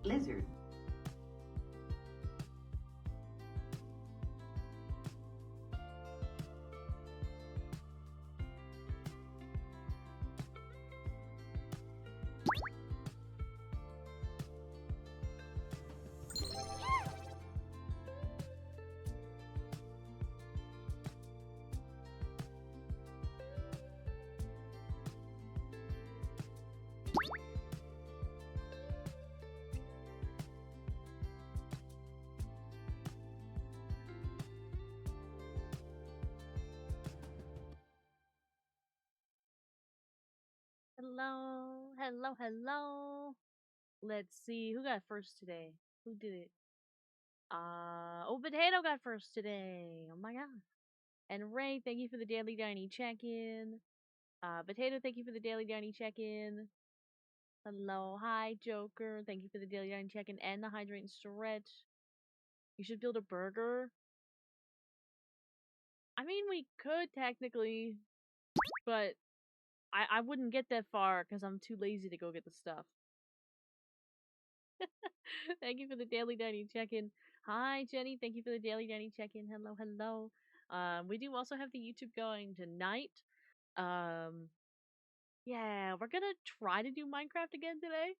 lizard. Hello, hello, hello. Let's see who got first today. Who did it? Oh, Potato got first today. Oh my god. And Ray, thank you for the daily Diny check-in. Potato, thank you for the daily Diny check-in. Hello, hi Joker, thank you for the daily Diny check-in and the hydrate and stretch. You should build a burger. I mean, we could technically, but I wouldn't get that far because I'm too lazy to go get the stuff. Thank you for the daily Danny check-in. Hi, Jenny. Thank you for the daily Danny check-in. Hello, hello. We do also have the YouTube going tonight. Um, yeah, we're gonna try to do Minecraft again today.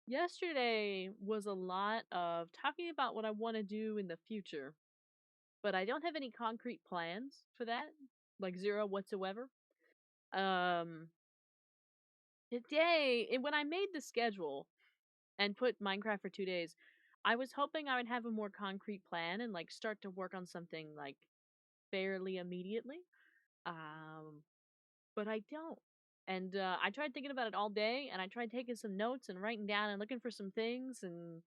Yesterday was a lot of talking about what I want to do in the future, but I don't have any concrete plans for that, like zero whatsoever. Um, Today, when I made the schedule, and put Minecraft for 2 days, I was hoping I would have a more concrete plan and like start to work on something like fairly immediately. Um, but I don't. And I tried thinking about it all day, and I tried taking some notes and writing down and looking for some things, and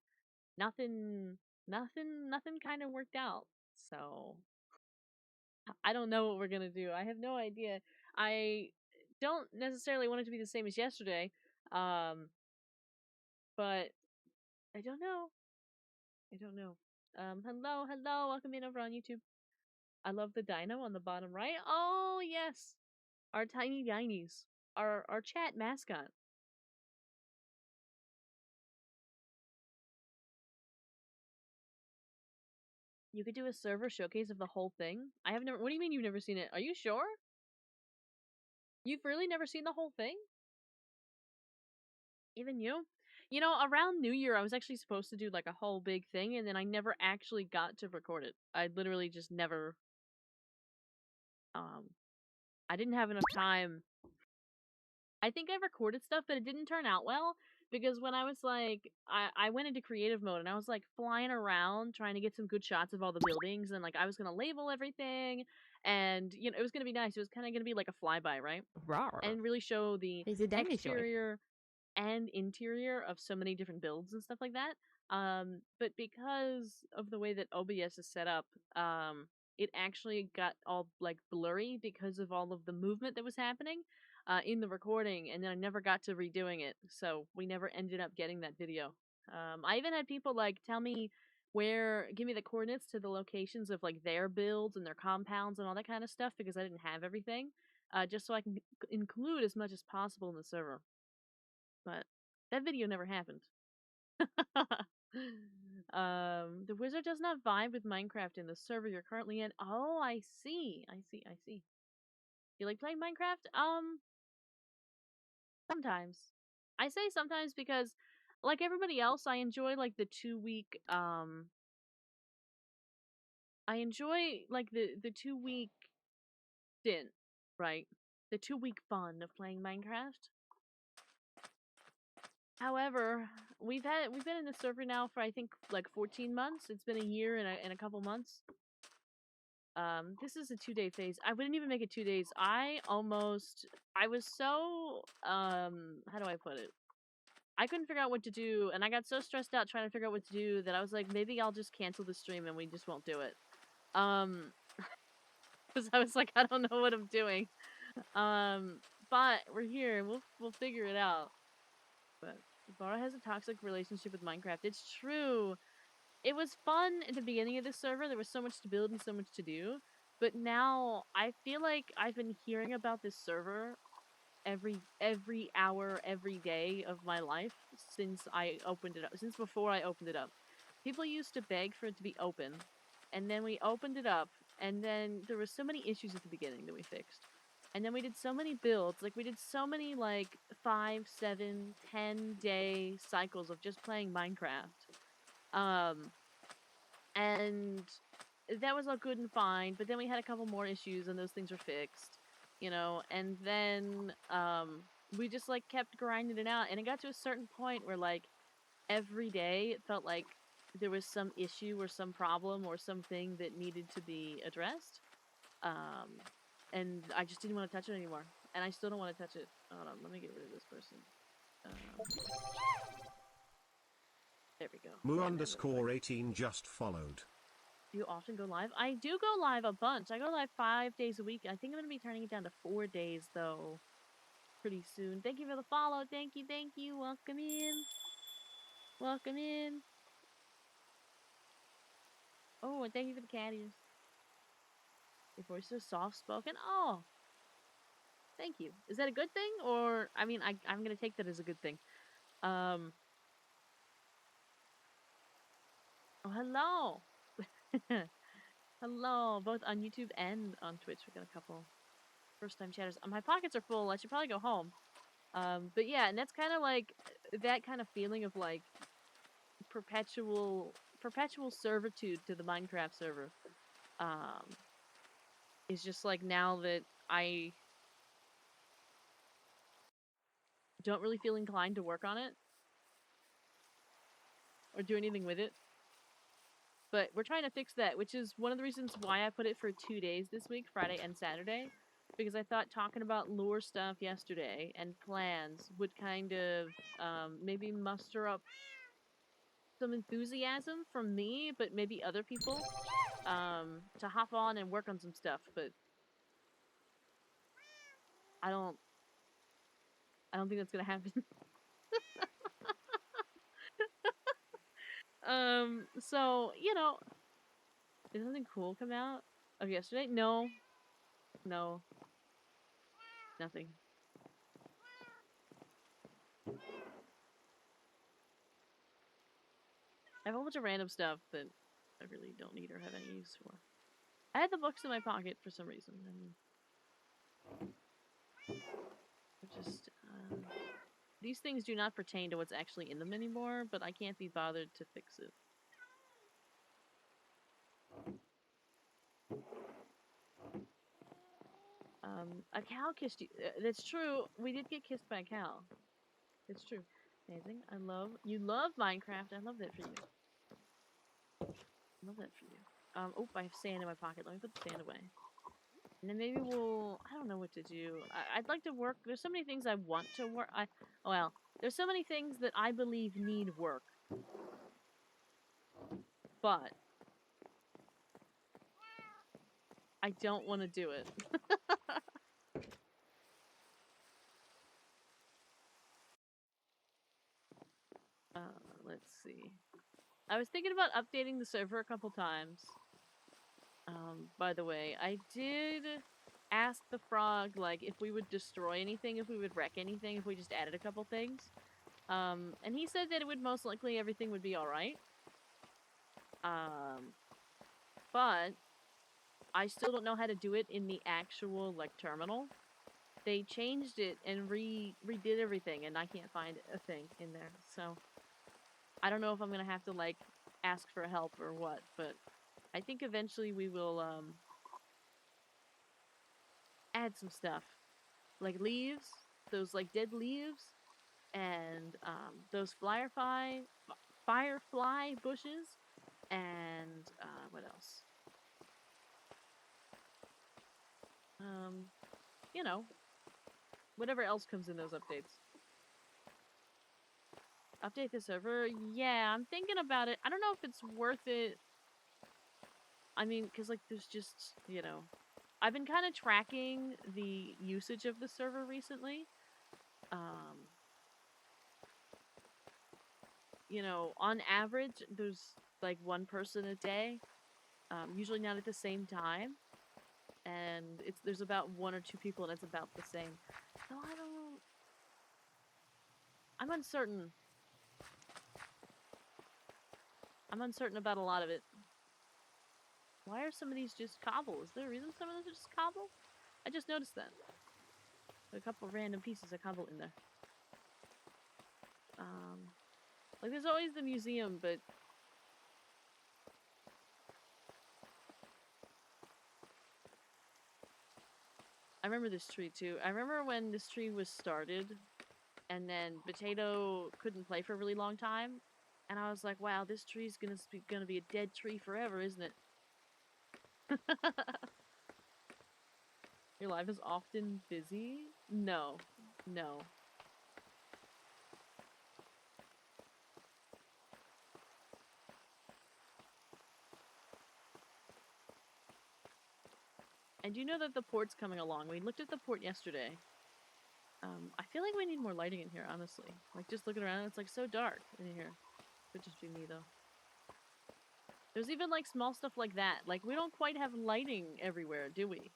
nothing, nothing kind of worked out. So I don't know what we're gonna do. I have no idea. I don't necessarily want it to be the same as yesterday, um, but I don't know. I don't know. Hello, hello, welcome in over on YouTube. I love the dino on the bottom right. Oh yes, our tiny dinies, our chat mascot. You could do a server showcase of the whole thing. I have never. What do you mean you've never seen it? Are you sure? You've really never seen the whole thing? Even you? You know, around New Year, I was actually supposed to do like a whole big thing, and then I never actually got to record it. I literally just never. Um, I didn't have enough time. I think I recorded stuff, but it didn't turn out well because when I was like, I went into creative mode and I was like flying around trying to get some good shots of all the buildings and like I was gonna label everything and you know it was gonna be nice. It was kind of gonna be like a flyby, right? Rawr. And really show the He's a dinosaur. exterior and interior of so many different builds and stuff like that. But because of the way that OBS is set up, it actually got all like blurry because of all of the movement that was happening in the recording, and then I never got to redoing it, so we never ended up getting that video. I even had people like tell me give me the coordinates to the locations of like their builds and their compounds and all that kind of stuff because I didn't have everything, just so I can include as much as possible in the server. But that video never happened. The wizard does not vibe with Minecraft in the server you're currently in. Oh, I see. I see. I see. You like playing Minecraft? Sometimes. I say sometimes because like everybody else, I enjoy like the 2 week I enjoy like the 2 week stint, right? The 2 week fun of playing Minecraft. However, we've been in the server now for I think like 14 months. It's been a year and a couple months. This is a 2 day phase. I wouldn't even make it 2 days. I was so how do I put it? I couldn't figure out what to do, and I got so stressed out trying to figure out what to do that I was like, maybe I'll just cancel the stream and we just won't do it. Because I was like, I don't know what I'm doing. But we're here. We'll figure it out. But Bara has a toxic relationship with Minecraft. It's true. It was fun at the beginning of this server. There was so much to build and so much to do. But now I feel like I've been hearing about this server every hour, every day of my life since I opened it up, since before I opened it up. People used to beg for it to be open, and then we opened it up, and then there were so many issues at the beginning that we fixed. And then we did so many builds, like we did so many like 5, 7, 10 day cycles of just playing Minecraft. Um, and that was all good and fine, but then we had a couple more issues and those things were fixed, you know, and then we just like kept grinding it out, and it got to a certain point where like every day it felt like there was some issue or some problem or something that needed to be addressed. Um and I just didn't want to touch it anymore. And I still don't want to touch it. Hold on, let me get rid of this person. There we go. Moo_18 just followed. Do you often go live? I do go live a bunch. I go live 5 days a week. I think I'm going to be turning it down to 4 days, though, pretty soon. Thank you for the follow. Thank you, thank you. Welcome in. Welcome in. Oh, and thank you for the caddies. Your voice is soft-spoken. Oh, thank you. Is that a good thing? Or, I mean, I'm going to take that as a good thing. Oh, hello. Hello, both on YouTube and on Twitch. We got a couple first-time chatters. My pockets are full. I should probably go home. But yeah, and that's kind of like that kind of feeling of like perpetual servitude to the Minecraft server. Is just like now that I don't really feel inclined to work on it or do anything with it. But we're trying to fix that, which is one of the reasons why I put it for 2 days this week, Friday and Saturday. Because I thought talking about lore stuff yesterday and plans would kind of maybe muster up some enthusiasm from me, but maybe other people to hop on and work on some stuff. But I don't think that's gonna happen. So you know, did something cool come out of yesterday? No, no, nothing. I have a whole bunch of random stuff that I really don't need or have any use for. I had the books in my pocket for some reason, and just these things do not pertain to what's actually in them anymore. But I can't be bothered to fix it. A cow kissed you. That's true. We did get kissed by a cow. It's true. Amazing. You love Minecraft. I love that for you. I love that for you. Oh, I have sand in my pocket. Let me put the sand away. And then maybe I don't know what to do. I'd like to work. There's so many things I want to work. Well, there's so many things that I believe need work. But I don't want to do it. Let's see. I was thinking about updating the server a couple times. By the way, I did ask the frog, like, if we would destroy anything, if we would wreck anything, if we just added a couple things. And he said that it would most likely everything would be alright. But I still don't know how to do it in the actual, like, terminal. They changed it and redid everything, and I can't find a thing in there. So, I don't know if I'm gonna have to, like, ask for help or what, but I think eventually we will, add some stuff. Like leaves, those, like, dead leaves, and, those firefly bushes, and, what else? You know, whatever else comes in those updates. Update the server? Yeah, I'm thinking about it. I don't know if it's worth it. I mean, because, like, there's just, you know... I've been kind of tracking the usage of the server recently. You know, on average, there's, like, 1 person a day. Usually not at the same time. And there's about 1 or 2 people, and it's about the same. No, I don't... I'm uncertain. I'm uncertain about a lot of it. Why are some of these just cobble? Is there a reason some of those are just cobble? I just noticed that. A couple random pieces of cobble in there. Like there's always the museum, but I remember this tree too. I remember when this tree was started, and then Potato couldn't play for a really long time, and I was like, "Wow, this tree's gonna be a dead tree forever, isn't it?" Your life is often busy? No, no. And you know that the port's coming along. We looked at the port yesterday. I feel like we need more lighting in here, honestly. Like, just looking around, it's like so dark in here. Could just be me, though. There's even, like, small stuff like that. Like, we don't quite have lighting everywhere, do we?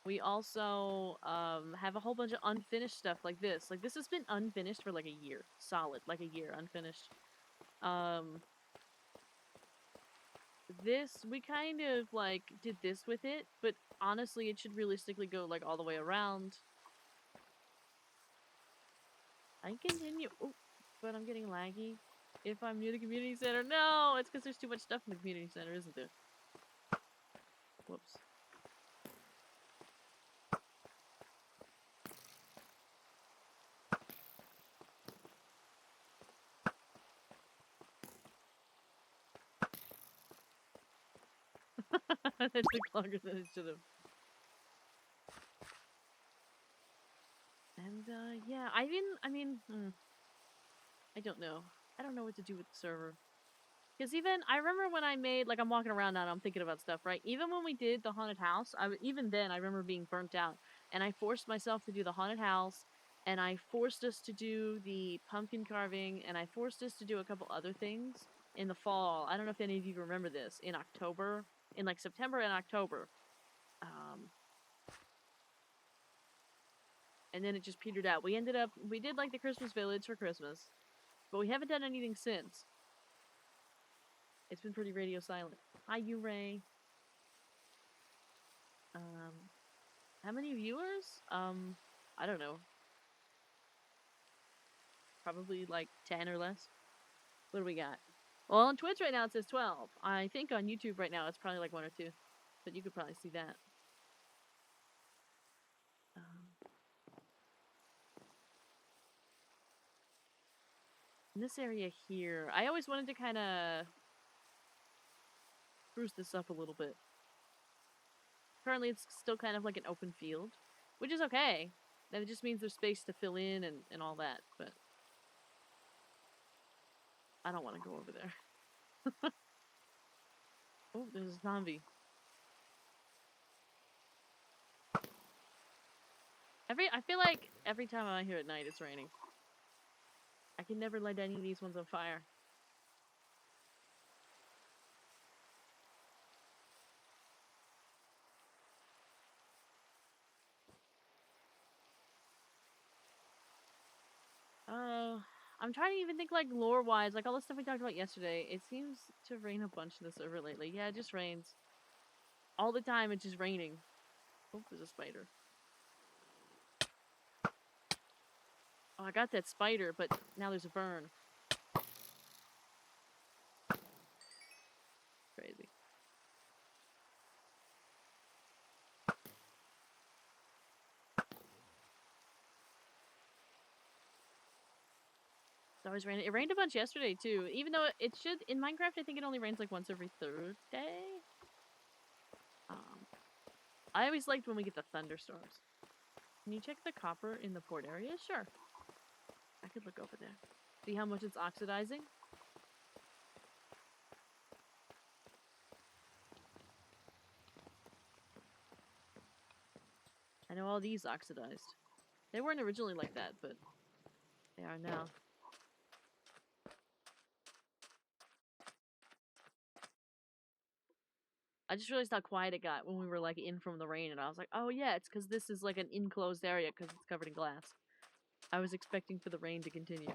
We also, have a whole bunch of unfinished stuff like this. Like, this has been unfinished for, like, a year. Solid. Like, a year unfinished. This, we kind of, like, did this with it, but honestly, it should realistically go, like, all the way around. I continue. Oh, but I'm getting laggy. If I'm near the community center, no! It's because there's too much stuff in the community center, isn't there? Whoops. That took longer than it should have. And, yeah, I don't know. I don't know what to do with the server. Because even, I remember when I made, like, I'm walking around now and I'm thinking about stuff, right? Even when we did the haunted house, even then, I remember being burnt out. And I forced myself to do the haunted house, and I forced us to do the pumpkin carving, and I forced us to do a couple other things in the fall. I don't know if any of you remember this. In October, in, like, September and October. And then it just petered out. We did, like, the Christmas Village for Christmas, but we haven't done anything since. It's been pretty radio silent. Hi, you, Ray. How many viewers? I don't know. Probably like 10 or less. What do we got? Well, on Twitch right now it says 12. I think on YouTube right now it's probably like 1 or 2. But you could probably see that. In this area here, I always wanted to kind of spruce this up a little bit. Currently it's still kind of like an open field, which is okay. That just means there's space to fill in and all that, but I don't want to go over there. Oh, there's a zombie. I feel like every time I'm out here at night, it's raining. I can never light any of these ones on fire. I'm trying to even think like lore-wise, like all the stuff we talked about yesterday. It seems to rain a bunch in the server lately. Yeah, it just rains. All the time, it's just raining. Oh, there's a spider. Oh, I got that spider, but now there's a burn. Crazy. It's always raining. It rained a bunch yesterday, too. Even though it should... In Minecraft, I think it only rains like once every third day. I always liked when we get the thunderstorms. Can you check the copper in the port area? Sure. I could look over there. See how much it's oxidizing? I know all these oxidized. They weren't originally like that, but they are now. I just realized how quiet it got when we were like in from the rain, and I was like, oh yeah, it's because this is like an enclosed area because it's covered in glass. I was expecting for the rain to continue.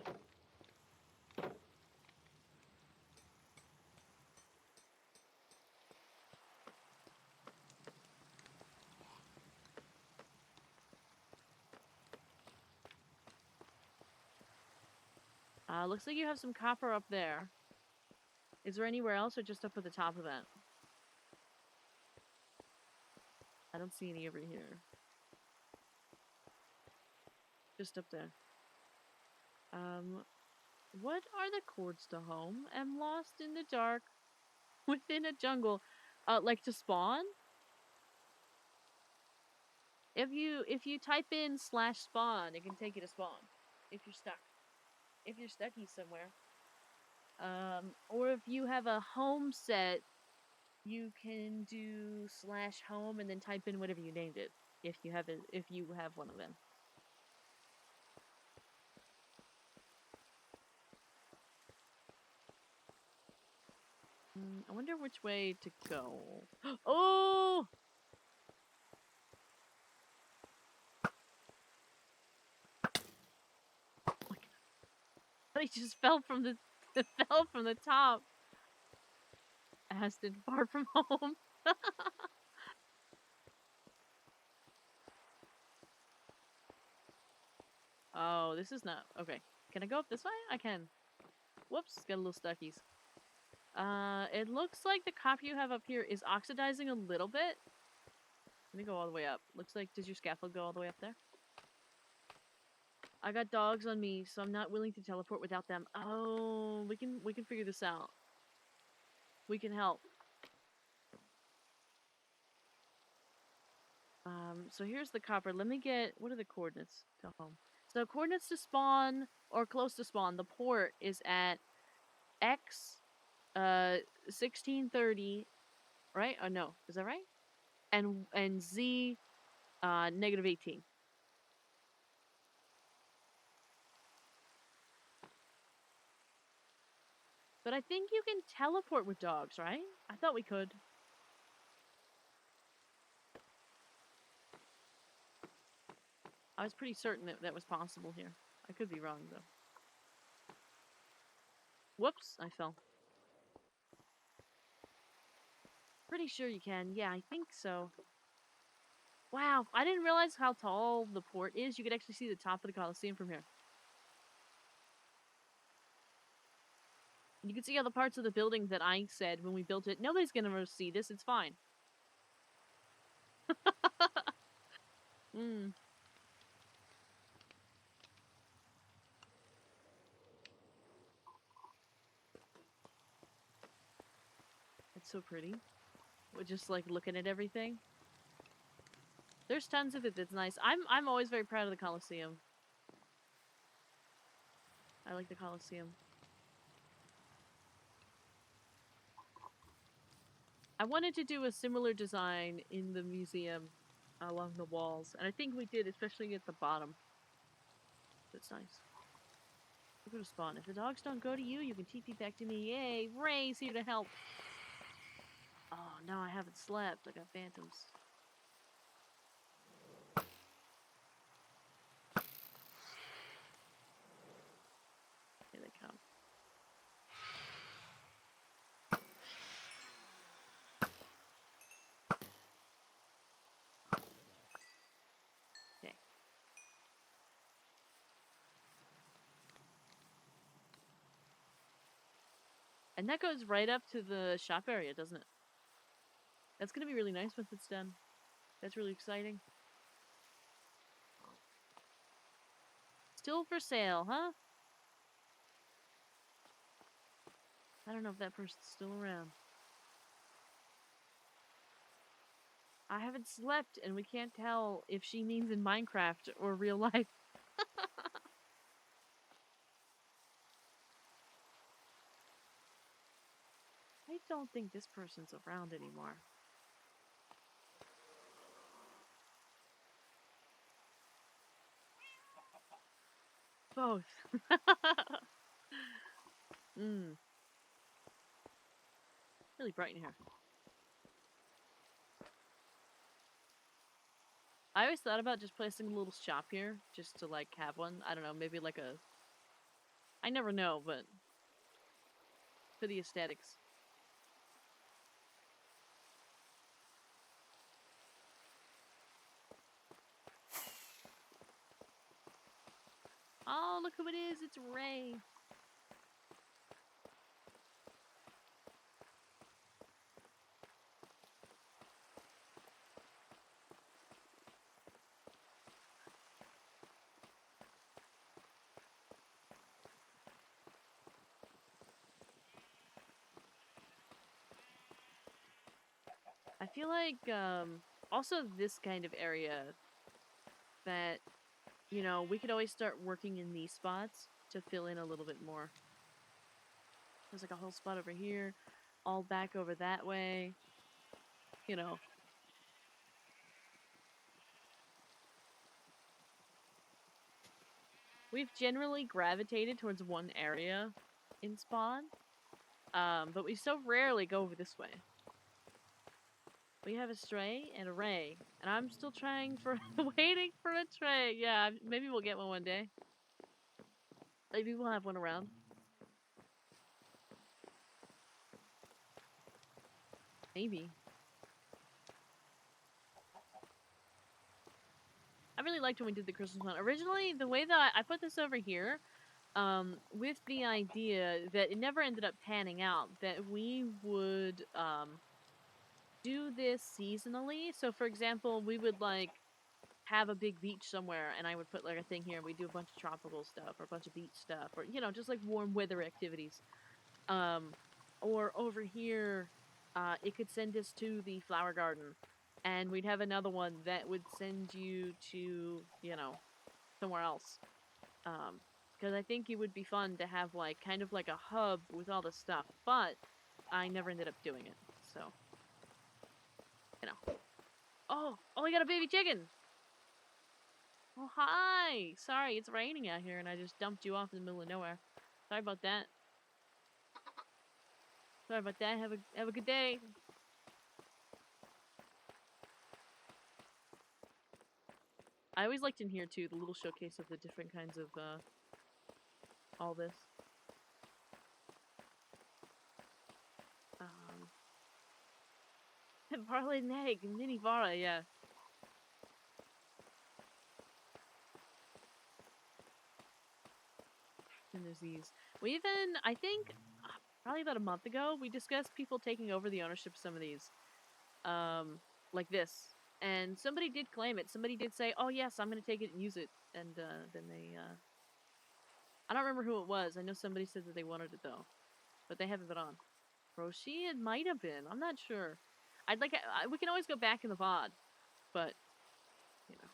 Looks like you have some copper up there. Is there anywhere else or just up at the top of that? I don't see any over here. Just up there. What are the cords to home? Am lost in the dark within a jungle. Like to spawn? If you type in /spawn, it can take you to spawn. If you're stuck. If you're stucky somewhere. Or if you have a home set, you can do /home and then type in whatever you named it. If you have one of them. I wonder which way to go. Oh! He just fell from the top. Aston, far from home. Oh, this is not okay. Can I go up this way? I can. Whoops, got a little stuckies. It looks like the copper you have up here is oxidizing a little bit. Let me go all the way up. Looks like, does your scaffold go all the way up there? I got dogs on me, so I'm not willing to teleport without them. Oh, we can figure this out. We can help. So here's the copper. Let me get, what are the coordinates to home? So coordinates to spawn, or close to spawn, the port is at X, 1630, right? Oh no, is that right? And Z, -18. But I think you can teleport with dogs, right? I thought we could. I was pretty certain that was possible here. I could be wrong, though. Whoops, I fell. Pretty sure you can. Yeah, I think so. Wow, I didn't realize how tall the port is. You could actually see the top of the Coliseum from here. You can see all the parts of the building that I said when we built it. Nobody's gonna see this. It's fine. It's so pretty. We're just like looking at everything. There's tons of it that's nice. I'm always very proud of the Coliseum. I like the Coliseum. I wanted to do a similar design in the museum along the walls, and I think we did, especially at the bottom. That's nice. We'll go to spawn. If the dogs don't go to you, you can TP back to me. Yay! Ray's here to help. Oh no, I haven't slept. I got phantoms. Here they come. Okay. And that goes right up to the shop area, doesn't it? That's gonna be really nice once it's done. That's really exciting. Still for sale, huh? I don't know if that person's still around. I haven't slept, and we can't tell if she means in Minecraft or real life. I don't think this person's around anymore. Both. Really bright in here. I always thought about just placing a little shop here, just to like have one. I don't know, maybe like a. I never know, but for the aesthetics. Oh, look who it is! It's Ray. I feel like also this kind of area that we could always start working in these spots to fill in a little bit more. There's like a whole spot over here, all back over that way. You know, we've generally gravitated towards one area in Spawn, but we so rarely go over this way. We have a stray and a ray, and I'm still trying for waiting for a tray. Yeah, maybe we'll get one day. Maybe we'll have one around. Maybe. I really liked when we did the Christmas one. Originally, the way that I put this over here, with the idea that it never ended up panning out, that we would do this seasonally. So, for example, we would like have a big beach somewhere, and I would put like a thing here, and we do a bunch of tropical stuff or a bunch of beach stuff, or just like warm weather activities. Um, or over here, it could send us to the flower garden, and we'd have another one that would send you to somewhere else. Because I think it would be fun to have like kind of like a hub with all the stuff, but I never ended up doing it. So, you know. Oh, I got a baby chicken. Oh, hi. Sorry, it's raining out here, and I just dumped you off in the middle of nowhere. Sorry about that. Sorry about that. Have a good day. I always liked in here too the little showcase of the different kinds of all this. Barley and egg, mini Vara, yeah. And there's these. We even, I think, probably about a month ago, we discussed people taking over the ownership of some of these. Like this. And somebody did claim it. Somebody did say, oh yes, I'm going to take it and use it. And then they, I don't remember who it was. I know somebody said that they wanted it though. But they haven't been on. Roshi, it might have been. I'm not sure. We can always go back in the VOD. But, you know.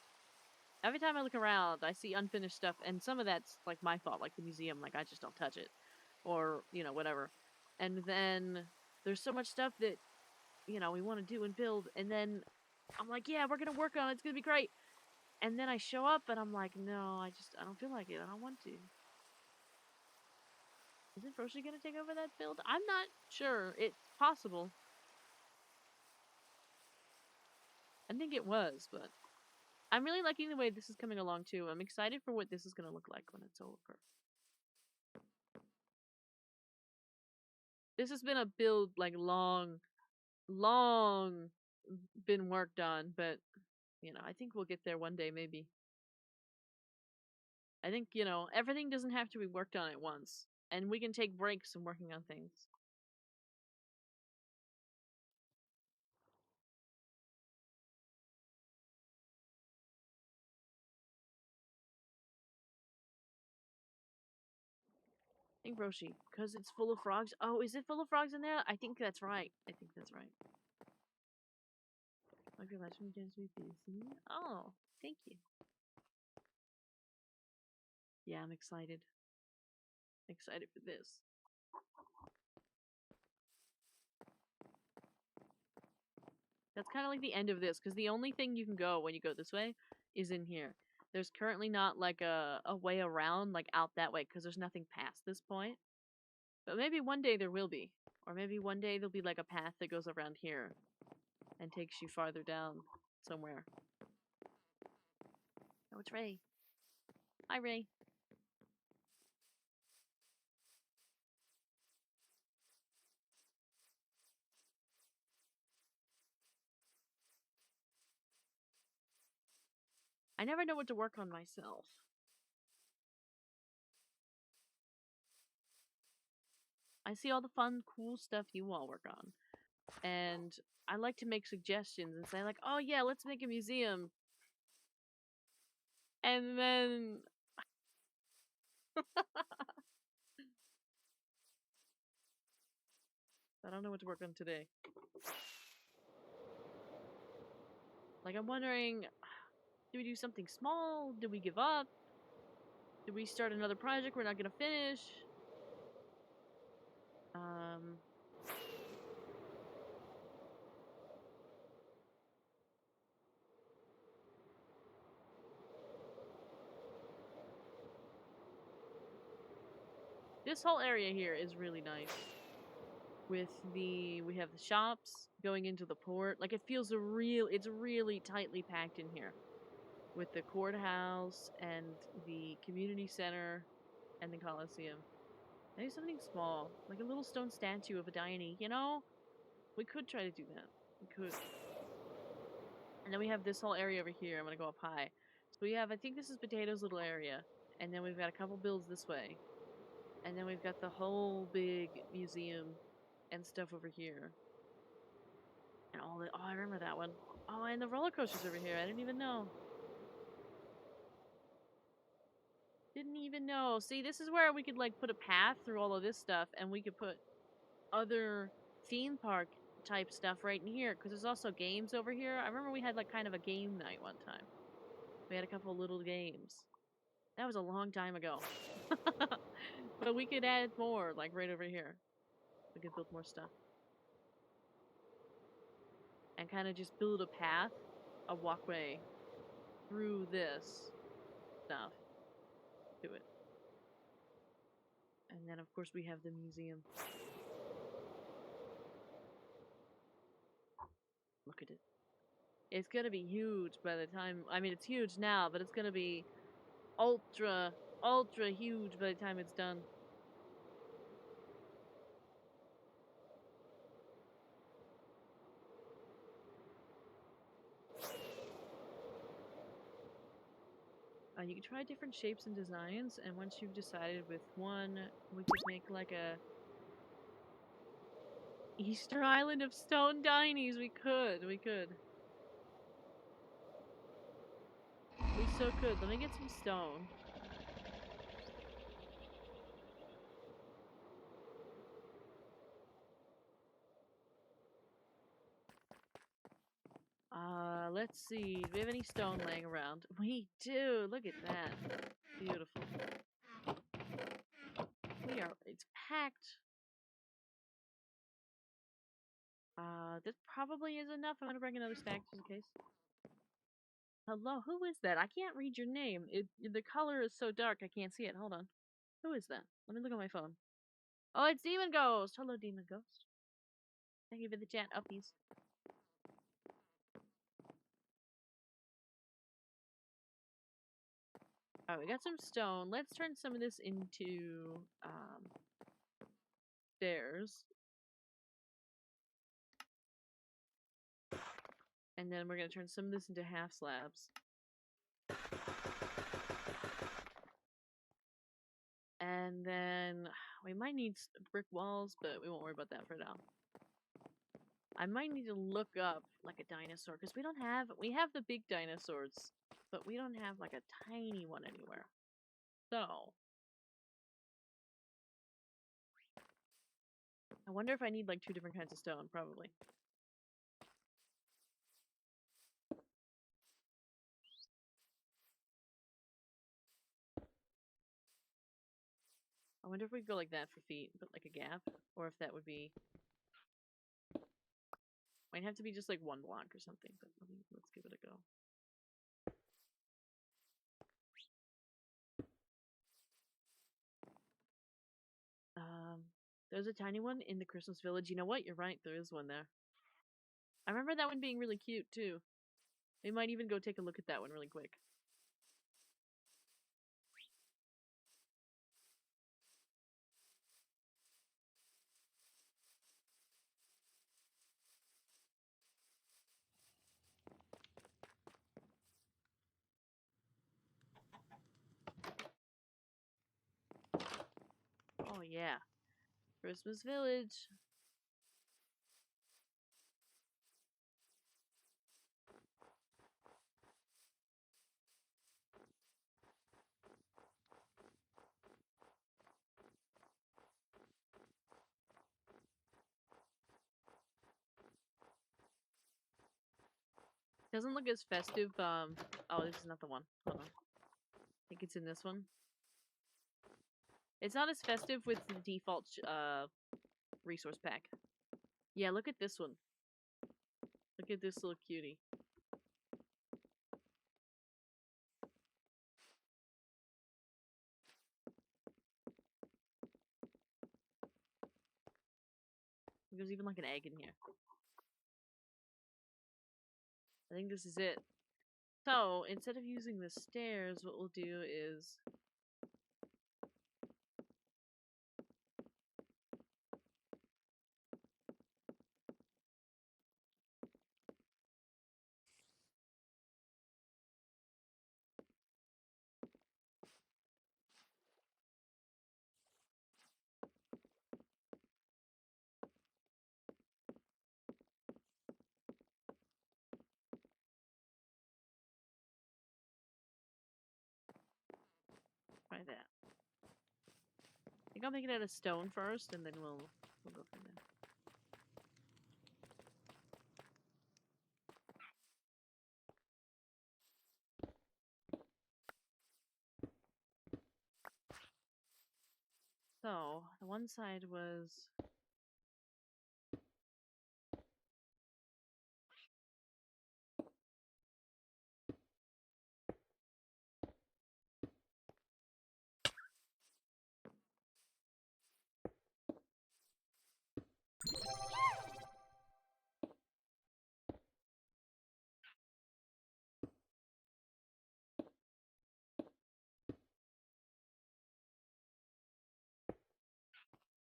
Every time I look around, I see unfinished stuff. And some of that's, like, my fault. Like the museum. Like, I just don't touch it. Or, whatever. And then there's so much stuff that, we want to do and build. And then I'm like, yeah, we're going to work on it. It's going to be great. And then I show up and I'm like, no, I don't feel like it. I don't want to. Isn't Roshi going to take over that build? I'm not sure. It's possible. I think it was, but I'm really liking the way this is coming along too. I'm excited for what this is going to look like when it's over. This has been a build like long been worked on, but I think we'll get there one day maybe. I think, everything doesn't have to be worked on at once, and we can take breaks from working on things. I think Roshi, because it's full of frogs. Oh, is it full of frogs in there? I think that's right. I think that's right. Like your last one against me, busy. Oh, thank you. Yeah, I'm excited. Excited for this. That's kind of like the end of this, because the only thing you can go when you go this way is in here. There's currently not like a way around, like out that way, because there's nothing past this point. But maybe one day there will be. Or maybe one day there'll be like a path that goes around here and takes you farther down somewhere. it's Ray. Hi, Ray. I never know what to work on myself. I see all the fun, cool stuff you all work on. And I like to make suggestions and say, like, oh yeah, let's make a museum. And then I don't know what to work on today. Like, I'm wondering, do we do something small? Do we give up? Do we start another project we're not gonna finish? Um, this whole area here is really nice. We have the shops going into the port. Like, it feels it's really tightly packed in here. With the courthouse and the community center and the Coliseum. Maybe something small, like a little stone statue of a deity, you know? We could try to do that. We could. And then we have this whole area over here. I'm gonna go up high. So we have, I think this is Potato's little area. And then we've got a couple builds this way. And then we've got the whole big museum and stuff over here. And all the, oh, I remember that one. Oh, and the roller coasters over here. I didn't even know. Didn't even know. See, this is where we could, like, put a path through all of this stuff, and we could put other theme park type stuff right in here, because there's also games over here. I remember we had, like, kind of a game night one time. We had a couple little games. That was a long time ago. But we could add more, like, right over here. We could build more stuff. And kind of just build a path, a walkway, through this stuff to it. And then, of course, we have the museum. Look at it. It's gonna be huge by the time, I mean, it's huge now, but it's gonna be ultra, ultra huge by the time it's done. You can try different shapes and designs, and once you've decided with one, we could make like a Easter Island of stone dinies. We could. We so could. Let me get some stone. Let's see. Do we have any stone laying around? We do. Look at that. Beautiful. It's packed. This probably is enough. I'm gonna bring another stack just in case. Hello, who is that? I can't read your name. The color is so dark I can't see it. Hold on. Who is that? Let me look at my phone. Oh, it's Demon Ghost! Hello, Demon Ghost. Thank you for the chat uppies. Alright, we got some stone. Let's turn some of this into stairs. And then we're gonna turn some of this into half slabs. And then we might need brick walls, but we won't worry about that for now. I might need to look up like a dinosaur, because we have the big dinosaurs, but we don't have like a tiny one anywhere. So I wonder if I need like two different kinds of stone, probably. I wonder if we go like that for feet, but like a gap, or if that would be, might have to be just like one block or something, but let's give it a go. There's a tiny one in the Christmas village. You know what? You're right. There is one there. I remember that one being really cute too. We might even go take a look at that one really quick. yeah. Christmas Village. Doesn't look as festive. Oh, this is not the one. Hold on. I think it's in this one. It's not as festive with the default resource pack. Yeah, look at this one. Look at this little cutie. There's even like an egg in here. I think this is it. So, instead of using the stairs, what we'll do is... try that. I think I'll make it out of stone first, and then we'll go from there. So, the one side was...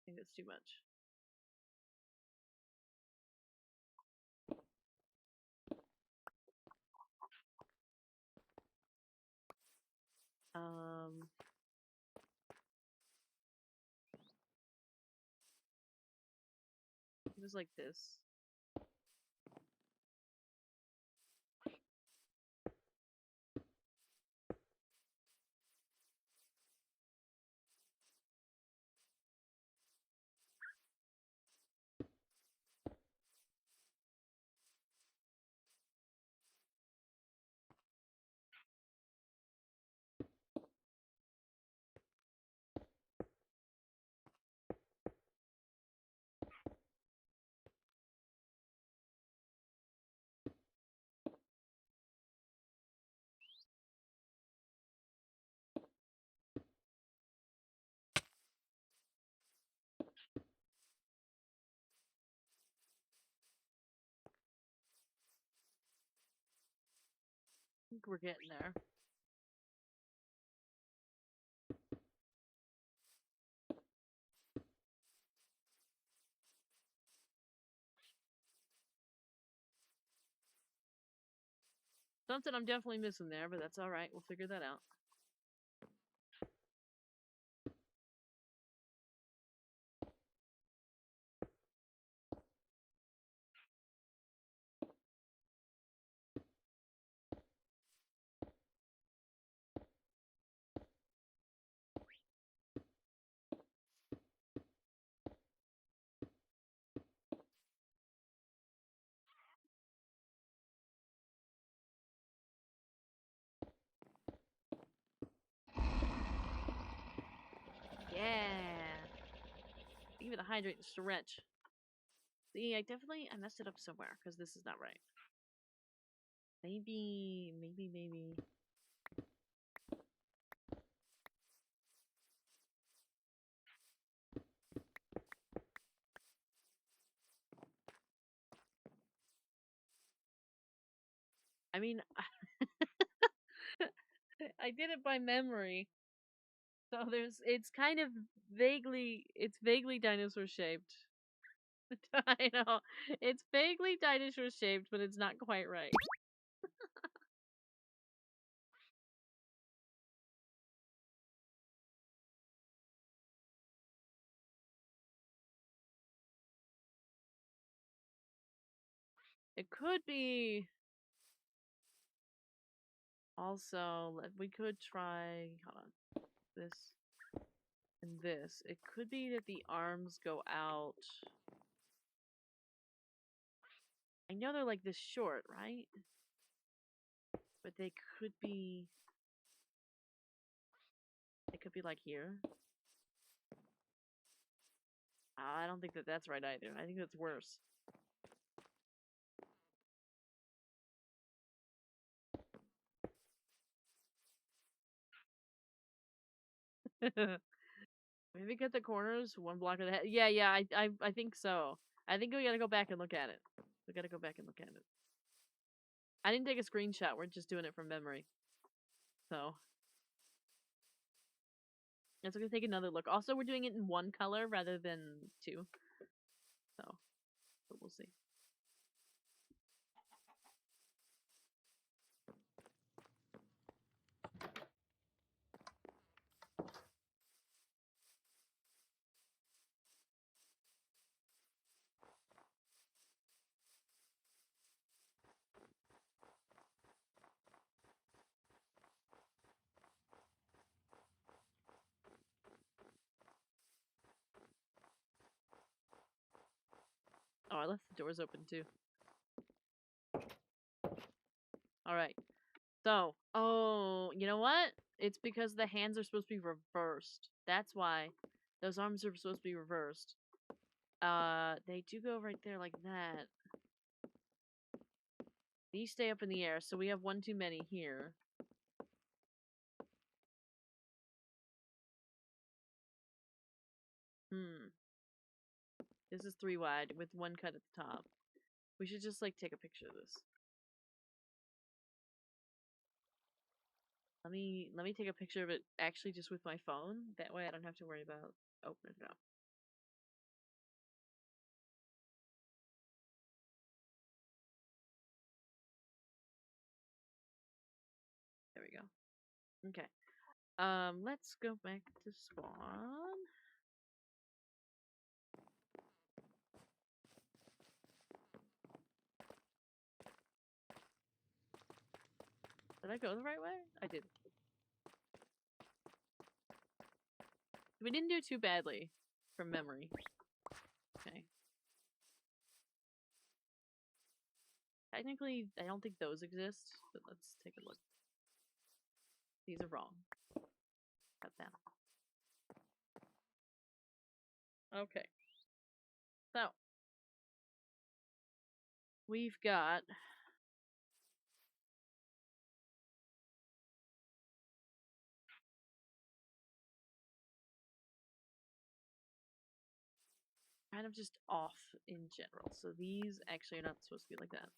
I think that's too much. It was like this. I think we're getting there. Something I'm definitely missing there, but that's alright. We'll figure that out. Yeah! Give it a hydrate and stretch. See, I messed it up somewhere, because this is not right. Maybe... I mean... I did it by memory. So it's kind of vaguely dinosaur shaped. I know. It's vaguely dinosaur shaped, but it's not quite right. It could be also, we could try, hold on, this and this. It could be that the arms go out. I know they're like this short, right? But they could be like here. I don't think that that's right either. I think that's worse. Maybe cut the corners, one block of the head. Yeah, yeah, I think so. I think we gotta go back and look at it. We gotta go back and look at it. I didn't take a screenshot. We're just doing it from memory. So. And so we're gonna take another look. Also, we're doing it in one color rather than two. So, but we'll see. Oh, I left the doors open too. Alright. So, oh, you know what? It's because the hands are supposed to be reversed. That's why. Those arms are supposed to be reversed. They do go right there like that. These stay up in the air, so we have one too many here. This is 3 wide with one cut at the top. We should just, like, take a picture of this. Let me take a picture of it actually just with my phone. That way I don't have to worry about opening it up. There we go. Okay. Let's go back to spawn. Did I go the right way? I did. We didn't do too badly from memory. Okay. Technically, I don't think those exist, but let's take a look. These are wrong. Cut that. Okay. So, we've got kind of just off in general. So these actually are not supposed to be like that.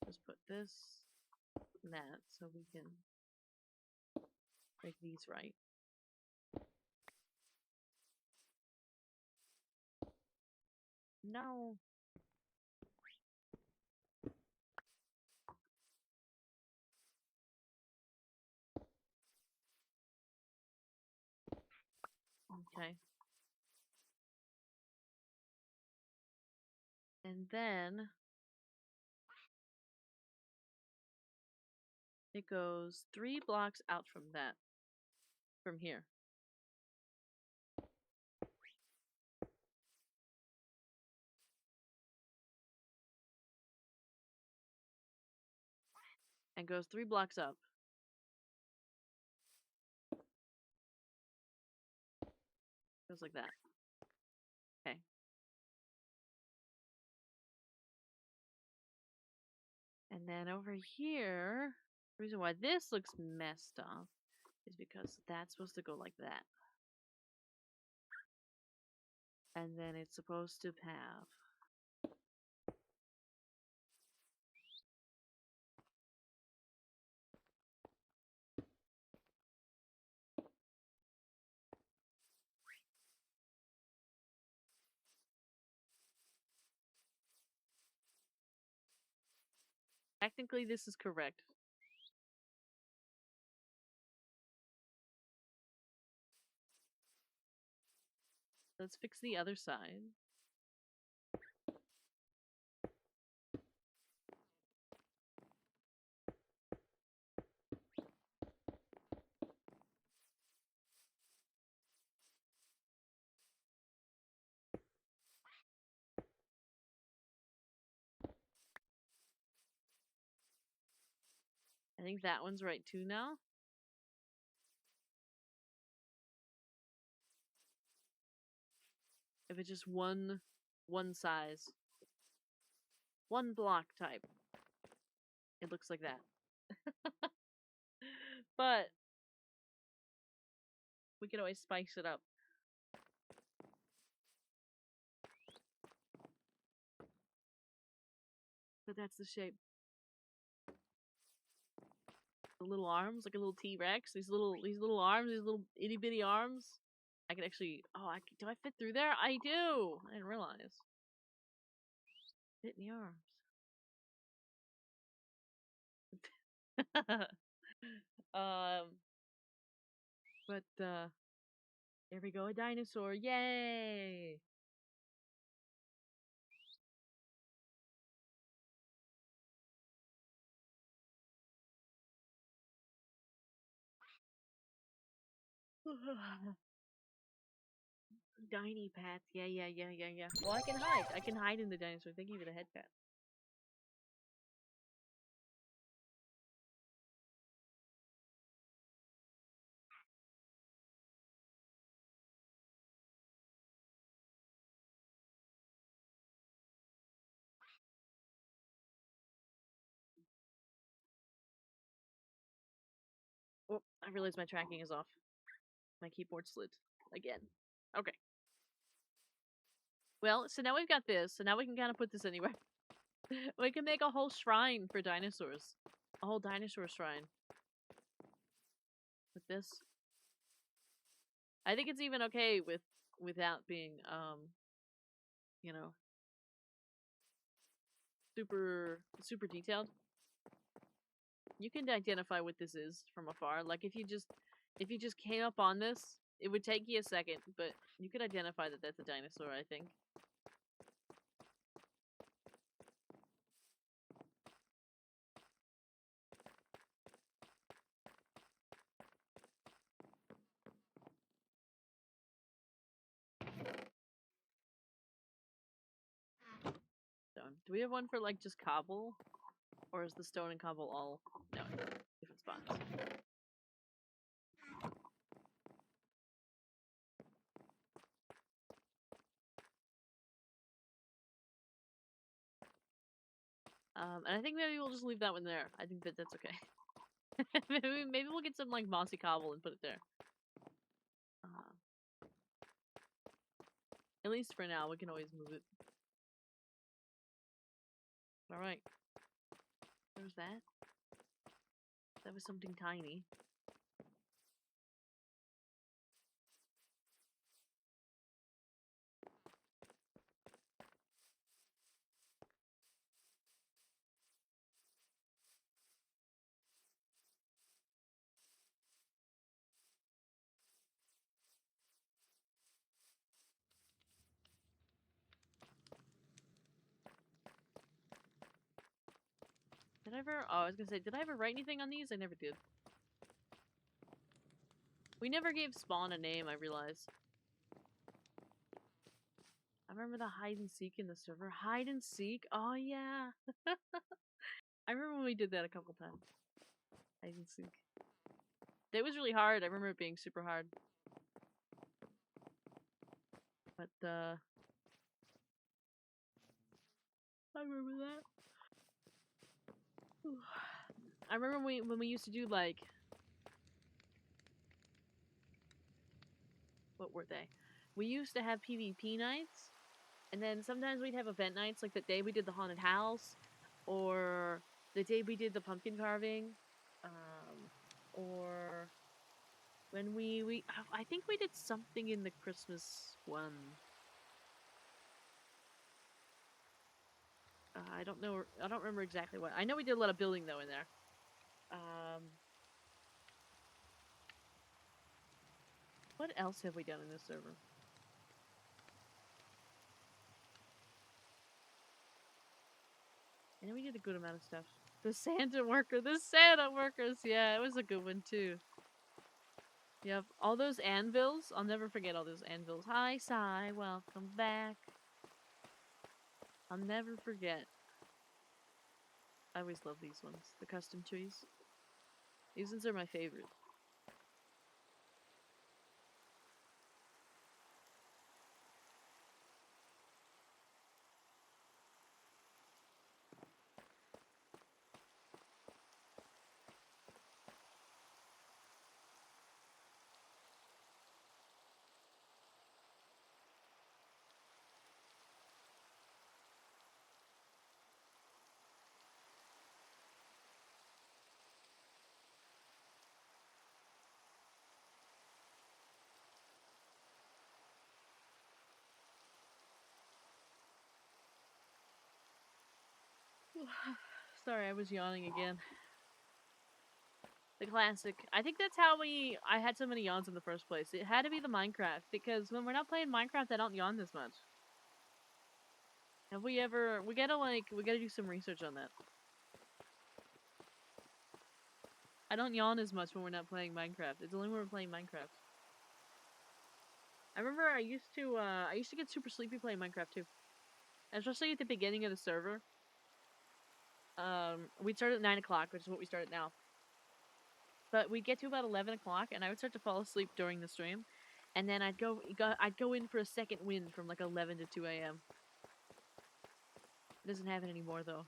Just put this and that so we can make these right. No. Okay. And then it goes 3 blocks out from that. From here. And goes 3 blocks up. Goes like that. Okay. And then over here, the reason why this looks messed up is because that's supposed to go like that. And then it's supposed to have technically this is correct. Let's fix the other side. I think that one's right too now. If it's just one size, one block type, it looks like that. But we could always spice it up. But that's the shape. The little arms, like a little T-Rex. These little arms, these little itty bitty arms. I can actually. Oh, do I fit through there? I do. I didn't realize. Fit in the arms. But there we go, a dinosaur. Yay! Tiny pets. Yeah. Well, I can hide. I can hide in the dinosaur. Thank you for the head pat. Oh, I realized my tracking is off. My keyboard slid again. Okay. Well, so now we've got this. So now we can kind of put this anywhere. We can make a whole shrine for dinosaurs. A whole dinosaur shrine. With this. I think it's even okay without being you know, super detailed. You can identify what this is from afar. Like if you just came up on this, it would take you a second, but you could identify that that's a dinosaur, I think. Stone. Do we have one for like just cobble? Or is the stone and cobble all no different spots? And I think maybe we'll just leave that one there. I think that that's okay. maybe we'll get some like mossy cobble and put it there. At least for now, we can always move it. Alright. There's that. That was something tiny. Did I ever... Oh, I was gonna say, did I ever write anything on these? I never did. We never gave Spawn a name, I realize. I remember the hide and seek in the server. Hide and seek? Oh, yeah. I remember when we did that a couple times. Hide and seek. It was really hard. I remember it being super hard. But, I remember that. I remember when we used to do, like... What were they? We used to have PvP nights. And then sometimes we'd have event nights, like the day we did the haunted house. Or the day we did the pumpkin carving. Or... When I think we did something in the Christmas one. I don't know. I don't remember exactly what. I know we did a lot of building though in there. What else have we done in this server? I know we did a good amount of stuff. The Santa workers. Yeah, it was a good one too. Yep, all those anvils. I'll never forget all those anvils. Hi, Sai. Welcome back. I'll never forget. I always love these ones. The custom trees. These ones are my favorite. Sorry, I was yawning again. The classic. I think that's how I had so many yawns in the first place. It had to be the Minecraft, because when we're not playing Minecraft, I don't yawn this much. Have we ever... we gotta do some research on that. I don't yawn as much when we're not playing Minecraft. It's only when we're playing Minecraft. I remember I used to get super sleepy playing Minecraft too. Especially at the beginning of the server. We'd start at 9 o'clock, which is what we start at now. But we'd get to about 11 o'clock, and I would start to fall asleep during the stream. And then I'd go in for a second wind from like 11 to 2 a.m. It doesn't happen anymore, though.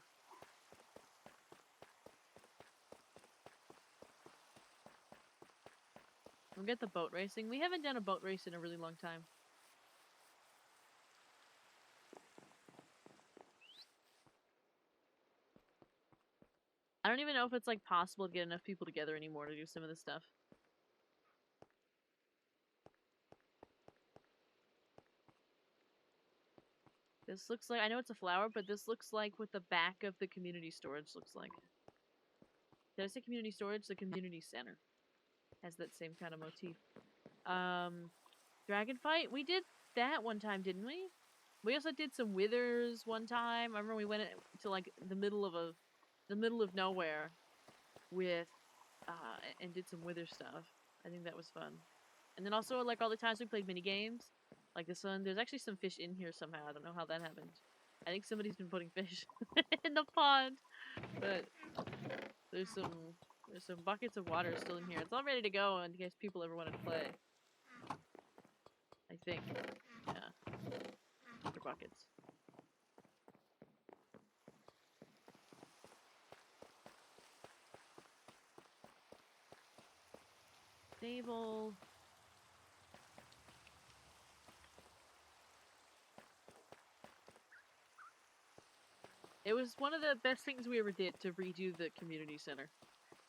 We'll get the boat racing. We haven't done a boat race in a really long time. I don't even know if it's like possible to get enough people together anymore to do some of this stuff. This looks like, I know it's a flower, but this looks like what the back of the community storage looks like. Did I say community storage? The community center has that same kind of motif. Dragon fight? We did that one time, didn't we? We also did some withers one time. I remember we went to like the middle of nowhere with and did some wither stuff. I think that was fun. And then also like all the times we played mini games, like this one. There's actually some fish in here somehow. I don't know how that happened. I think somebody's been putting fish in the pond, but there's some buckets of water still in here. It's all ready to go in case people ever wanted to play. I think, yeah, water buckets. Stable. It was one of the best things we ever did to redo the community center.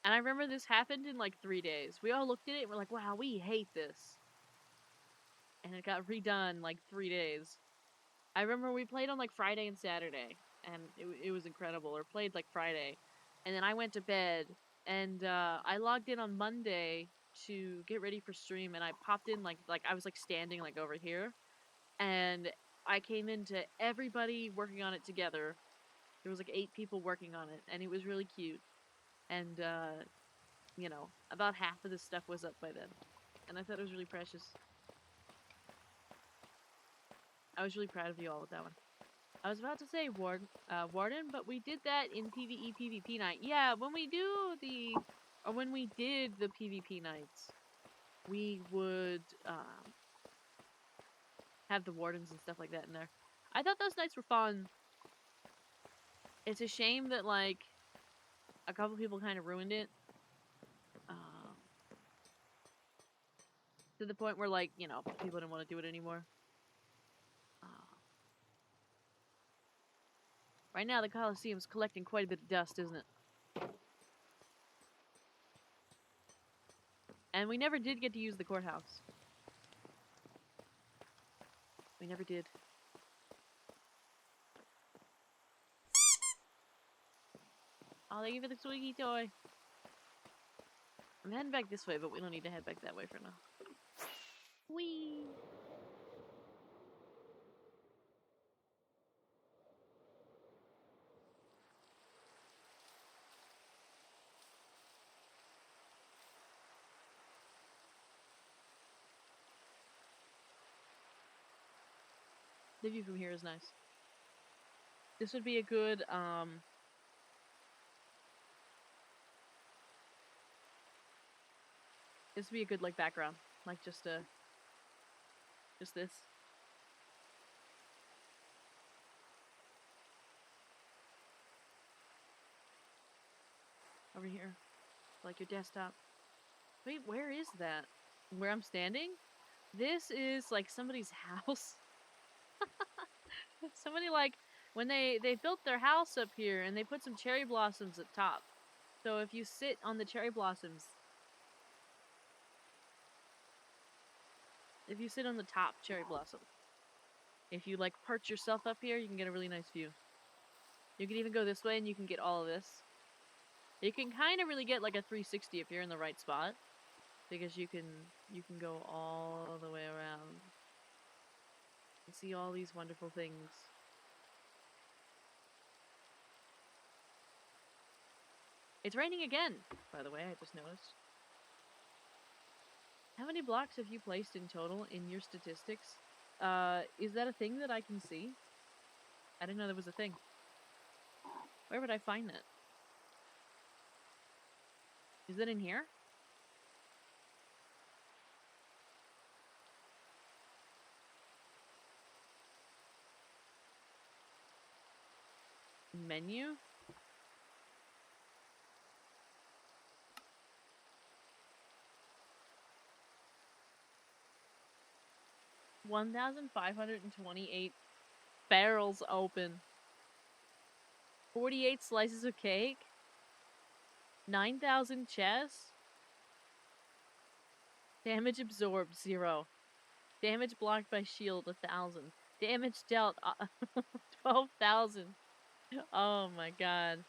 And I remember this happened in like 3 days. We all looked at it and we're like, wow, we hate this. And it got redone like 3 days. I remember we played on like Friday and Saturday. And it was incredible. Or played like Friday. And then I went to bed. And I logged in on Monday to get ready for stream. And I popped in like I was like standing like over here. And I came into everybody working on it together. There was like 8 people working on it, and it was really cute. And, you know, about half of the stuff was up by then. And I thought it was really precious. I was really proud of you all with that one. I was about to say Warden, but we did that in PvE PvP night. Yeah, when we did the PvP nights, we would, have the wardens and stuff like that in there. I thought those nights were fun. It's a shame that, like, a couple people kind of ruined it. To the point where, like, you know, people didn't want to do it anymore. Right now, the Coliseum's collecting quite a bit of dust, isn't it? And we never did get to use the courthouse. We never did. Oh, thank you for the Twiggy toy. I'm heading back this way, but we don't need to head back that way for now. Whee! The view from here is nice. This would be a good, This would be a good, like, background. Like, just this. Over here. Like your desktop. Wait, where is that? Where I'm standing? This is, like, somebody's house. Somebody, like, when they built their house up here, and they put some cherry blossoms at top. So if you sit on the cherry blossoms... If you sit on the top cherry blossom, if you, like, perch yourself up here, you can get a really nice view. You can even go this way and you can get all of this. You can kind of really get, like, a 360 if you're in the right spot. Because you can go all the way around. And see all these wonderful things. It's raining again, by the way, I just noticed. How many blocks have you placed in total in your statistics? Is that a thing that I can see? I didn't know there was a thing. Where would I find that? Is that in here? Menu? $1,528 barrels open. 48 slices of cake. 9,000 chests. Damage absorbed 0. Damage blocked by shield 1,000. Damage dealt 12,000. Oh my god.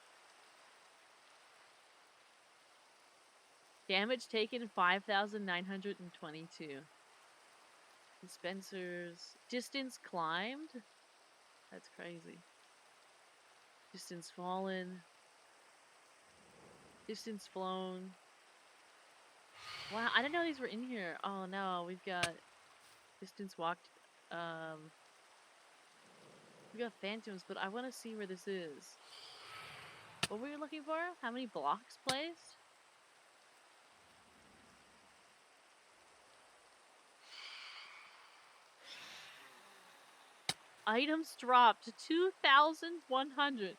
Damage taken 5,922. Dispensers. Distance climbed? That's crazy. Distance fallen. Distance flown. Wow, I didn't know these were in here. Oh no, we've got distance walked. We got phantoms, but I want to see where this is. What were you looking for? How many blocks placed? Items dropped 2,100.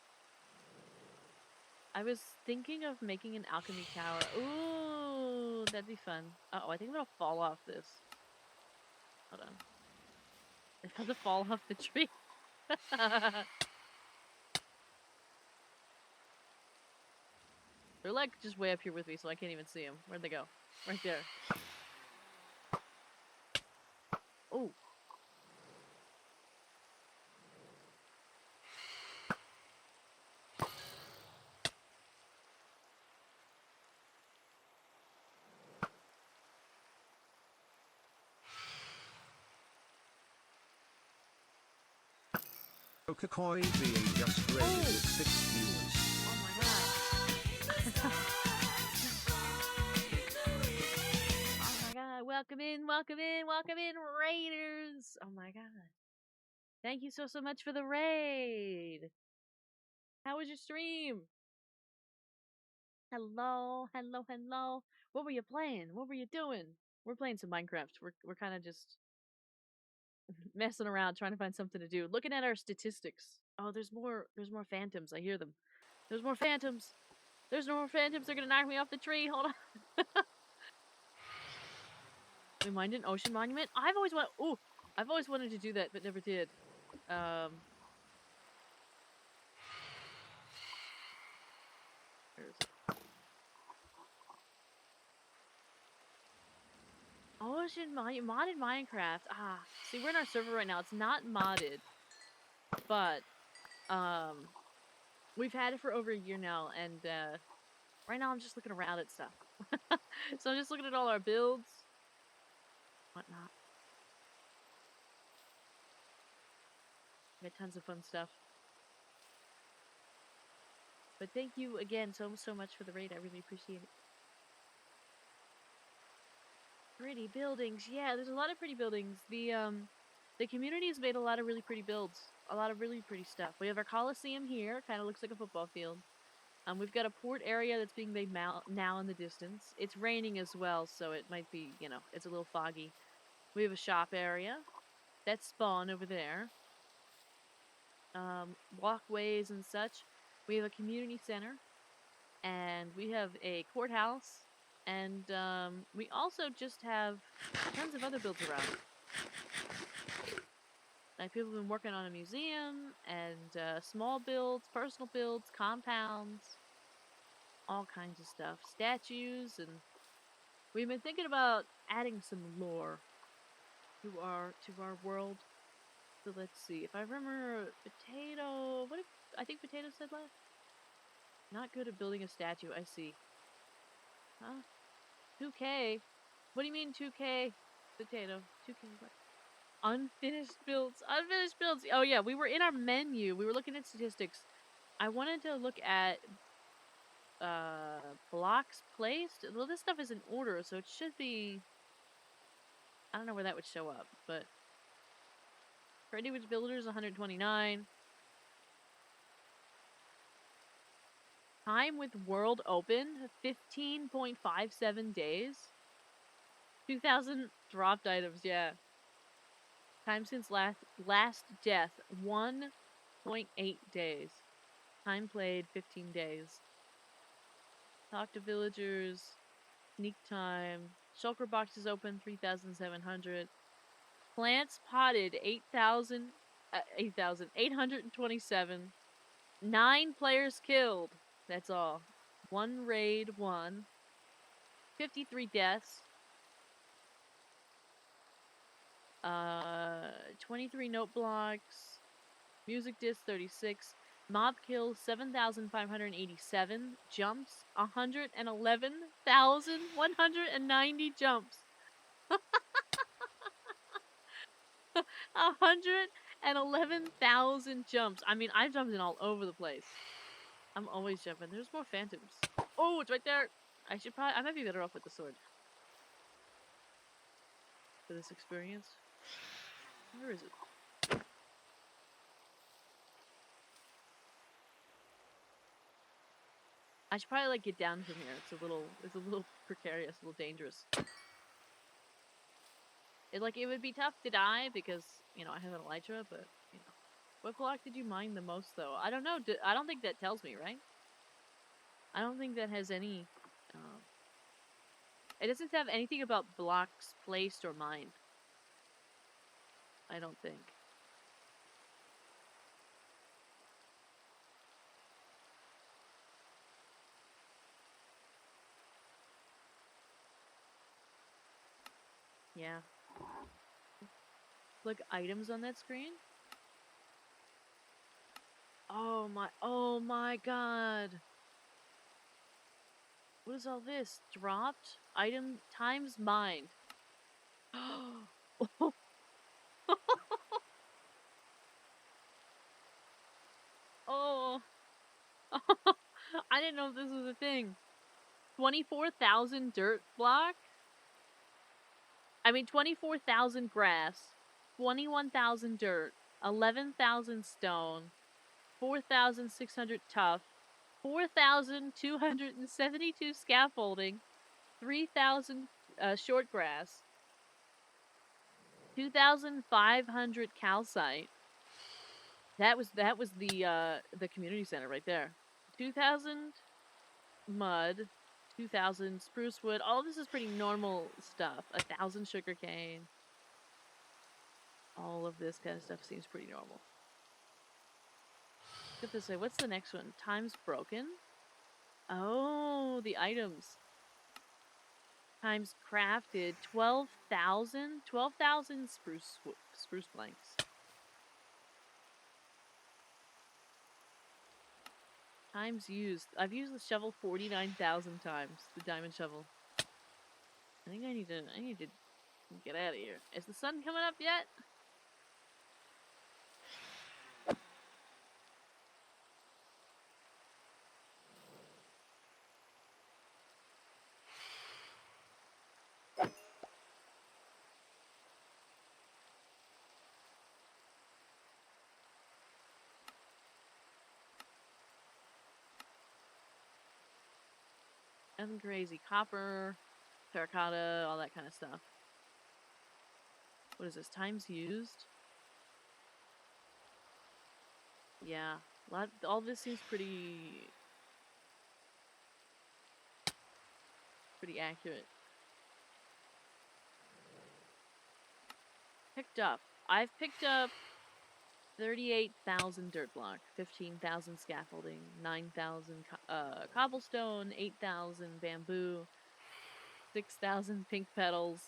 I was thinking of making an alchemy tower. Ooh, that'd be fun. Uh oh, I think I'm gonna fall off this. Hold on. I'm about to fall off the tree. They're like just way up here with me, so I can't even see them. Where'd they go? Right there. Oh. Coca-Cola being just rated with 6 viewers. Oh my god. Oh my god. Welcome in, Raiders. Oh my god. Thank you so much for the raid. How was your stream? Hello. What were you playing? What were you doing? We're playing some Minecraft. We're kind of just messing around trying to find something to do. Looking at our statistics. Oh, there's more phantoms. I hear them. There's more phantoms. There's no more phantoms. They're gonna knock me off the tree. Hold on. We mined an ocean monument. I've always wanted to do that, but never did. Where is it? Ocean modded Minecraft. Ah, see, we're in our server right now. It's not modded, but we've had it for over a year now, and right now I'm just looking around at stuff. So I'm just looking at all our builds, whatnot. We got tons of fun stuff. But thank you again so much for the raid. I really appreciate it. Pretty buildings. Yeah, there's a lot of pretty buildings. The community has made a lot of really pretty builds. A lot of really pretty stuff. We have our Coliseum here. Kind of looks like a football field. We've got a port area that's being made now in the distance. It's raining as well, so it might be, it's a little foggy. We have a shop area. That's spawn over there. Walkways and such. We have a community center. And we have a courthouse. And we also just have tons of other builds around. Like people have been working on a museum and small builds, personal builds, compounds, all kinds of stuff. Statues, and we've been thinking about adding some lore to our world. So let's see. If I remember Potato, what if I think Potato said last? Not good at building a statue, I see. Huh? 2K? What do you mean 2K? Potato. 2K what? Unfinished builds. Unfinished builds. Oh yeah, we were in our menu. We were looking at statistics. I wanted to look at blocks placed. Well, this stuff is in order, so it should be. I don't know where that would show up, but Ready with builders 129. Time with world open 15.57 days. 2,000 dropped items, yeah. Time since last death 1.8 days. Time played 15 days. Talk to villagers. Sneak time. Shulker boxes open 3,700. Plants potted 8,827. 9 players killed. That's all. 1 raid, 1. 53 deaths. 23 note blocks. Music disc 36. Mob kills 7,587. Jumps 111,190 jumps. 111,000 jumps. I mean, I've jumped in all over the place. I'm always jumping. There's more phantoms. Oh, it's right there. I might be better off with the sword. For this experience. Where is it? I should probably get down from here. It's a little precarious, a little dangerous. It would be tough to die because, I have an elytra, but, What block did you mine the most, though? I don't know. I don't think that tells me, right? I don't think that has any... It doesn't have anything about blocks placed or mined. I don't think. Yeah. Look, items on that screen? Oh my god. What is all this? Dropped? Item times mined. Oh. I didn't know this was a thing. 24,000 dirt block? 24,000 grass. 21,000 dirt. 11,000 stone. 4,600 tough. 4,272 scaffolding. 3,000 short grass. 2,500 calcite. That was the community center right there. 2,000 mud, 2,000 spruce wood. All this is pretty normal stuff. 1,000 sugarcane. All of this kind of stuff seems pretty normal. Look at this way. What's the next one? Times broken. Oh, the items. Times crafted 12,000. 12,000 spruce planks. Times used. I've used the shovel 49,000 times. The diamond shovel. I think I need to get out of here. Is the sun coming up yet? Nothing crazy. Copper, terracotta, all that kind of stuff. What is this? Times used? Yeah. All this seems pretty accurate. Picked up. I've picked up 38,000 dirt block, 15,000 scaffolding, 9,000 cobblestone, 8,000 bamboo, 6,000 pink petals.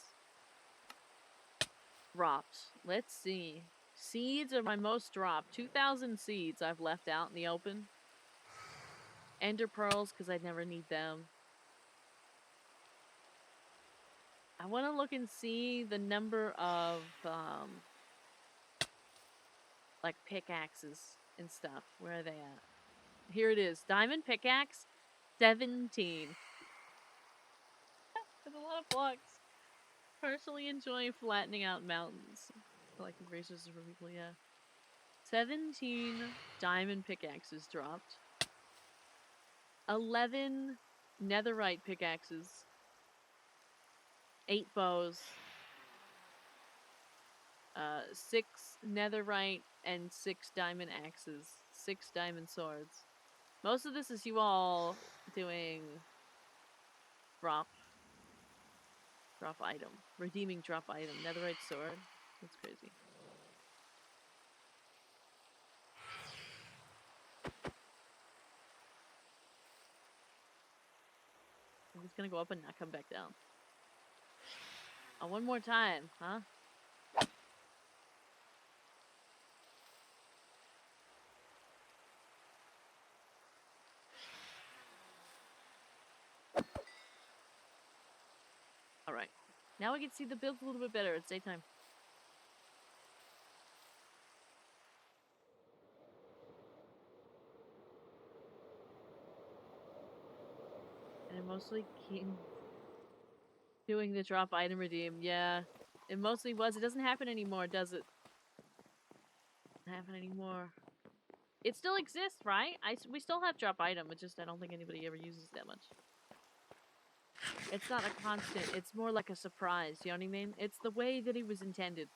Dropped. Let's see. Seeds are my most dropped. 2,000 seeds I've left out in the open. Ender pearls, because I'd never need them. I want to look and see the number of, like, pickaxes and stuff. Where are they at? Here it is. Diamond pickaxe, 17. That's a lot of blocks. Personally enjoy flattening out mountains. Collecting resources for people, yeah. 17 diamond pickaxes dropped. 11 netherite pickaxes. 8 bows. 6 netherite and 6 diamond axes. 6 diamond swords. Most of this is you all doing drop item. Redeeming drop item. Netherite sword. That's crazy. I'm just gonna go up and not come back down. Oh, one more time, huh? Alright. Now we can see the build a little bit better. It's daytime. And it mostly came doing the drop item redeem. Yeah. It mostly was. It doesn't happen anymore, does it? Doesn't happen anymore. It still exists, right? We still have drop item. It's just I don't think anybody ever uses that much. It's not a constant. It's more like a surprise. You know what I mean? It's the way that it was intended.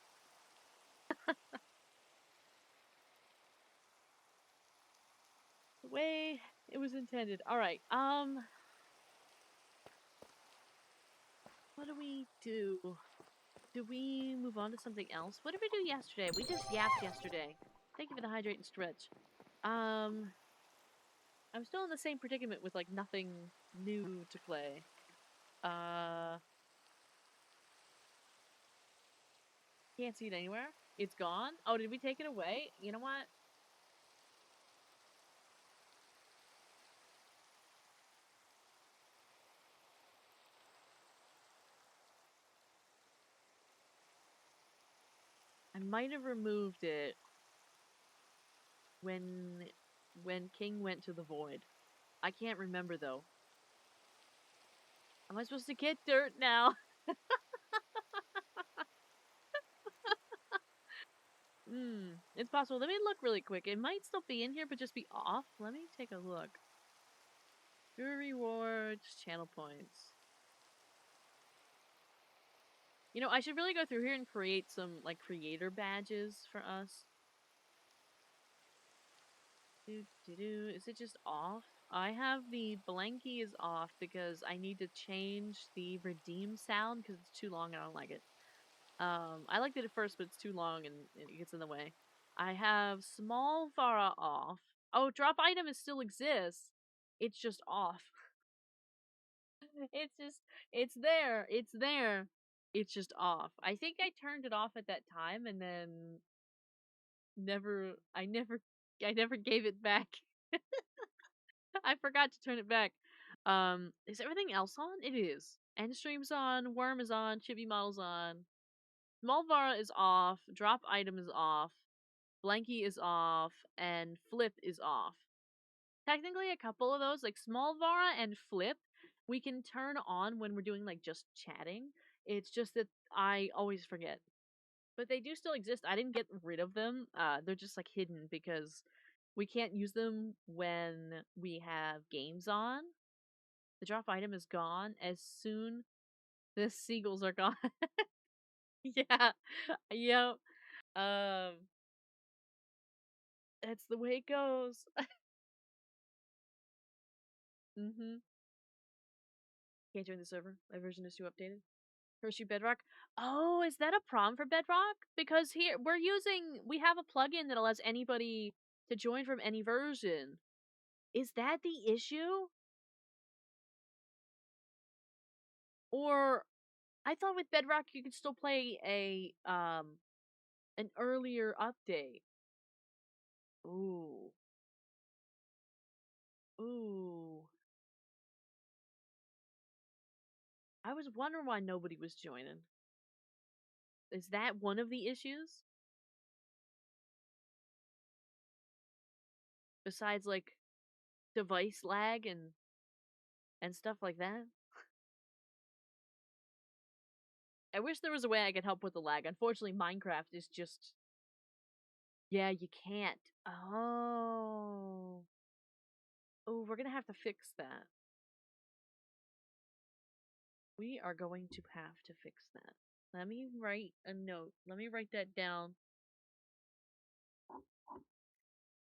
The way it was intended. Alright, what do we do? Do we move on to something else? What did we do yesterday? We just yapped yesterday. Thank you for the hydrate and stretch. I'm still in the same predicament with, like, nothing new to play. Can't see it anywhere. It's gone? Oh, did we take it away? You know what? I might have removed it when King went to the void. I can't remember, though. Am I supposed to get dirt now? It's possible. Let me look really quick. It might still be in here, but just be off. Let me take a look. Your rewards, channel points. You know, I should really go through here and create some, like, creator badges for us. Is it just off? I have the blankie is off because I need to change the redeem sound because it's too long and I don't like it. I liked it at first, but it's too long and it gets in the way. I have small Vara off. Oh, drop item is still exists. It's just off. It's just, it's there. It's there. It's just off. I think I turned it off at that time and then I never gave it back. I forgot to turn it back. Is everything else on? It is. End stream's on, worm is on, chibi model's on. Small Vara is off, drop item is off, blankie is off, and flip is off. Technically, a couple of those, like Small Vara and Flip, we can turn on when we're doing, like, just chatting. It's just that I always forget. But they do still exist. I didn't get rid of them. They're just, like, hidden because we can't use them when we have games on. The drop item is gone as soon the seagulls are gone. Yeah. Yep. Um, that's the way it goes. Mm-hmm. Can't join the server. My version is too updated. Hershey Bedrock. Oh, is that a problem for Bedrock? Because here we have a plugin that allows anybody to join from any version. Is that the issue? Or I thought with Bedrock you could still play an earlier update. Ooh. Ooh. I was wondering why nobody was joining. Is that one of the issues? Besides like device lag and stuff like that? I wish there was a way I could help with the lag. Unfortunately, Minecraft is just yeah, you can't. Oh. Oh, we're gonna have to fix that. We are going to have to fix that. Let me write a note. Let me write that down. Let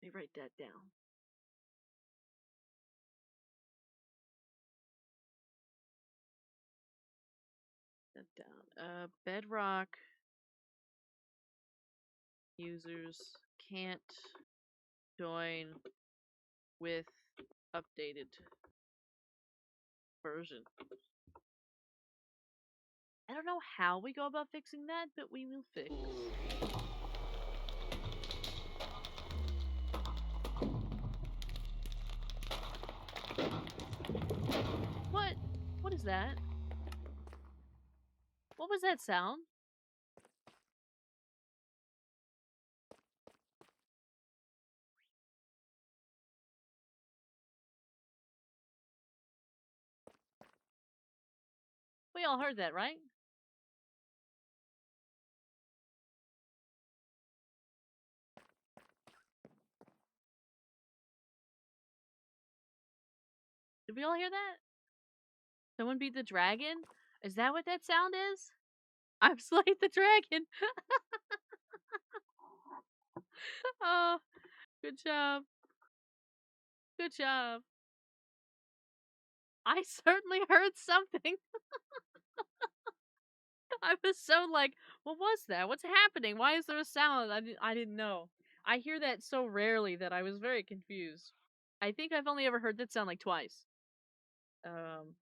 me write that down. That down. Bedrock users can't join with updated version. I don't know how we go about fixing that, but we will fix. What? What is that? What was that sound? We all heard that, right? Did we all hear that? Someone beat the dragon? Is that what that sound is? I've slayed the dragon. Oh, good job. Good job. I certainly heard something. I was so like, what was that? What's happening? Why is there a sound? I didn't know. I hear that so rarely that I was very confused. I think I've only ever heard that sound like twice. Um,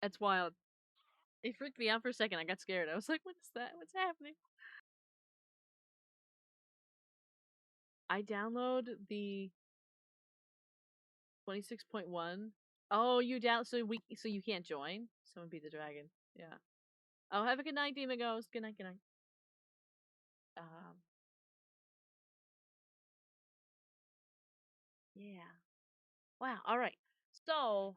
that's wild. It freaked me out for a second. I got scared. I was like, what is that? What's happening? I download the 26.1. Oh, you down so you can't join? Someone beat the dragon. Yeah. Oh, have a good night, Demon Ghost. Good night, good night. Um, yeah. Wow. All right. So,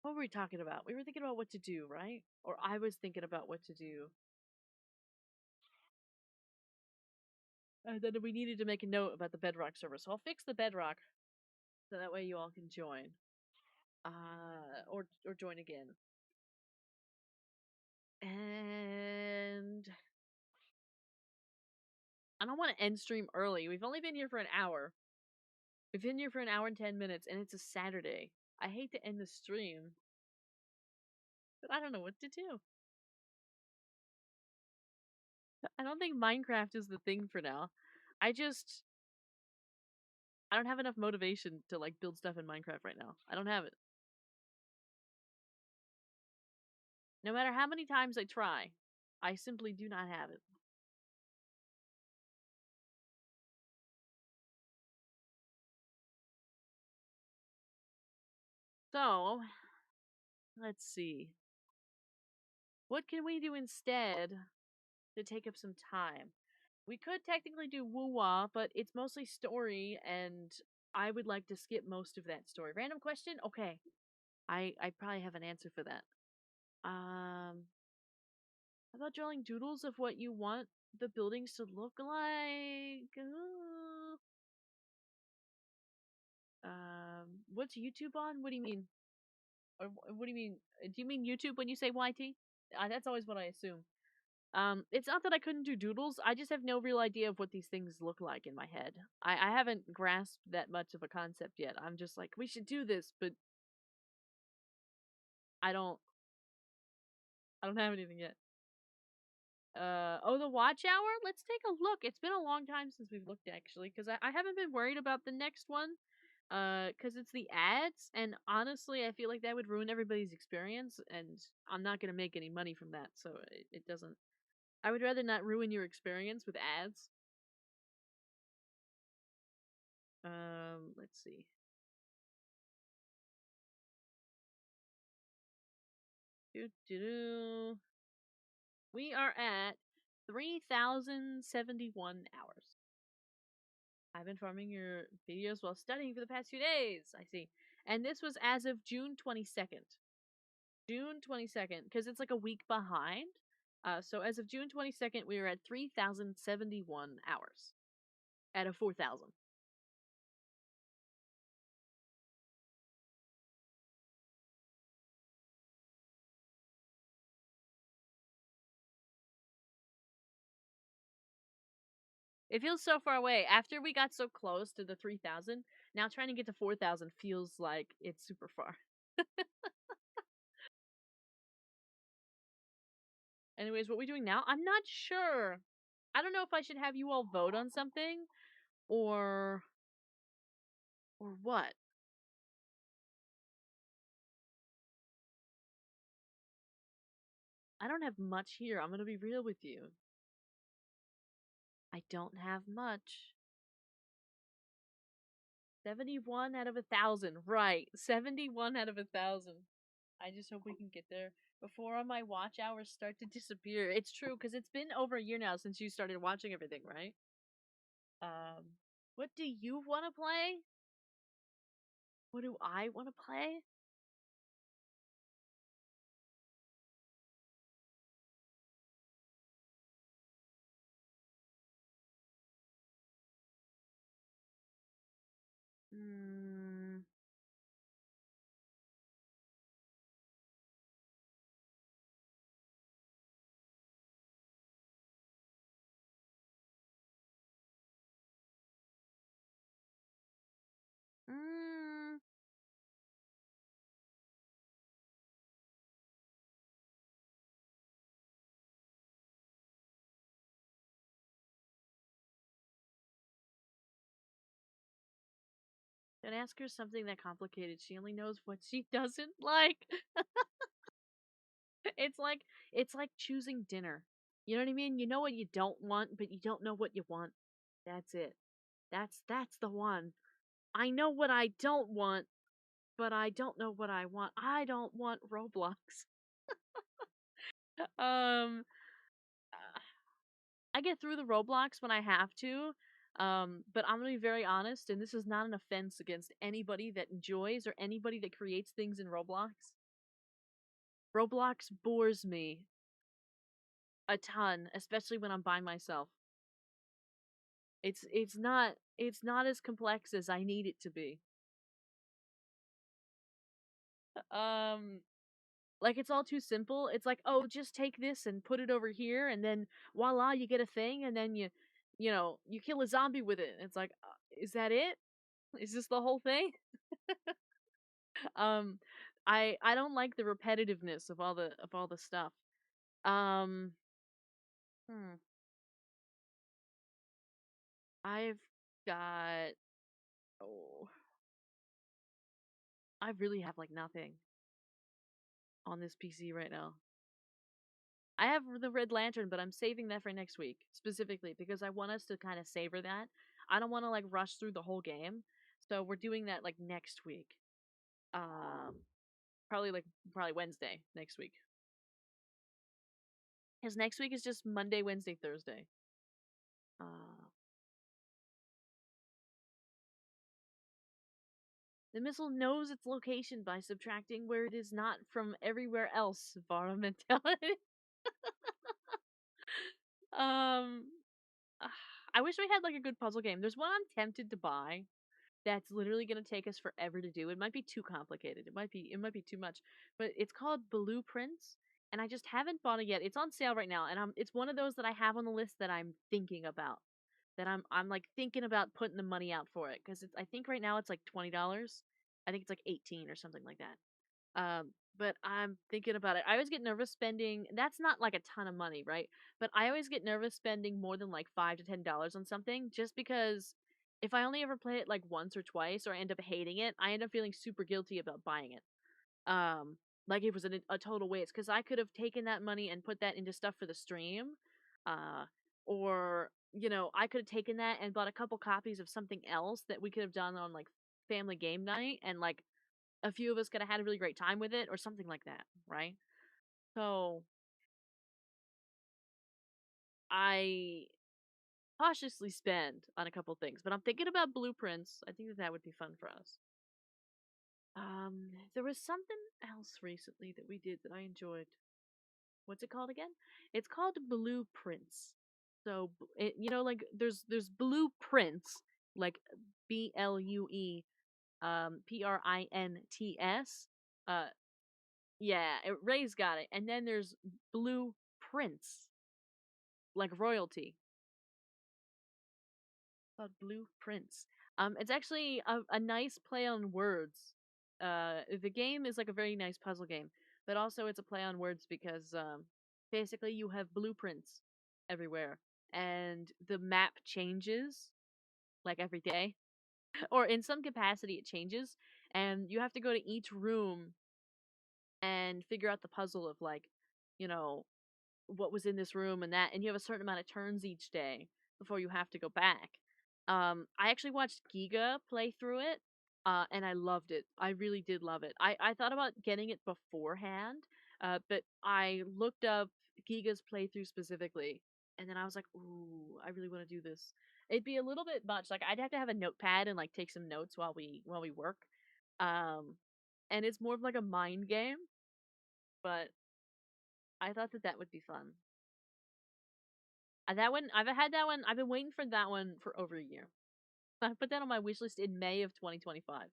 what were we talking about? We were thinking about what to do, right? Or I was thinking about what to do. And then we needed to make a note about the Bedrock server. So I'll fix the Bedrock so that way you all can join. Or join again. And I don't want to end stream early. We've only been here for an hour. We've been here for an hour and 10 minutes, and it's a Saturday. I hate to end the stream, but I don't know what to do. I don't think Minecraft is the thing for now. I just I don't have enough motivation to like build stuff in Minecraft right now. I don't have it. No matter how many times I try, I simply do not have it. So, let's see. What can we do instead to take up some time? We could technically do woo-wah, but it's mostly story, and I would like to skip most of that story. Random question? Okay. I probably have an answer for that. Um How about drawing doodles of what you want the buildings to look like? What's YouTube on? What do you mean? Or what do you mean? Do you mean YouTube when you say YT? That's always what I assume. It's not that I couldn't do doodles. I just have no real idea of what these things look like in my head. I haven't grasped that much of a concept yet. I'm just like, we should do this, but I don't. I don't have anything yet. Oh, the watch hour? Let's take a look. It's been a long time since we've looked actually, because I haven't been worried about the next one. Because it's the ads, and honestly, I feel like that would ruin everybody's experience, and I'm not gonna make any money from that, so it doesn't. I would rather not ruin your experience with ads. Let's see. Doo doo doo. We are at 3,071 hours. I've been farming your videos while studying for the past few days. I see. And this was as of June 22nd. June 22nd, because it's like a week behind. So as of June 22nd, we were at 3,071 hours out of 4,000. It feels so far away. After we got so close to the 3,000, now trying to get to 4,000 feels like it's super far. Anyways, what are we doing now? I'm not sure. I don't know if I should have you all vote on something or what. I don't have much here. I'm gonna be real with you. I don't have much. 71 out of 1,000. Right. 71 out of 1,000. I just hope we can get there before all my watch hours start to disappear. It's true, because it's been over a year now since you started watching everything, right? Um, what do you want to play? What do I want to play? Hmm. Mm, Don't ask her something that complicated. She only knows what she doesn't like. It's like it's like choosing dinner. You know what I mean? You know what you don't want, but you don't know what you want. That's it. That's the one. I know what I don't want, but I don't know what I want. I don't want Roblox. um I get through the Roblox when I have to. But I'm gonna be very honest, and this is not an offense against anybody that enjoys or anybody that creates things in Roblox. Roblox bores me a ton, especially when I'm by myself. It's not as complex as I need it to be. Um like it's all too simple. It's like, "Oh, just take this and put it over here and then voila, you get a thing and then you kill a zombie with it." And it's like, "Is that it? Is this the whole thing?" Um I don't like the repetitiveness of all the stuff. Um hmm, I've got oh, I really have like nothing on this PC right now. I have the Red Lantern, but I'm saving that for next week specifically because I want us to kind of savor that. I don't want to like rush through the whole game, so we're doing that like next week. Um, probably Wednesday next week because next week is just Monday, Wednesday, Thursday. Uh, the missile knows its location by subtracting where it is not from everywhere else. Borrow mentality. Um, ah, I wish we had like a good puzzle game. There's one I'm tempted to buy that's literally gonna take us forever to do. It might be too complicated. It might be too much. But it's called Blueprints, and I just haven't bought it yet. It's on sale right now, and it's one of those that I have on the list that I'm thinking about. That I'm like thinking about putting the money out for it because I think right now it's like $20. I think it's like 18 or something like that. But I'm thinking about it. I always get nervous spending. That's not like a ton of money, right? But I always get nervous spending more than like $5 to $10 on something, just because if I only ever play it like once or twice, or I end up hating it, I end up feeling super guilty about buying it. Um, like it was a total waste because I could have taken that money and put that into stuff for the stream, uh, or I could have taken that and bought a couple copies of something else that we could have done on like family game night, and like a few of us could have had a really great time with it or something like that, right? So I cautiously spend on a couple things, but I'm thinking about blueprints. I think that would be fun for us. There was something else recently that we did that I enjoyed. What's it called again? It's called Blueprints. So like there's blueprints, like Blueprints. Yeah, Ray's got it. And then there's blueprints, like royalty, called blueprints. It's actually a nice play on words. The game is like a very nice puzzle game, but also it's a play on words because basically you have blueprints everywhere, and the map changes like every day, or in some capacity it changes, and you have to go to each room and figure out the puzzle of like, you know, what was in this room and that, and you have a certain amount of turns each day before you have to go back. I actually watched Giga play through it, and I loved it. I really did love it. I thought about getting it beforehand, but I looked up Giga's playthrough specifically, and then I was like, ooh, I really want to do this. It'd be a little bit much. Like I'd have to have a notepad and like take some notes while we work. Um, and it's more of like a mind game, but I thought that would be fun. That one, I've had that one. I've been waiting for that one for over a year. I put that on my wish list in May of 2025.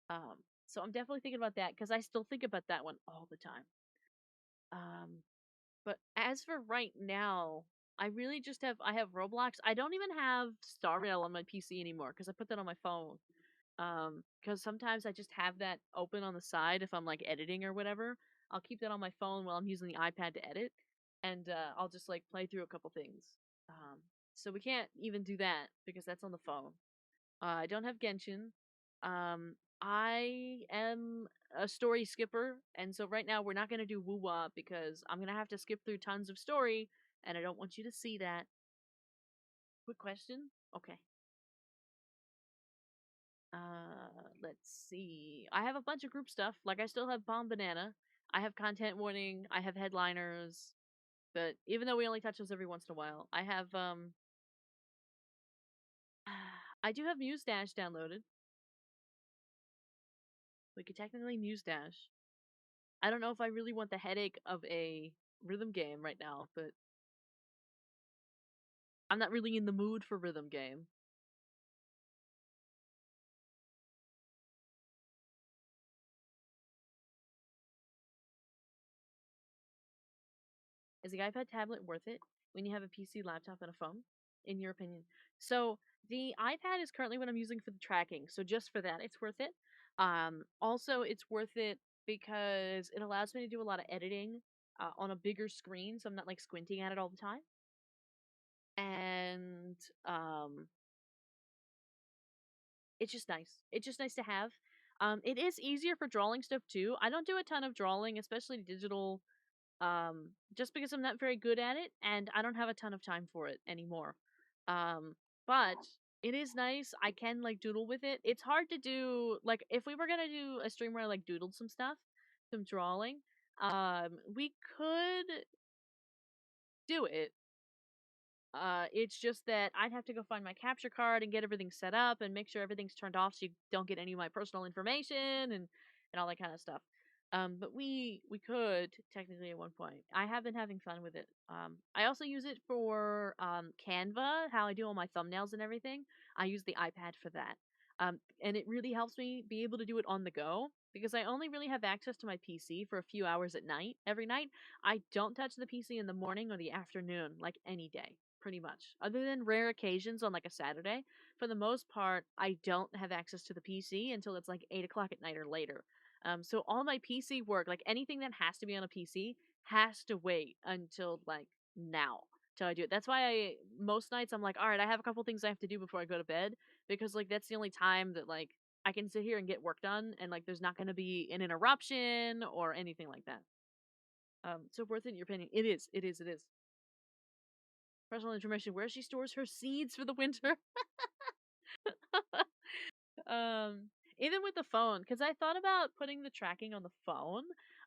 Um, so I'm definitely thinking about that because I still think about that one all the time. Um, but as for right now, I have Roblox. I don't even have Star Rail on my PC anymore because I put that on my phone. Because sometimes I just have that open on the side if I'm like editing or whatever. I'll keep that on my phone while I'm using the iPad to edit, and I'll just like play through a couple things. Um, so we can't even do that because that's on the phone. I don't have Genshin. I am a story skipper, and so right now we're not gonna do Woo because I'm gonna have to skip through tons of story, and I don't want you to see that. Quick question. Okay. Let's see. I have a bunch of group stuff. Like I still have Bomb Banana. I have content warning. I have headliners. But even though we only touch those every once in a while, I have I do have Muse Dash downloaded. We could technically Muse Dash. I don't know if I really want the headache of a rhythm game right now, but I'm not really in the mood for rhythm game. Is the iPad tablet worth it when you have a PC, laptop, and a phone, in your opinion? So the iPad is currently what I'm using for the tracking. So just for that, it's worth it. Also, it's worth it because it allows me to do a lot of editing on a bigger screen, so I'm not like squinting at it all the time. And it's just nice. It's just nice to have. It is easier for drawing stuff too. I don't do a ton of drawing, especially digital, just because I'm not very good at it and I don't have a ton of time for it anymore. Um, but it is nice. I can like doodle with it. It's hard to do like if we were gonna do a stream where I like doodled some stuff, some drawing, we could do it. It's just that I'd have to go find my capture card and get everything set up and make sure everything's turned off so you don't get any of my personal information and all that kind of stuff. But we could technically at one point. I have been having fun with it. I also use it for Canva, how I do all my thumbnails and everything. I use the iPad for that. And it really helps me be able to do it on the go because I only really have access to my PC for a few hours at night. Every night, I don't touch the PC in the morning or the afternoon, like any day, pretty much. Other than rare occasions on like a Saturday, for the most part, I don't have access to the PC until it's like 8 o'clock at night or later. So all my PC work, like anything that has to be on a PC, has to wait until like now till I do it. That's why most nights I'm like, all right, I have a couple things I have to do before I go to bed because like that's the only time that like I can sit here and get work done and like there's not going to be an interruption or anything like that. So worth it in your opinion? It is. It is. It is. Personal information where she stores her seeds for the winter. Um, Even with the phone, because I thought about putting the tracking on the phone.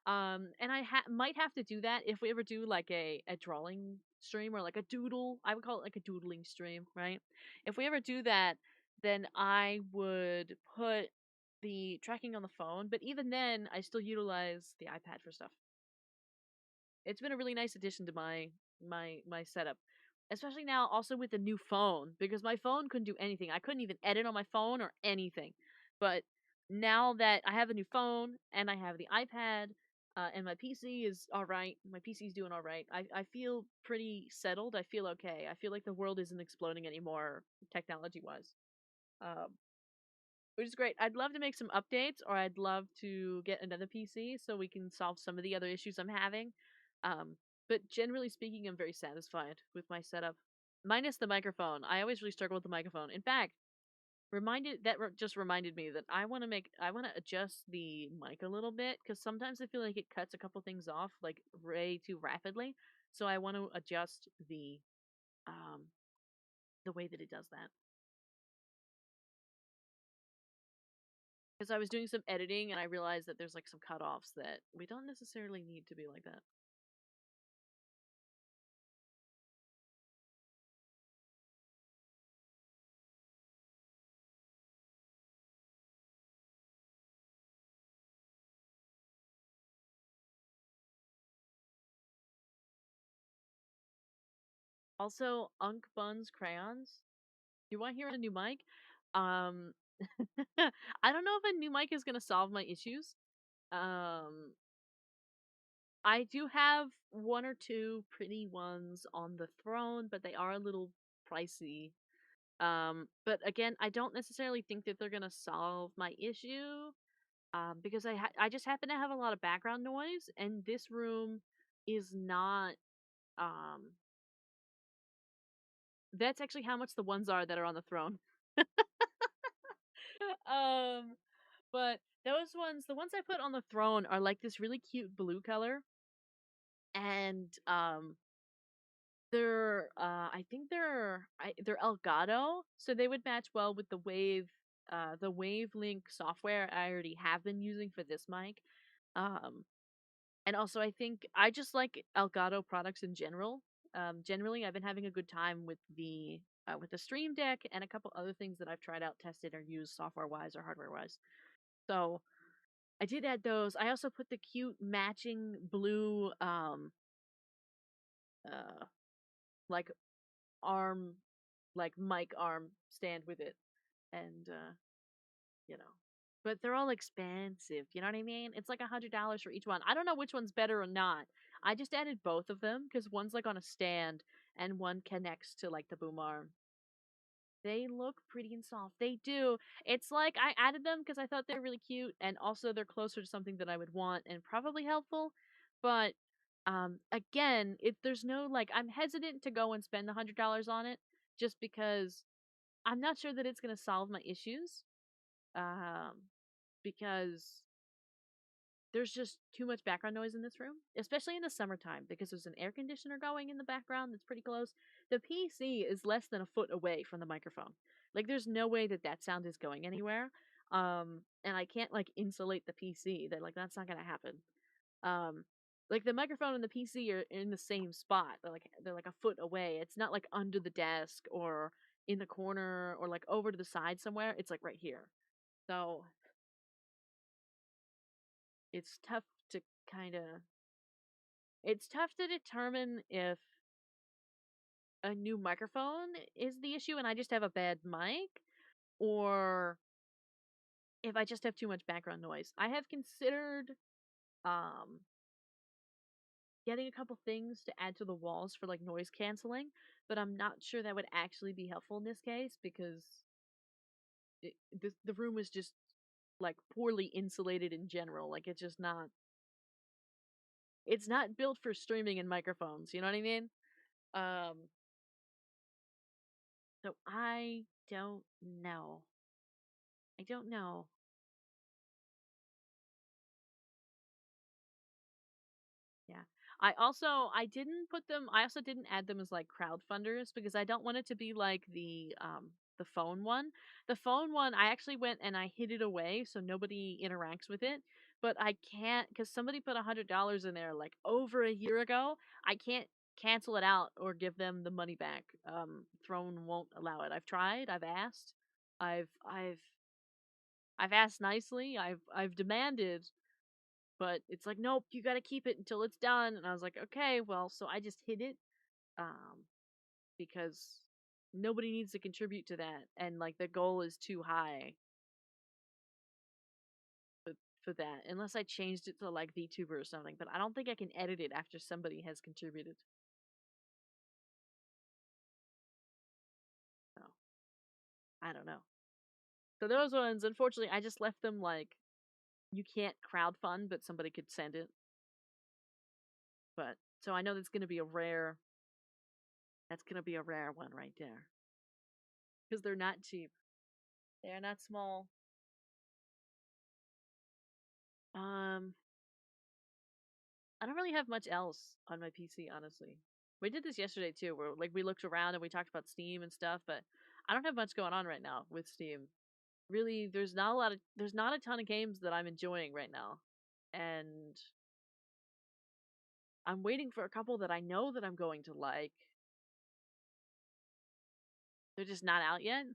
And I might have to do that if we ever do like a drawing stream or like a doodle. I would call it like a doodling stream, right? If we ever do that, then I would put the tracking on the phone. But even then, I still utilize the iPad for stuff. It's been a really nice addition to my setup. Especially now also with the new phone because my phone couldn't do anything. I couldn't even edit on my phone or anything. But now that I have a new phone and I have the iPad and my PC is all right. My PC is doing all right. I feel pretty settled. I feel okay. I feel like the world isn't exploding anymore technology wise. Um, which is great. I'd love to make some updates, or I'd love to get another PC so we can solve some of the other issues I'm having. Um, but generally speaking, I'm very satisfied with my setup, minus the microphone. I always really struggle with the microphone. In fact, just reminded me that I want to adjust the mic a little bit because sometimes I feel like it cuts a couple things off like way too rapidly. So I want to adjust um the way that it does that. Because I was doing some editing and I realized that there's like some cutoffs that we don't necessarily need to be like that. Also, Unk Buns crayons. You want to hear a new mic? Um, I don't know if a new mic is gonna solve my issues. Um, I do have one or two pretty ones on the throne, but they are a little pricey. But again, I don't necessarily think that they're gonna solve my issue. Because I just happen to have a lot of background noise, and this room is not. Um, that's actually how much the ones are that are on the throne. um, but those ones, the ones I put on the throne, are like this really cute blue color, and I think they're Elgato, so they would match well with the Wavelink software I already have been using for this mic. Um, And also, I think I just like Elgato products in general. Generally, I've been having a good time with the Stream Deck and a couple other things that I've tried out, tested, or used software wise or hardware wise. So I did add those. I also put the cute matching blue uh like arm like mic arm stand with it, and you know. But they're all expensive, you know what I mean? It's like $100 for each one. I don't know which one's better or not. I just added both of them because one's like on a stand and one connects to like the boom arm. They look pretty and soft. They do. It's like I added them because I thought they were really cute and also they're closer to something that I would want and probably helpful. But again, if there's no like I'm hesitant to go and spend $100 on it just because I'm not sure that it's gonna solve my issues. Um because there's just too much background noise in this room, especially in the summertime because there's an air conditioner going in the background that's pretty close. The PC is less than a foot away from the microphone. Like there's no way that that sound is going anywhere. And I can't like insulate the PC. That like that's not going to happen. Um like the microphone and the PC are in the same spot. They're like a foot away. It's not like under the desk or in the corner or like over to the side somewhere. It's like right here. So it's tough to kind of it's tough to determine if a new microphone is the issue and I just have a bad mic, or if I just have too much background noise. I have considered um getting a couple things to add to the walls for like noise canceling, but I'm not sure that would actually be helpful in this case because the room is just like poorly insulated in general. Like it's not built for streaming and microphones, you know what I mean? Um so I don't know. I don't know. Yeah. I also didn't add them as like crowdfunders because I don't want it to be like the phone one. The phone one I actually went and I hid it away so nobody interacts with it. But I can't because somebody put $100 in there like over a year ago. I can't cancel it out or give them the money back. Throne won't allow it. I've tried, I've asked, I've I've I've asked nicely, I've demanded, but it's like, nope, you got to keep it until it's done. And I was like, okay, well, so I just hid it, um, because nobody needs to contribute to that, and like the goal is too high for, for that, unless I changed it to like VTuber or something. But I don't think I can edit it after somebody has contributed. So I don't know. So those ones, unfortunately, I just left them like you can't crowdfund, but somebody could send it. But so I know that's gonna be a rare. That's gonna be a rare one right there because they're not cheap. They're not small. Um, I don't really have much else on my PC, honestly. We did this yesterday too, where like we looked around and we talked about Steam and stuff, but I don't have much going on right now with Steam. Really, there's not a ton of games that I'm enjoying right now. And I'm waiting for a couple that I know that I'm going to like. They're just not out yet.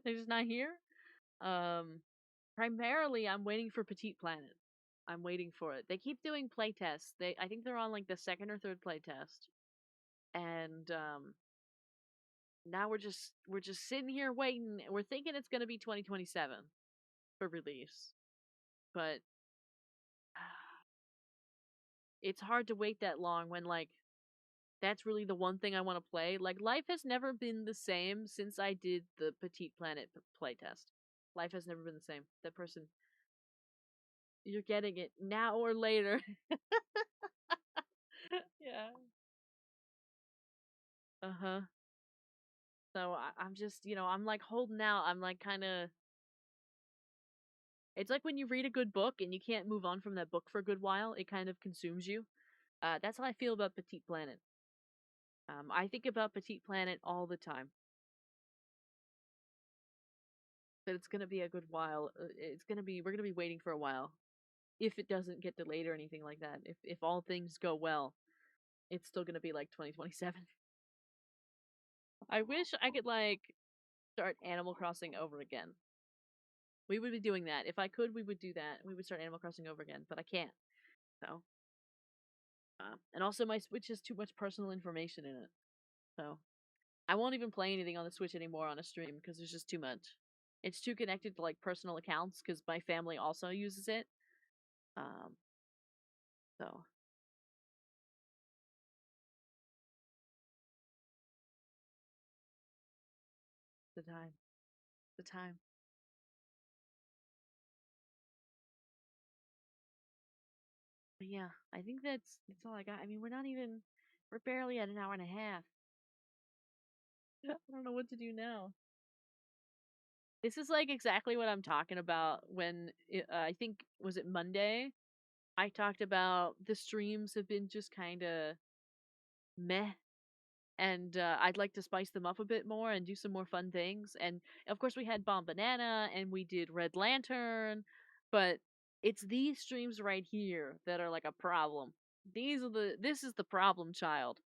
They're just not here. Um Primarily I'm waiting for Petite Planet. I'm waiting for it. They keep doing playtests. I think they're on like the second or third playtest. And now we're just sitting here waiting. We're thinking it's going to be 2027 for release, but it's hard to wait that long when like that's really the one thing I want to play. Like life has never been the same since I did the Petite Planet playtest. Life has never been the same. That person, you're getting it now or later. Yeah. Uh huh. So I'm just, I'm like holding out. I'm like kind of. It's like when you read a good book and you can't move on from that book for a good while. It kind of consumes you. That's how I feel about Petite Planet. I think about Petite Planet all the time, but it's gonna be a good while. We're gonna be waiting for a while if it doesn't get delayed or anything like that. If all things go well, it's still gonna be like 2027. I wish I could like start Animal Crossing over again. We would be doing that if I could. We would do that. We would start Animal Crossing over again, but I can't. So, and also my Switch has too much personal information in it. So I won't even play anything on the Switch anymore on a stream because there's just too much. It's too connected to like personal accounts because my family also uses it. Um, so the time, the time. But yeah, I think that's all I got. I mean, we're barely at an hour and a half. I don't know what to do now. This is like exactly what I'm talking about when I think was it Monday. I talked about the streams have been just kind of meh, and I'd like to spice them up a bit more and do some more fun things. And of course, we had Bomb Banana and we did Red Lantern, but it's these streams right here that are like a problem. This is the problem child.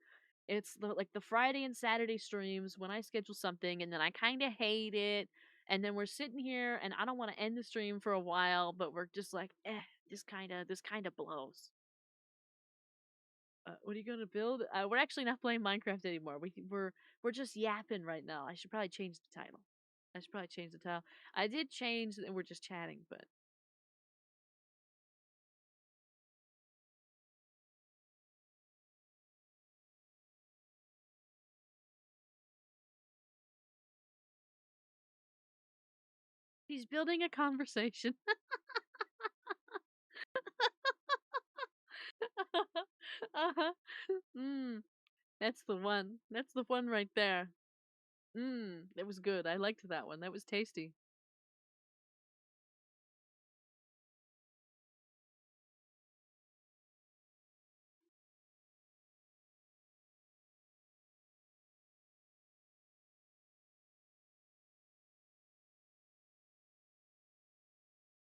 It's like the Friday and Saturday streams when I schedule something and then I kind of hate it And then we're sitting here, and I don't want to end the stream for a while, but we're just like, this kind of blows. What are you gonna build? We're actually not playing Minecraft anymore. We're just yapping right now. I should probably change the title. I should probably change the title. I did change, and we're just chatting, but he's building a conversation. Uh-huh. Mm, that's the one. That's the one right there. That was good. I liked that one. That was tasty.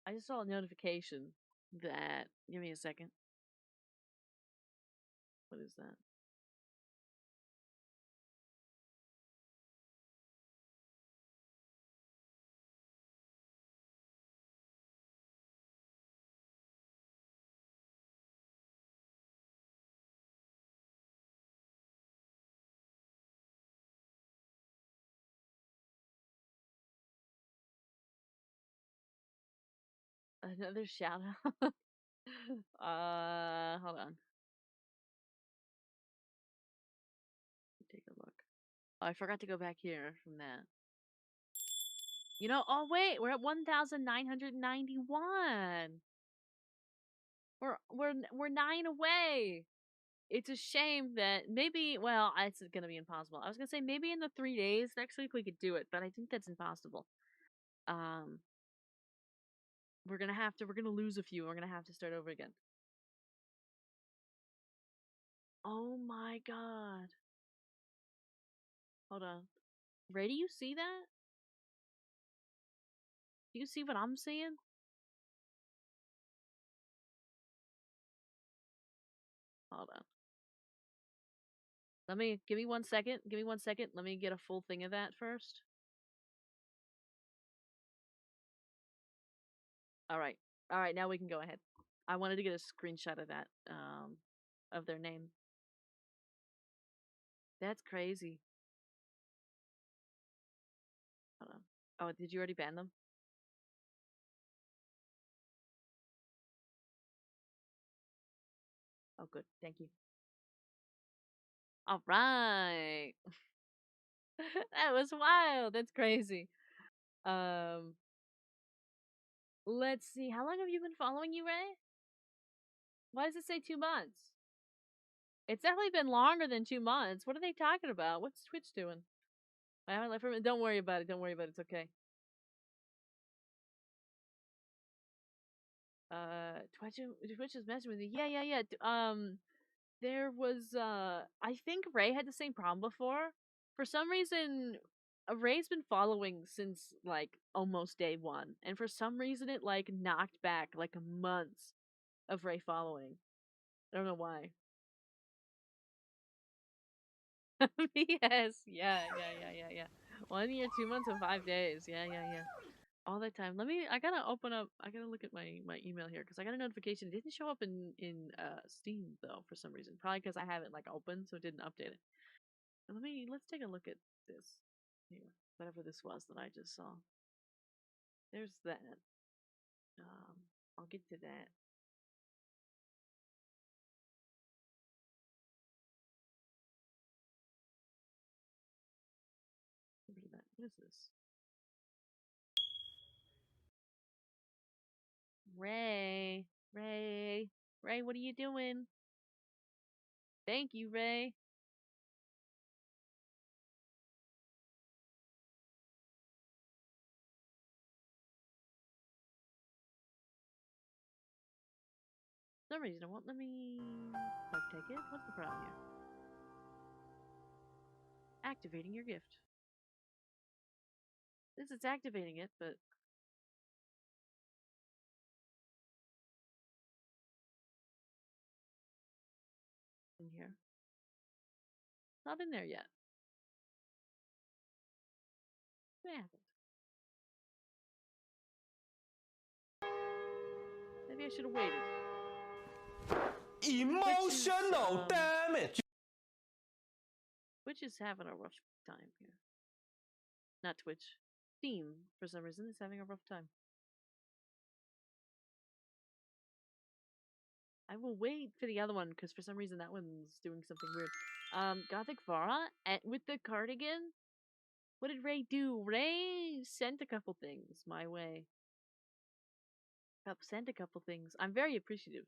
I just saw a notification that. Give me a second. What is that? Another shout out. Hold on. Take a look. Oh, I forgot to go back here from that. You know, oh wait, we're at 1,991. We're 9 away. It's a shame that maybe, well, it's gonna be impossible. I was gonna say maybe in the 3 days next week we could do it, but I think that's impossible. Um, we're gonna lose a few. We're gonna have to start over again. Oh my god. Hold on. Ray, do you see that? Do you see what I'm seeing? Hold on. Give me 1 second. Give me 1 second. Let me get a full thing of that first. All right. All right, now we can go ahead. I wanted to get a screenshot of that, of their name. That's crazy. Hold on. Oh, did you already ban them? Oh, good. Thank you. All right. That was wild. That's crazy. Um, let's see. How long have you been following you, Ray? Why does it say 2 months? It's definitely been longer than 2 months. What are they talking about? What's Twitch doing? I haven't left from it. Don't worry about it. Don't worry about it. It's okay. Twitch is messing with you. Yeah, yeah, yeah. There was I think Ray had the same problem before. For some reason, Ray's been following since like almost day one, and for some reason it like knocked back like months of Ray following. I don't know why. Yes, yeah, yeah, yeah, yeah, yeah. 1 year, 2 months, and 5 days. Yeah, yeah, yeah. All that time. I gotta open up. I gotta look at my email here because I got a notification. It didn't show up in Steam though for some reason. Probably because I have it like open, so it didn't update it. Let's take a look at this here. Whatever this was that I just saw. There's that. Um, I'll get to that. What is this? Ray, Ray, Ray, what are you doing? Thank you, Ray. For some reason, it won't let me like take it. What's the problem here? Activating your gift. This is activating it, but in here, not in there yet. What happened? Maybe I should have waited. Emotional damage. Twitch is having a rough time here. Not Twitch. Steam, for some reason, is having a rough time. I will wait for the other one because for some reason that one's doing something weird. Gothic Vara with the cardigan. What did Ray do? Ray sent a couple things my way. Sent a couple things. I'm very appreciative.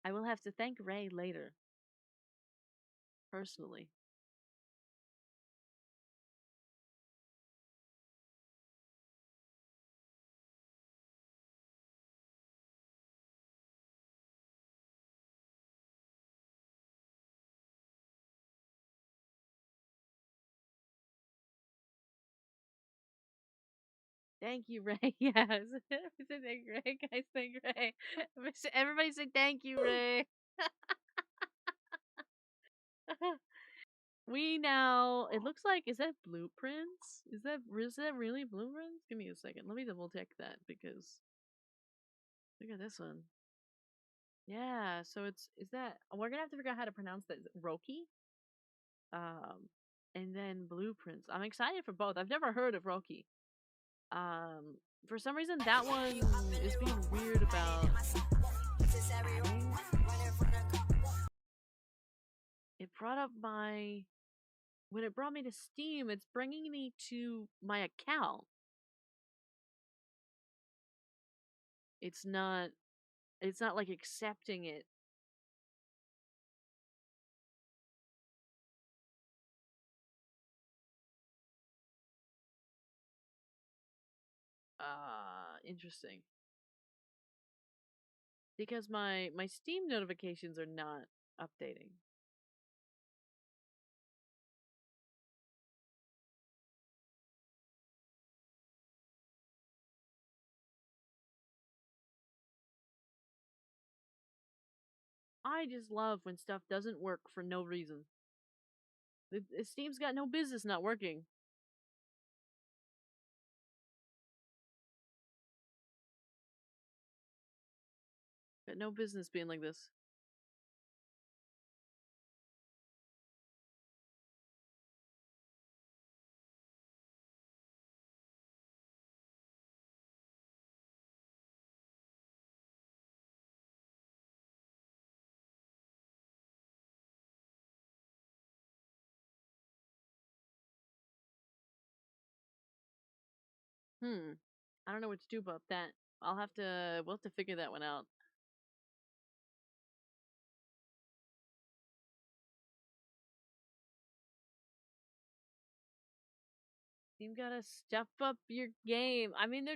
I will have to thank Ray later. Personally. Thank you, Ray. Yes. Thank Ray. Guys, thank Ray. Everybody say thank you, Ray. We now, it looks like, is that blueprints? Is that really blueprints? Give me a second. Let me double check that because look at this one. Yeah, so is that, we're gonna have to figure out how to pronounce that. Is it Roki? And then blueprints. I'm excited for both. I've never heard of Roki. For some reason that one is being weird about adding. It brought up when it brought me to Steam, it's bringing me to my account. It's not like accepting it. Interesting. Because my Steam notifications are not updating. I just love when stuff doesn't work for no reason. Steam's got no business not working. Got no business being like this. I don't know what to do about that. We'll have to figure that one out. You gotta step up your game. I mean,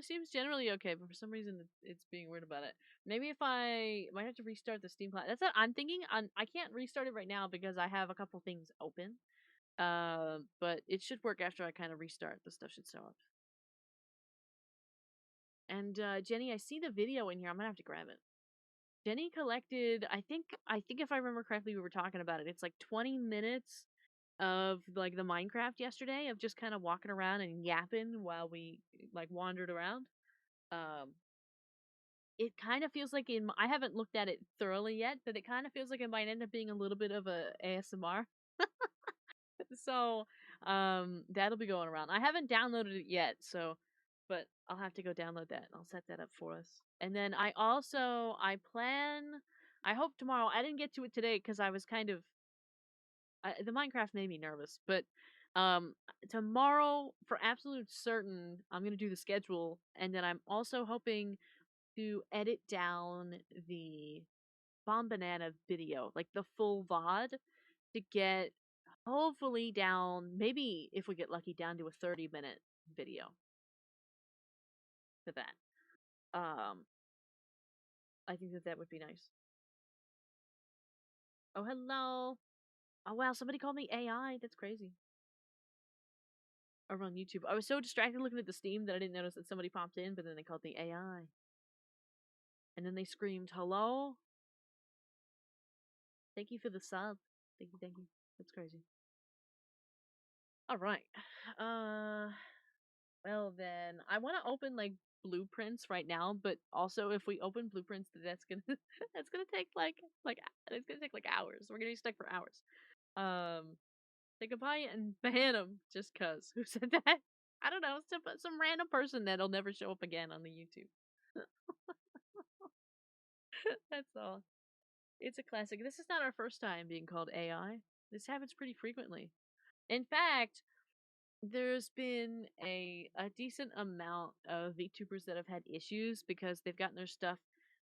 seems generally okay, but for some reason it's being weird about it. Maybe if I might have to restart the Steam client. That's what I'm thinking. I can't restart it right now because I have a couple things open. But it should work after I kind of restart. The stuff should stop. And Jenny, I see the video in here. I'm gonna have to grab it. Jenny collected. I think if I remember correctly, we were talking about it. It's like 20 minutes of like the Minecraft yesterday of just kind of walking around and yapping while we like wandered around. Um, it kind of feels like I haven't looked at it thoroughly yet, but it kind of feels like it might end up being a little bit of a ASMR. So, that'll be going around. I haven't downloaded it yet, so, but I'll have to go download that. I'll set that up for us. And then I hope tomorrow. I didn't get to it today because I was kind of the Minecraft made me nervous, but tomorrow for absolute certain I'm gonna do the schedule, and then I'm also hoping to edit down the Bomb Banana video, like the full VOD, to get hopefully down, maybe if we get lucky, down to a 30-minute video for that. I think that would be nice. Oh, hello. Oh, wow, somebody called me AI. That's crazy. Over on YouTube. I was so distracted looking at the Steam that I didn't notice that somebody popped in, but then they called me AI. And then they screamed, hello? Thank you for the sub. Thank you, thank you. That's crazy. Alright. Well, then I want to open like blueprints right now, but also if we open blueprints, that's gonna that's gonna take like it's gonna take like hours. We're gonna be stuck for hours. Um, Say goodbye and ban them just cause. Who said that? I don't know. Some random person that'll never show up again on the YouTube. That's all. It's a classic. This is not our first time being called AI. This happens pretty frequently. In fact, there's been a decent amount of VTubers that have had issues because they've gotten their stuff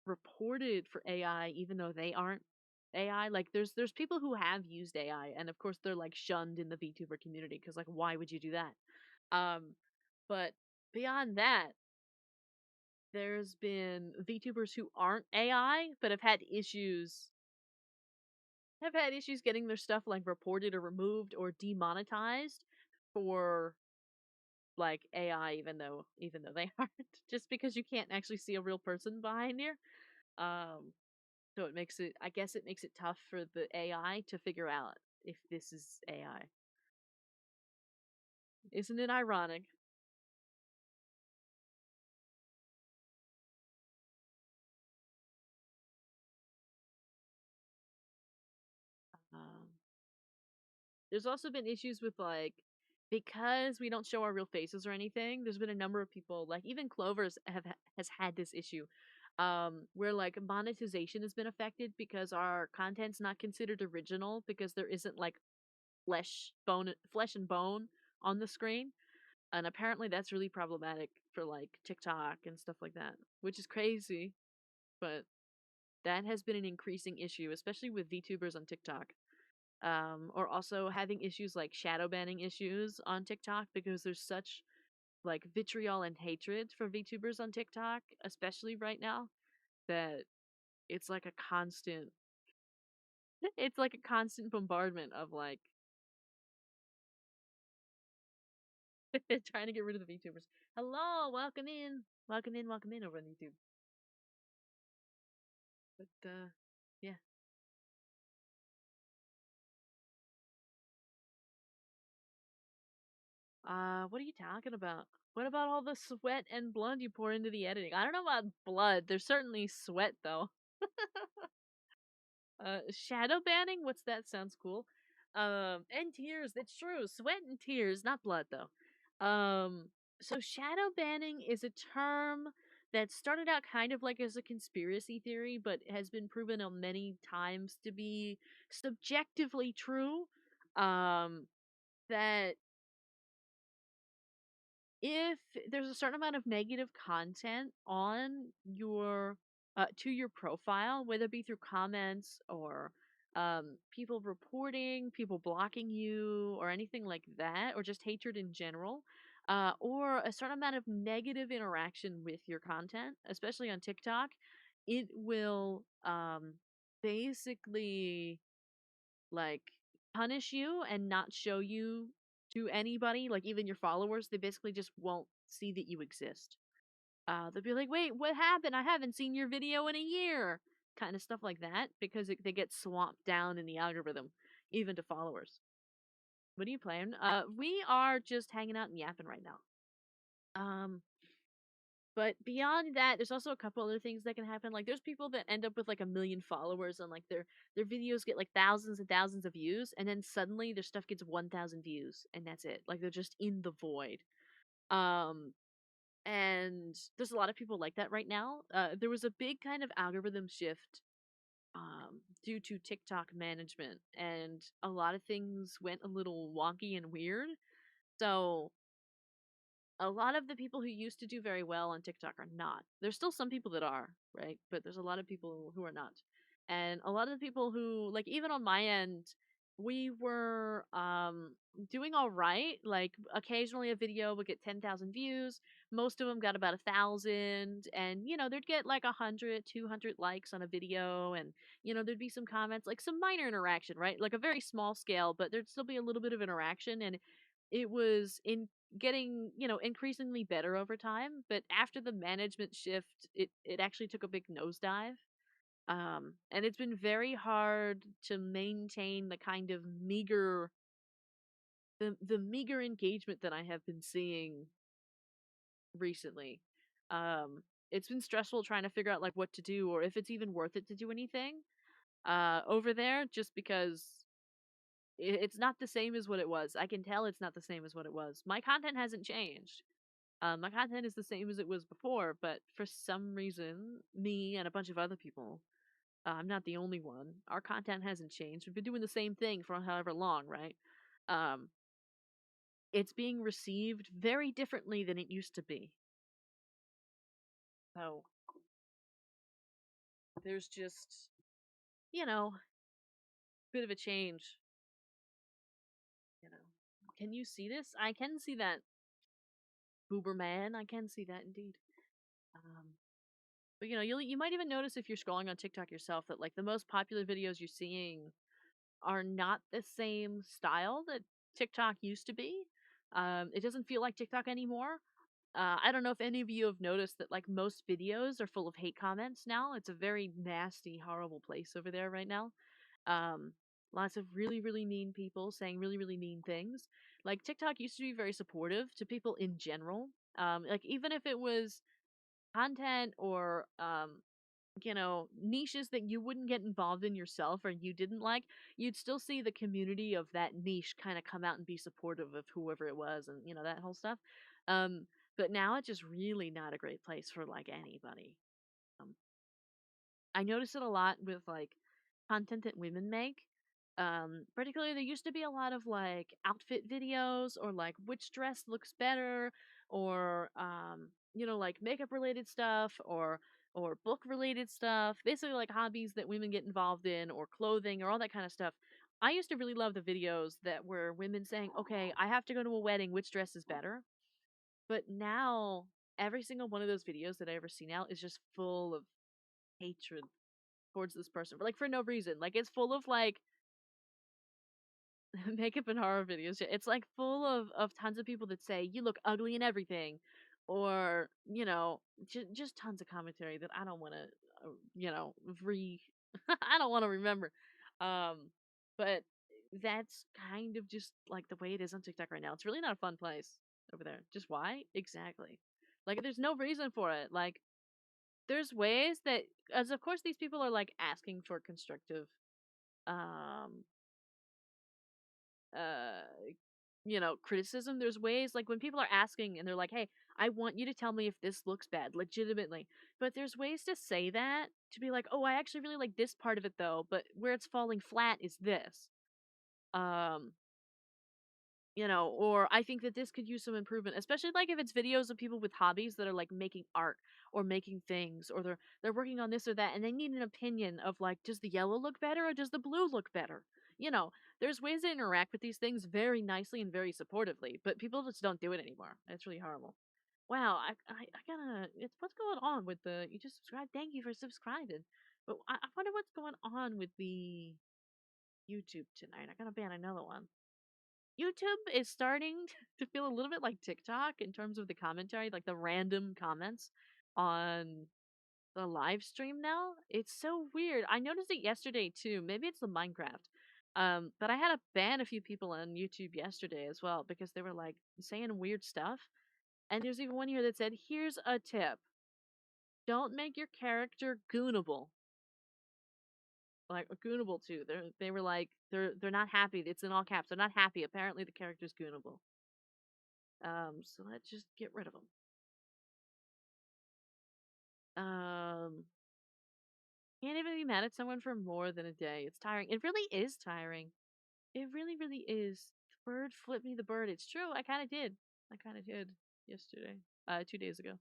reported for AI even though they aren't AI. Like there's people who have used AI and of course they're like shunned in the VTuber community because like why would you do that? But beyond that, there's been VTubers who aren't AI but have had issues getting their stuff like reported or removed or demonetized for like AI even though they aren't just because you can't actually see a real person behind here. Um so it makes it I guess it makes it tough for the AI to figure out if this is AI. Isn't it ironic? Um there's also been issues with like because we don't show our real faces or anything, there's been a number of people like even Clover's has had this issue where like monetization has been affected because our content's not considered original because there isn't like flesh and bone on the screen. And apparently that's really problematic for like TikTok and stuff like that, which is crazy, but that has been an increasing issue, especially with VTubers on TikTok. Or also having issues like shadow banning issues on TikTok because there's such like vitriol and hatred for VTubers on TikTok, especially right now, that it's like a constant it's like a constant bombardment of like trying to get rid of the VTubers. Hello, welcome in. Welcome in, welcome in over on YouTube. But yeah. What are you talking about? What about all the sweat and blood you pour into the editing? I don't know about blood. There's certainly sweat though. Shadow banning? What's that? Sounds cool. And tears. That's true. Sweat and tears, not blood though. So shadow banning is a term that started out kind of like as a conspiracy theory, but has been proven on many times to be subjectively true. Um, that if there's a certain amount of negative content on your to your profile, whether it be through comments or people reporting, people blocking you, or anything like that, or just hatred in general, or a certain amount of negative interaction with your content, especially on TikTok, it will basically like punish you and not show you to anybody, like even your followers. They basically just won't see that you exist. They'll be like, "Wait, what happened? I haven't seen your video in a year." Kind of stuff like that because they get swamped down in the algorithm, even to followers. What are you playing? We are just hanging out and yapping right now. Um, But beyond that, there's also a couple other things that can happen. Like there's people that end up with like a million followers and like their videos get like thousands and thousands of views and then suddenly their stuff gets 1,000 views and that's it. Like they're just in the void. Um and there's a lot of people like that right now. There was a big kind of algorithm shift due to TikTok management and a lot of things went a little wonky and weird. So a lot of the people who used to do very well on TikTok are not. There's still some people that are, right? But there's a lot of people who are not. And a lot of the people who like even on my end, we were doing all right. Like occasionally a video would get 10,000 views. Most of them got about 1,000 and they'd get like 100, 200 likes on a video and there'd be some comments, like some minor interaction, right? Like a very small scale, but there'd still be a little bit of interaction and it was in getting increasingly better over time, but after the management shift it actually took a big nosedive. And it's been very hard to maintain the kind of meager the meager engagement that I have been seeing recently. It's been stressful trying to figure out like what to do or if it's even worth it to do anything over there just because it's not the same as what it was. I can tell it's not the same as what it was. My content hasn't changed. My content is the same as it was before, but for some reason, me and a bunch of other people, I'm not the only one. Our content hasn't changed. We've been doing the same thing for however long, right? Um, it's being received very differently than it used to be. So there's just, you know, bit of a change. You know, can you see this? I can see that, Booberman. I can see that indeed. Um, but you might even notice if you're scrolling on TikTok yourself that like the most popular videos you're seeing are not the same style that TikTok used to be. It doesn't feel like TikTok anymore. I don't know if any of you have noticed that like most videos are full of hate comments now. It's a very nasty, horrible place over there right now. Um, Lots of really, really mean people saying really, really mean things. Like TikTok used to be very supportive to people in general. Like even if it was content or niches that you wouldn't get involved in yourself or you didn't like, you'd still see the community of that niche kind of come out and be supportive of whoever it was and that whole stuff. Um, but now it's just really not a great place for like anybody. Um, I notice it a lot with like content that women make. Particularly there used to be a lot of like outfit videos or like which dress looks better or like makeup related stuff or book related stuff. Basically like hobbies that women get involved in or clothing or all that kind of stuff. I used to really love the videos that were women saying, "Okay, I have to go to a wedding, which dress is better?" But now every single one of those videos that I ever see now is just full of hatred towards this person, like for no reason. Like it's full of like makeup and horror videos. It's like full of tons of people that say you look ugly in everything, or just tons of commentary that I don't want to, re. I don't want to remember. Um, but that's kind of just like the way it is on TikTok right now. It's really not a fun place over there. Just why? Exactly. Like there's no reason for it. Like there's ways that, as of course these people are like asking for constructive um uh criticism. There's ways like when people are asking and they're like, "Hey, I want you to tell me if this looks bad legitimately." But there's ways to say that, to be like, "Oh, I actually really like this part of it though, but where it's falling flat is this." um or I think that this could use some improvement, especially like if it's videos of people with hobbies that are like making art or making things, or they're working on this or that, and they need an opinion of like, does the yellow look better or does the blue look better? There's ways to interact with these things very nicely and very supportively, but people just don't do it anymore. It's really horrible. Wow, I gotta. It's what's going on with the? You just subscribed. Thank you for subscribing. But I wonder what's going on with the YouTube tonight. I gotta ban another one. YouTube is starting to feel a little bit like TikTok in terms of the commentary, like the random comments on the live stream now. It's so weird. I noticed it yesterday too. Maybe it's the Minecraft. But I had to ban a few people on YouTube yesterday as well because they were like saying weird stuff. And there's even one here that said, "Here's a tip. Don't make your character goonable." Like goonable too. They were like they're not happy. It's in all caps. They're not happy. Apparently the character's goonable. So let's just get rid of them. Can't even be mad at someone for more than a day. It's tiring. It really is tiring. It really, really is. The bird flipped me the bird. It's true. I kind of did. I kind of did yesterday. 2 days ago.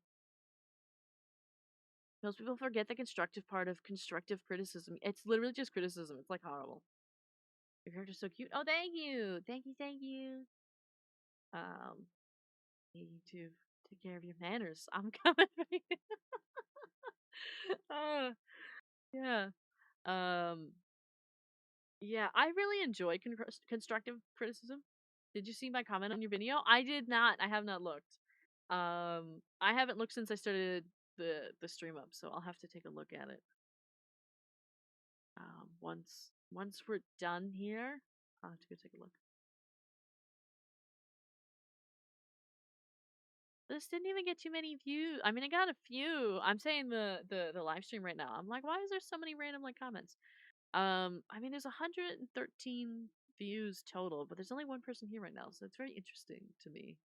Most people forget the constructive part of constructive criticism. It's literally just criticism. It's like horrible. Your character's so cute. Oh, thank you. Thank you. Thank you. Um, you need to take care of your manners. I'm coming for you. uh, yeah. Um, Yeah, I really enjoy constructive criticism. Did you see my comment on your video? I did not. I have not looked. I haven't looked since I started the stream up, so I'll have to take a look at it. Once we're done here, I'll have to go take a look. This didn't even get too many views. I mean, I got a few. I'm saying the live stream right now. I'm like, why is there so many random like comments? I mean, there's 113 views total, but there's only one person here right now, so it's very interesting to me.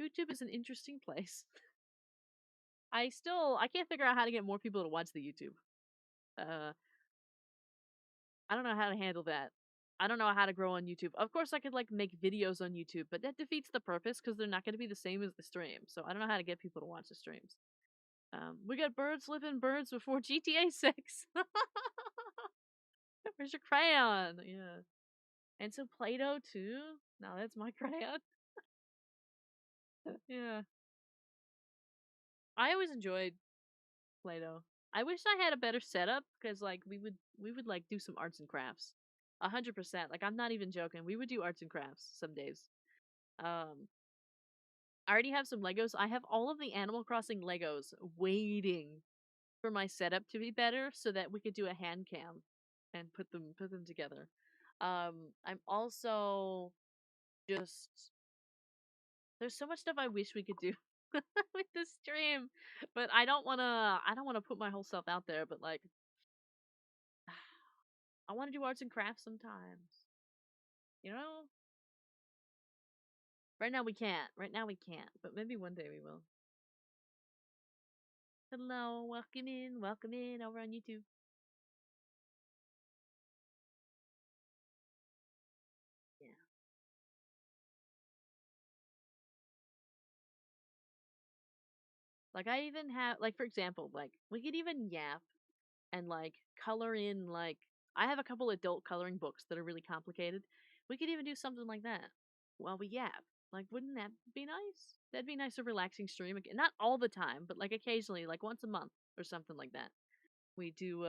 YouTube is an interesting place. I can't figure out how to get more people to watch the YouTube. I don't know how to handle that. I don't know how to grow on YouTube. Of course, I could like make videos on YouTube, but that defeats the purpose because they're not going to be the same as the stream. So I don't know how to get people to watch the streams. We got birds flipping birds before GTA 6. Where's your crayon? Yeah. And so Play-Doh too? No, that's my crayon. Yeah. I always enjoyed Play-Doh. I wish I had a better setup because like we would like do some arts and crafts. 100%. Like I'm not even joking. We would do arts and crafts some days. Um I already have some Legos. I have all of the Animal Crossing Legos waiting for my setup to be better so that we could do a hand cam and put them together. I'm also just there's so much stuff I wish we could do with the stream, but I don't wanna put my whole self out there, but like I want to do arts and crafts sometimes. You know? Right now we can't. Right now we can't, but maybe one day we will. Hello, welcome in over on YouTube. Yeah. Like I even have like for example, like we could even yap and like color in like I have a couple adult coloring books that are really complicated. We could even do something like that while we yap. Like wouldn't that be nice? That'd be nice, a relaxing stream. Not all the time, but like occasionally, like once a month or something like that. We do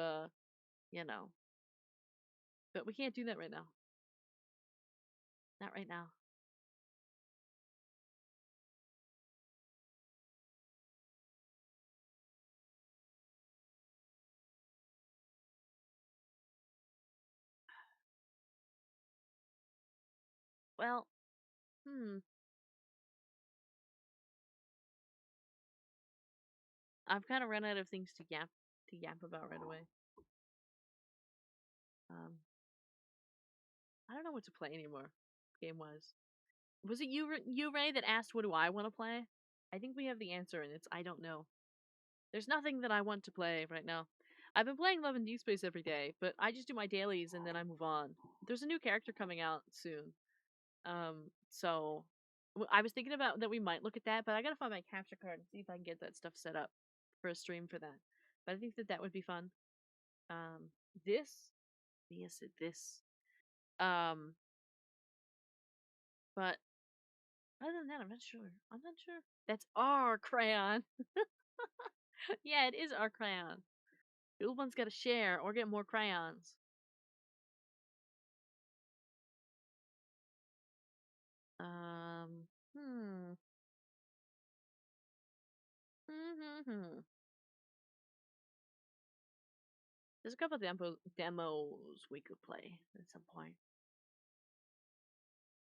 you know. But we can't do that right now. Not right now. Well, hmm. I've kind of run out of things to yap about right away. Um, I don't know what to play anymore, game wise. Was it you, Ray, that asked what do I want to play? I think we have the answer, and it's I don't know. There's nothing that I want to play right now. I've been playing Love and Deep Space every day, but I just do my dailies and then I move on. There's a new character coming out soon, so I was thinking about that we might look at that, but I gotta find my capture card and see if I can get that stuff set up for a stream for that. But I think that that would be fun. Um, this, yes, this. Um, but other than that, I'm not sure. I'm not sure. That's our crayon. Yeah, it is our crayon. One's got to share or get more crayons. Um, hmm. Hmm. There's a couple of demos we could play at some point.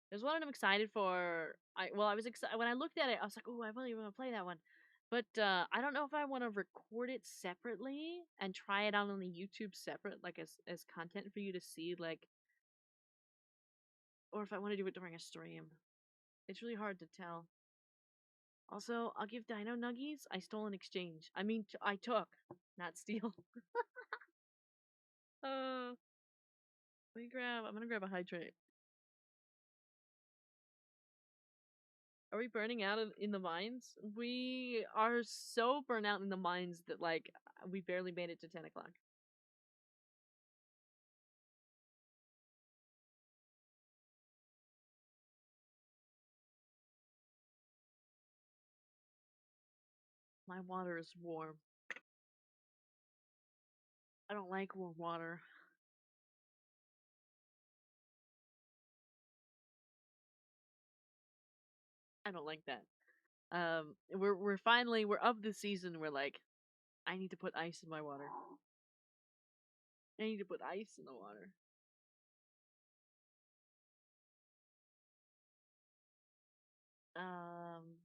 There's one I'm excited for. I was excited when I looked at it. I was like, "Oh, I really want to play that one," but I don't know if I want to record it separately and try it out on the YouTube separate, like as content for you to see, like, or if I want to do it during a stream. It's really hard to tell. Also, I'll give Dino Nuggies. I stole in exchange. I mean, I took, not steal. uh, let me grab. I'm gonna grab a hydrate. Are we burning out in the mines? We are so burnt out in the mines that like we barely made it to 10 o'clock. My water is warm. I don't like warm water. I don't like that. We're finally we're of the season. We're like, I need to put ice in my water. I need to put ice in the water. Um,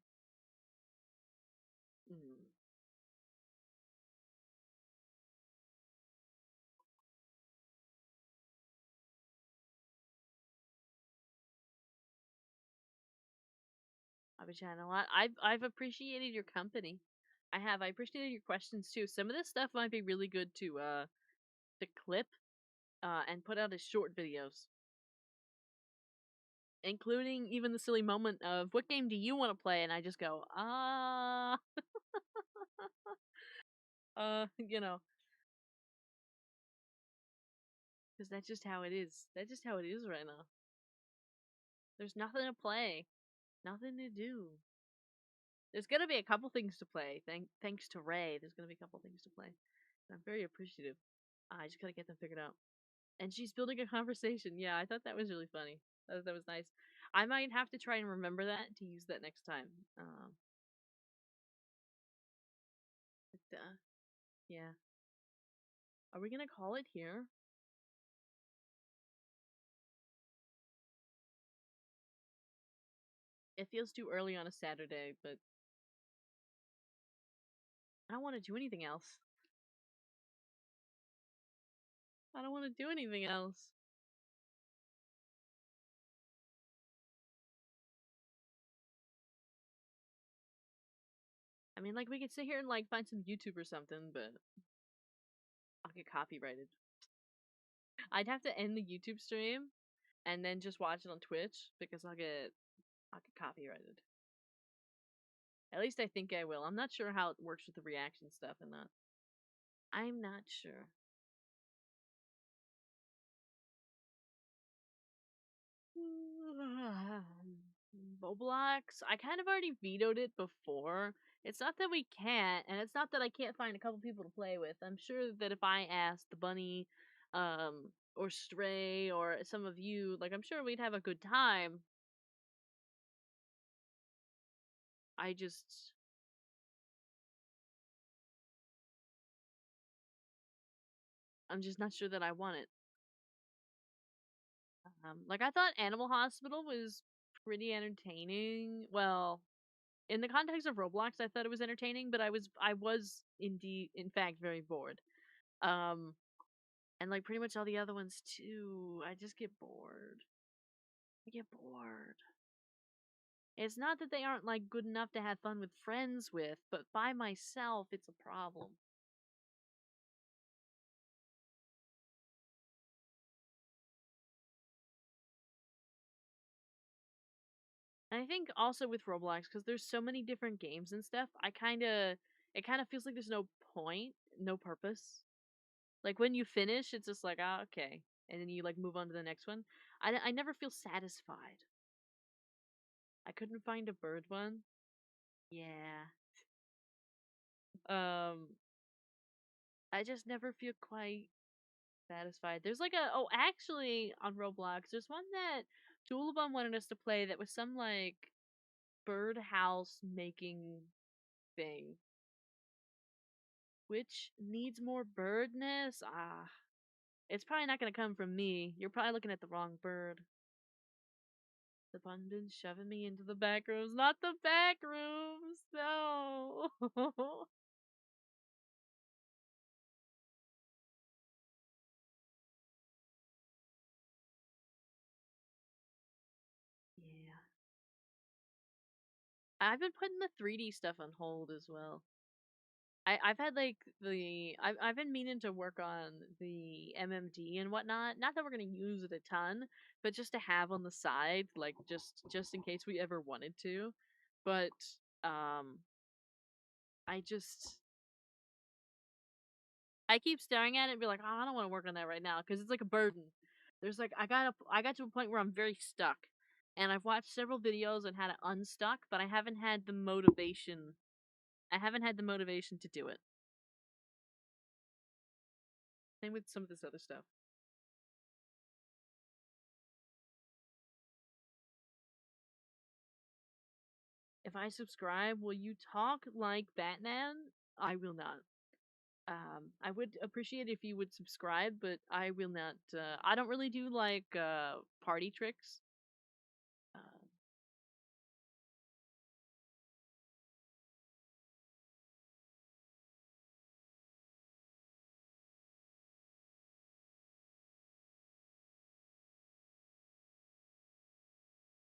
I've been chatting a lot. I've appreciated your company. I have. I appreciated your questions too. Some of this stuff might be really good to clip and put out as short videos, including even the silly moment of what game do you want to play, and I just go you know, because that's just how it is. That's just how it is right now. There's nothing to play, nothing to do. There's gonna be a couple things to play. Thanks to Ray, there's gonna be a couple things to play. I'm very appreciative. I just gotta get them figured out. And she's building a conversation. Yeah, I thought that was really funny. That was nice. I might have to try and remember that to use that next time. But, yeah. Are we gonna call it here? It feels too early on a Saturday, but I don't want to do anything else. I don't want to do anything else. I mean, like, we could sit here and, like, find some YouTube or something, but I'll get copyrighted. I'd have to end the YouTube stream and then just watch it on Twitch because I'll get copyrighted. At least I think I will. I'm not sure how it works with the reaction stuff and that. I'm not sure. Roblox, I kind of already vetoed it before. It's not that we can't, and it's not that I can't find a couple people to play with. I'm sure that if I asked the bunny, or Stray, or some of you, like, I'm sure we'd have a good time. I just, I'm just not sure that I want it. Like, I thought Animal Hospital was pretty entertaining. Well, in the context of Roblox, I thought it was entertaining, but I was indeed, in fact, very bored. Um, and like pretty much all the other ones too. I just get bored. I get bored. It's not that they aren't like good enough to have fun with friends with, but by myself, it's a problem. And I think also with Roblox, because there's so many different games and stuff, it kind of feels like there's no point, no purpose. Like when you finish, it's just like, ah, okay, and then you like move on to the next one. I never feel satisfied. I couldn't find a bird one. Yeah. Um, I just never feel quite satisfied. There's like actually on Roblox, there's one that Tulabum wanted us to play that was some like birdhouse making thing, which needs more birdness. Ah, it's probably not gonna come from me. You're probably looking at the wrong bird. The been shoving me into the back rooms, not the back rooms. No. Yeah. I've been putting the 3D stuff on hold as well. I've had like I've been meaning to work on the MMD and whatnot. Not that we're gonna use it a ton, but just to have on the side, like just in case we ever wanted to. But um, I just I keep staring at it and be like, oh, I don't want to work on that right now because it's like a burden. There's like I got to a point where I'm very stuck, and I've watched several videos on how to unstuck, but I haven't had the motivation. I haven't had the motivation to do it. Same with some of this other stuff. If I subscribe, will you talk like Batman? I will not. I would appreciate if you would subscribe, but I will not. I don't really do like party tricks. Uh,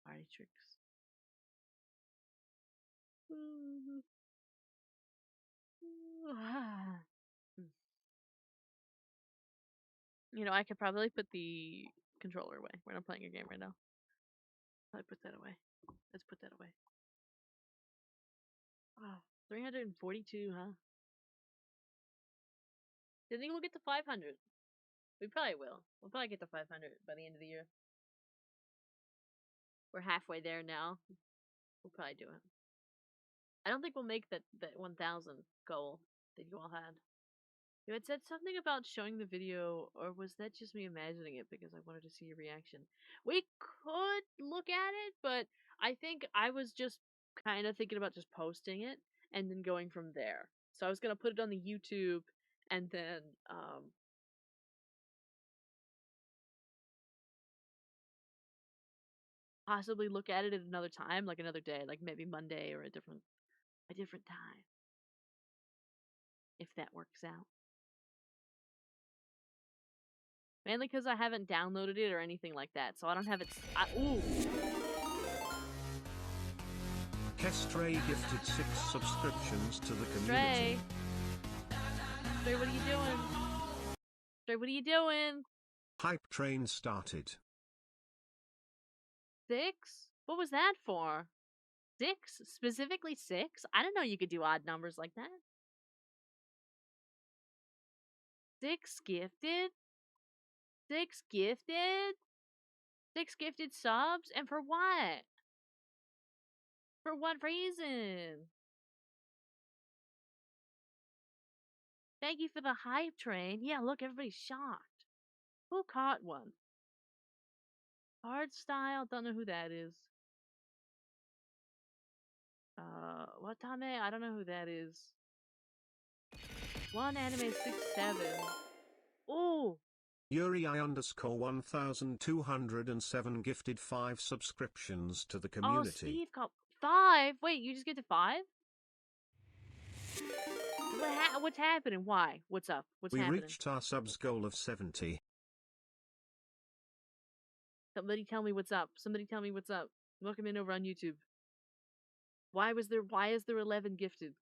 Party tricks. You know, I could probably put the controller away. We're not playing a game right now. Probably put that away. Let's put that away. Oh, 342, huh? Do you think we'll get to 500? We probably will. We'll probably get to 500 by the end of the year. We're halfway there now. We'll probably do it. I don't think we'll make that 1,000 goal that you all had. You had said something about showing the video, or was that just me imagining it because I wanted to see your reaction? We could look at it, but I think I was just kind of thinking about just posting it and then going from there. So I was gonna put it on the YouTube and then possibly look at it at another time, like another day, like maybe Monday or a different time, if that works out. Mainly because I haven't downloaded it or anything like that, so I don't have it. Ooh. Kestray gifted 6 subscriptions to the Stray, community. what are you doing? Stray, what are you doing? Hype train started. 6? What was that for? 6? Specifically 6? I didn't know you could do odd numbers like that. 6 gifted? 6 gifted? 6 gifted subs? And for what? For what reason? Thank you for the hype train. Yeah, look, everybody's shocked. Who caught one? Hard style? Don't know who that is. Watame? I don't know who that is. One anime 6-7. Ooh! Yuri I _ 1207 gifted 5 subscriptions to the Oh, community. Steve caught 5? Wait, you just get to 5? What's happening? Why? What's up? What's We happening? reached our subs goal of 70. Somebody tell me what's up. Somebody tell me what's up. Welcome in over on YouTube. Why is there 11 gifted?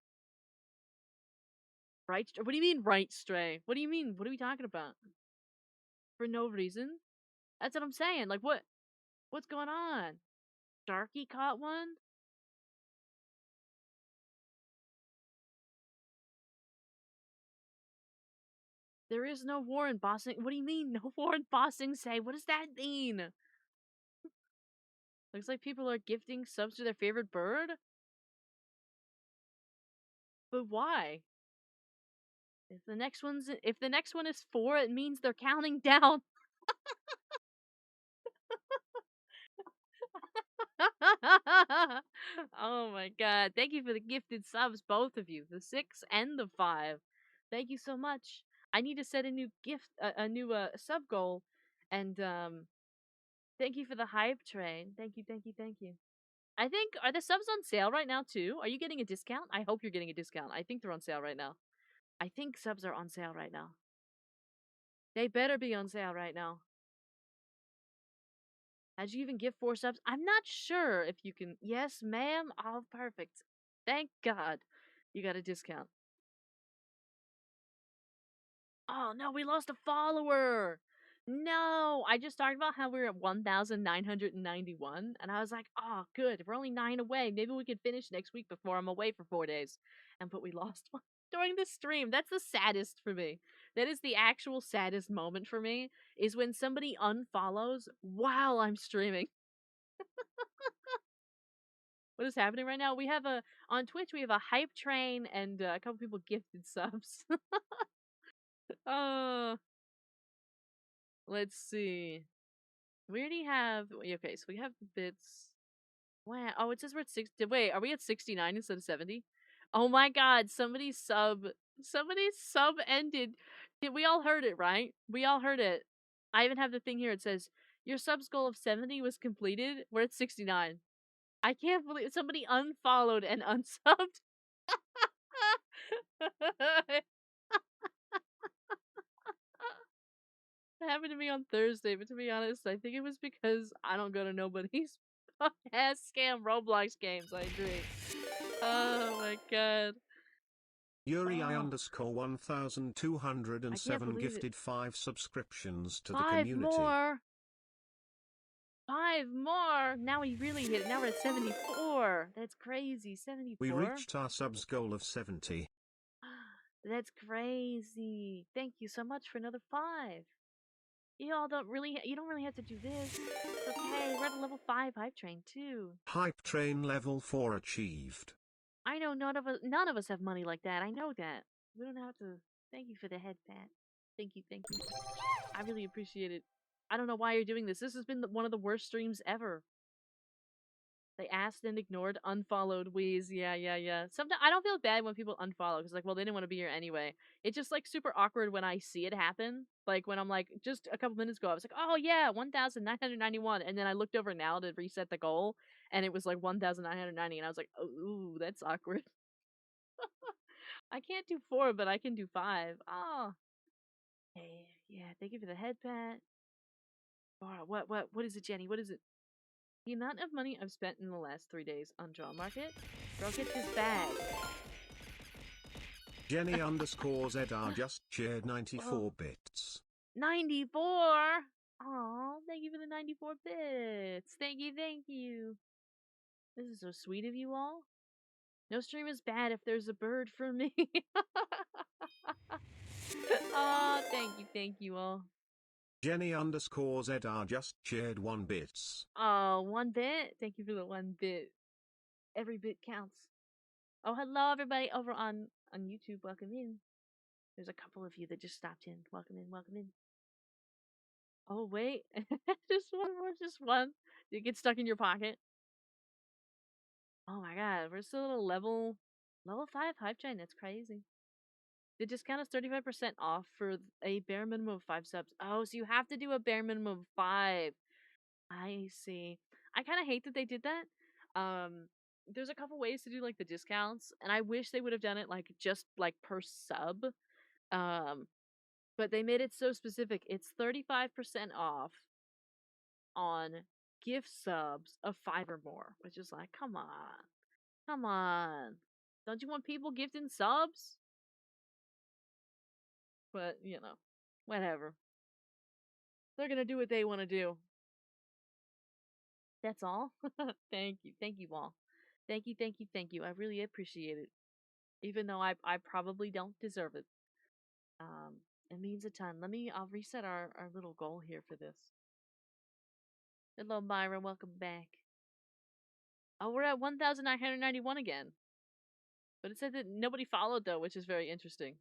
Right? What do you mean, right, Stray? What do you mean? What are we talking about? For no reason? That's what I'm saying. Like, what's going on? Darky caught one? There is no war in Bossing. What do you mean, no war in Bossing Say? What does that mean? Looks like people are gifting subs to their favorite bird? But why? If the next one is 4, it means they're counting down. Oh my god. Thank you for the gifted subs, both of you. The 6 and the 5. Thank you so much. I need to set a new a new sub goal. And thank you for the hype train. Thank you, thank you, thank you. I think, are the subs on sale right now too? Are you getting a discount? I hope you're getting a discount. I think they're on sale right now. I think subs are on sale right now. They better be on sale right now. How'd you even give 4 subs? I'm not sure if you can. Yes, ma'am. Oh, perfect. Thank God you got a discount. Oh, no, we lost a follower. No, I just talked about how we were at 1,991, and I was like, oh, good. We're only 9 away. Maybe we can finish next week before I'm away for 4 days. But we lost one during the stream. That's the saddest for me. That is the actual saddest moment for me, is when somebody unfollows while I'm streaming. What is happening right now? We have on Twitch, we have a hype train and a couple people gifted subs. uh, let's see. We already have, okay, so we have the bits. Wow. Oh, it says we're at 60. Wait, are we at 69 instead of 70? Oh my god, somebody's sub ended. We all heard it, right? We all heard it. I even have the thing here. It says, your subs goal of 70 was completed. We're at 69. I can't believe somebody unfollowed and unsubbed. It happened to me on Thursday, but to be honest, I think it was because I don't go to nobody's ass scam Roblox games. I agree. Oh my god. Yuri I Oh, underscore I can't 1207 believe it. gifted 5 subscriptions to the 5 community. more! 5 more! Now we really hit it. Now we're at 74. That's crazy. We 74? reached our subs goal of 70. That's crazy. Thank you so much for another 5. You don't really have to do this. It's okay. We're at a level 5 hype train too. Hype train level 4 achieved. I know none of us have money like that. I know that. We don't have to. Thank you for the head pat. Thank you, thank you. I really appreciate it. I don't know why you're doing this. This has been one of the worst streams ever. They asked and ignored, unfollowed, wheeze. Yeah. Sometimes I don't feel bad when people unfollow because, like, well, they didn't want to be here anyway. It's just like super awkward when I see it happen. Like when I'm like, just a couple minutes ago, I was like, oh yeah, 1,991, and then I looked over now to reset the goal, and it was like 1,990, and I was like, oh, ooh, that's awkward. I can't do 4, but I can do 5. Oh, hey, yeah. Thank you for the head pat. Oh, what is it, Jenny? What is it? The amount of money I've spent in the last 3 days on Draw Market? Girl, get this bag. Jenny underscore ZR just shared 94 Oh, bits. 94! Aw, thank you for the 94 bits. Thank you. This is so sweet of you all. No stream is bad if there's a bird for me. Aw, thank you all. Jenny underscore ZR just shared 1 bits. Oh, 1 bit? Thank you for the 1 bit. Every bit counts. Oh, hello everybody over on YouTube. Welcome in. There's a couple of you that just stopped in. Welcome in. Oh, wait. Just one more, just one. Did it get stuck in your pocket? Oh my god, we're still at a level 5 hype train. That's crazy. The discount is 35% off for a bare minimum of 5 subs. Oh, so you have to do a bare minimum of 5. I see. I kind of hate that they did that. There's a couple ways to do like the discounts, and I wish they would have done it like just like per sub. Um, but they made it so specific. It's 35% off on gift subs of 5 or more, which is like, come on. Come on. Don't you want people gifting subs? But, whatever. They're gonna do what they want to do. That's all. Thank you. Thank you all. Thank you. I really appreciate it. Even though I probably don't deserve it. Um, it means a ton. I'll reset our little goal here for this. Hello, Myra. Welcome back. Oh, we're at 1,991 again. But it said that nobody followed, though, which is very interesting.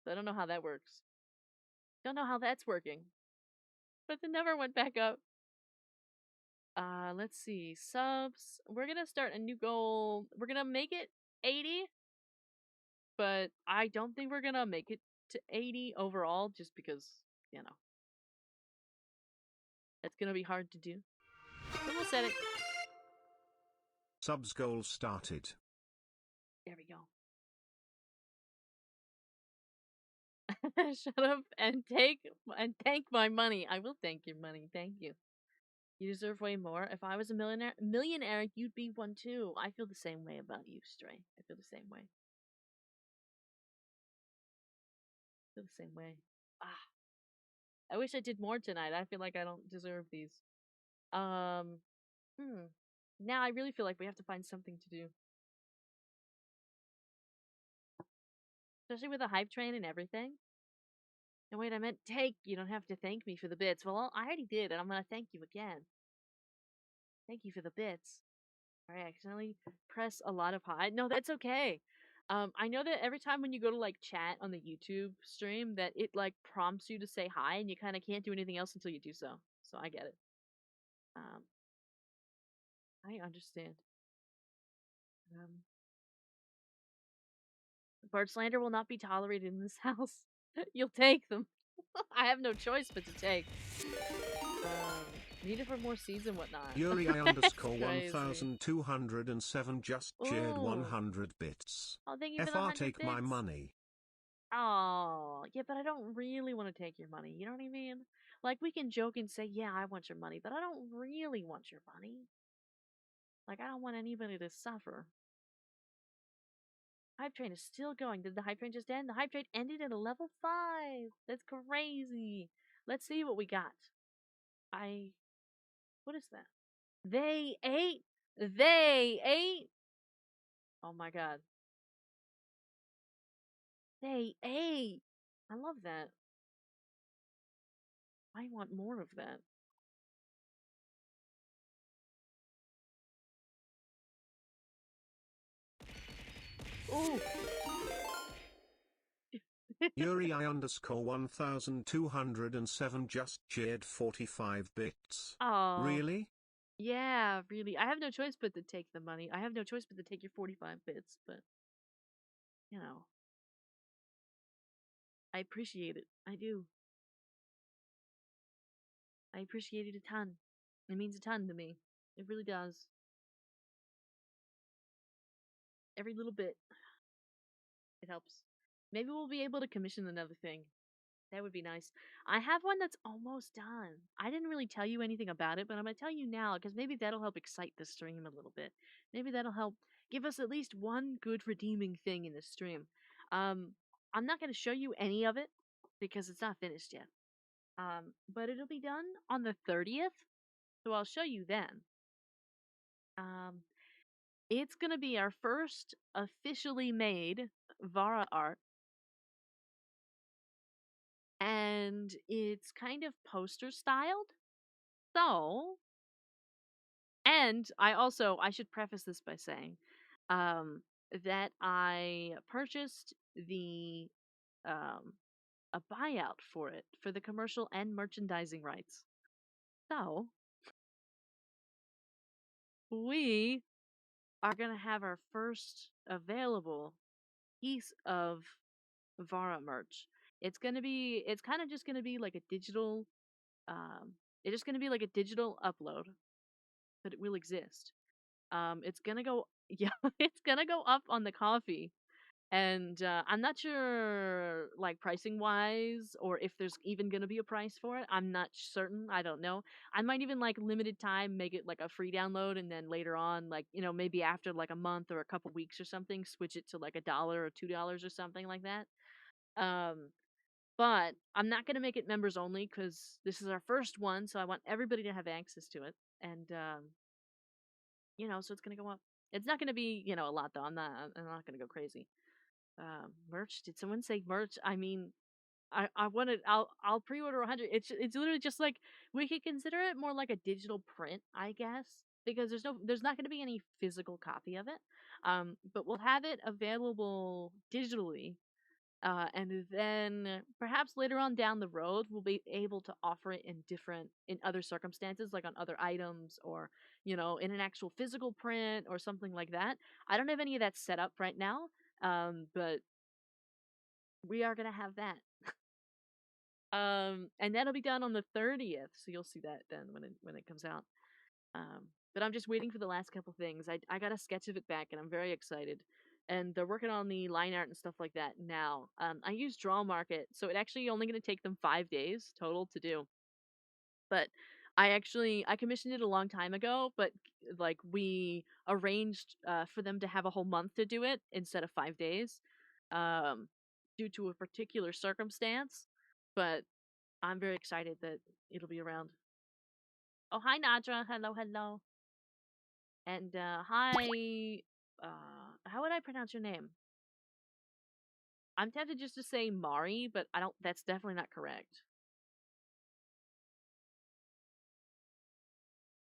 So I don't know how that works. Don't know how that's working. But it never went back up. Let's see. Subs. We're gonna start a new goal. We're gonna make it 80, but I don't think we're gonna make it to 80 overall just because, you know, it's gonna be hard to do. But we'll set it. Subs goal started. There we go. Shut up and thank my money. I will thank your money. Thank you. You deserve way more. If I was a millionaire, you'd be one too. I feel the same way about you, Stray. I feel the same way. I feel the same way. Ah, I wish I did more tonight. I feel like I don't deserve these. Um, Now I really feel like we have to find something to do. Especially with a hype train and everything. No, wait, I meant take. You don't have to thank me for the bits. Well, I already did, and I'm gonna thank you again. Thank you for the bits. I accidentally press a lot of hi. No, that's okay. I know that every time when you go to like chat on the YouTube stream that it like prompts you to say hi and you kind of can't do anything else until you do so. So I get it. Um, I understand. Um, Bird slander will not be tolerated in this house. You'll take them. I have no choice but to take. Need it for more seeds and whatnot. Yuri I underscore Crazy. 1207 just shared Ooh. 100 bits. Oh, thank you for the FR 100 take bits. my money. Oh, yeah, but I don't really want to take your money. You know what I mean? Like, we can joke and say, yeah, I want your money, but I don't really want your money. Like, I don't want anybody to suffer. Hype train is still going. Did the hype train just end? The hype train ended at a level 5. That's crazy. Let's see what we got. What is that? They ate. They ate. Oh my god. They ate. I love that. I want more of that. Ooh. Yuri I underscore 1207 just cheered 45 bits. Oh. Really? Yeah, really. I have no choice but to take the money. I have no choice but to take your 45 bits, but you know, I appreciate it. I do. I appreciate it a ton. It means a ton to me. It really does. Every little bit. It helps. Maybe we'll be able to commission another thing. That would be nice. I have one that's almost done. I didn't really tell you anything about it, but I'm going to tell you now because maybe that'll help excite the stream a little bit. Maybe that'll help give us at least one good redeeming thing in the stream. Um, I'm not going to show you any of it because it's not finished yet. But it'll be done on the 30th, so I'll show you then. It's going to be our first officially made Vara art. And it's kind of poster styled. So, and I should preface this by saying that I purchased the a buyout for it for the commercial and merchandising rights. So, we are going to have our first available piece of Vara merch. It's kind of just going to be like a digital it's just going to be like a digital upload, but it will exist. It's gonna go, yeah, it's gonna go up on the coffee, and I'm not sure, like pricing wise, or if there's even gonna be a price for it. I'm not certain. I don't know. I might even like limited time make it like a free download, and then later on, like maybe after like a month or a couple weeks or something, switch it to like $1 or $2 or something like that. Um, but I'm not gonna make it members only because this is our first one, so I want everybody to have access to it, and so it's gonna go up. It's not gonna be, a lot though. I'm not gonna go crazy. Merch? Did someone say merch? I mean, I wanted. I'll pre-order 100. It's literally just like we could consider it more like a digital print, I guess, because there's not gonna be any physical copy of it. But we'll have it available digitally, and then perhaps later on down the road, we'll be able to offer it in other circumstances, like on other items or, in an actual physical print or something like that. I don't have any of that set up right now, but we are going to have that. And that'll be done on the 30th. So you'll see that then when it comes out. But I'm just waiting for the last couple things. I got a sketch of it back, and I'm very excited. And they're working on the line art and stuff like that now. I use Draw Market, so it actually only going to take them 5 days total to do. But I commissioned it a long time ago, but like we arranged for them to have a whole month to do it instead of 5 days, um, due to a particular circumstance. But I'm very excited that it'll be around. Oh, hi Nadra. Hello, hello. And hi, how would I pronounce your name? I'm tempted just to say Mari, but I don't. That's definitely not correct.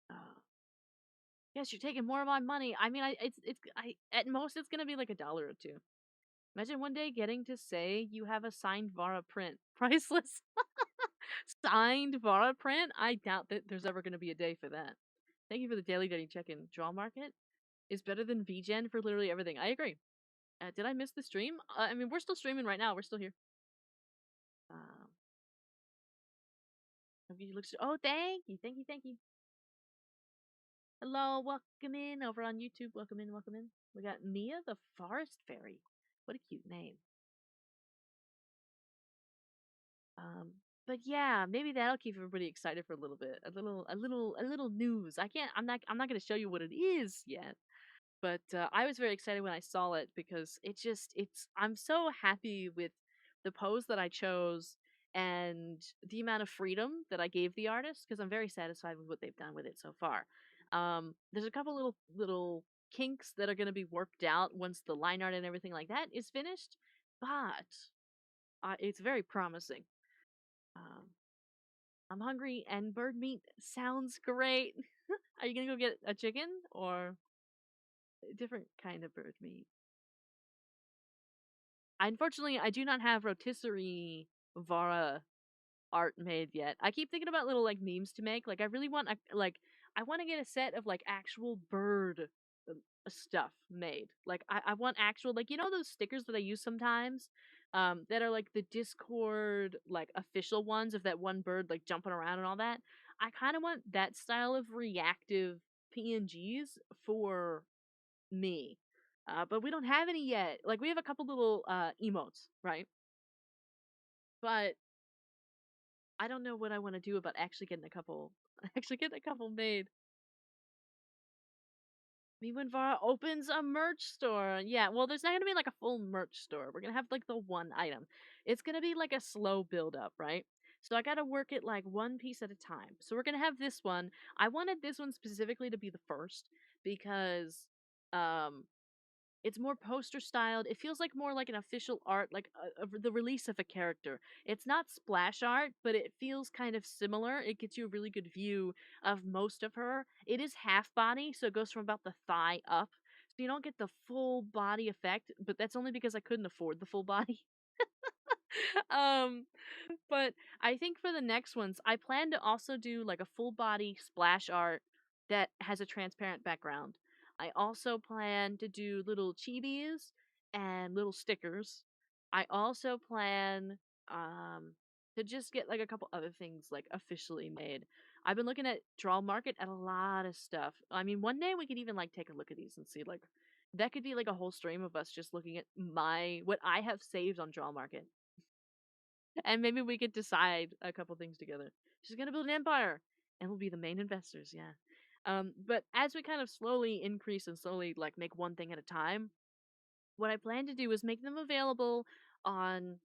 Uh, yes, you're taking more of my money. I mean, at most it's gonna be like $1 or two. Imagine one day getting to say you have a signed Vara print, priceless. Signed Vara print. I doubt that there's ever gonna be a day for that. Thank you for the daily dating check-in. Draw Market is better than VGen for literally everything. I agree. Did I miss the stream? I mean, we're still streaming right now. We're still here. Um, oh, thank you, thank you, thank you. Hello, welcome in over on YouTube. Welcome in, welcome in. We got Mia the Forest Fairy. What a cute name. But yeah, maybe that'll keep everybody excited for a little bit. A little news. I'm not gonna show you what it is yet. But I was very excited when I saw it because I'm so happy with the pose that I chose and the amount of freedom that I gave the artist because I'm very satisfied with what they've done with it so far. There's a couple little kinks that are going to be worked out once the line art and everything like that is finished, but it's very promising. Um, I'm hungry and bird meat sounds great. Are you gonna go get a chicken or a different kind of bird meat? Unfortunately, I do not have rotisserie Vara art made yet. I keep thinking about little like memes to make. Like I really want I want to get a set of like actual bird stuff made. Like I want actual like those stickers that I use sometimes that are like the Discord like official ones of that one bird like jumping around and all that. I kind of want that style of reactive PNGs for me. But we don't have any yet. Like we have a couple little emotes, right? But I don't know what I want to do about actually getting a couple actually getting a couple made. I mean, when Vara opens a merch store. Yeah, well, there's not gonna be like a full merch store. We're gonna have like the one item. It's gonna be like a slow build up, right? So I gotta work it like one piece at a time. So we're gonna have this one. I wanted this one specifically to be the first because um it's more poster styled. It feels like more like an official art, like the release of a character. It's not splash art, but it feels kind of similar. It gets you a really good view of most of her. It is half body, so it goes from about the thigh up. So you don't get the full body effect, but that's only because I couldn't afford the full body. um but I think for the next ones, I plan to also do like a full body splash art that has a transparent background. I also plan to do little chibis and little stickers. I also plan to just get like a couple other things like officially made. I've been looking at Draw Market at a lot of stuff. I mean, one day we could even like take a look at these and see like that could be like a whole stream of us just looking at my what I have saved on Draw Market and maybe we could decide a couple things together. She's gonna build an empire, and we'll be the main investors. Yeah. But as we kind of slowly increase and slowly like make one thing at a time, what I plan to do is make them available on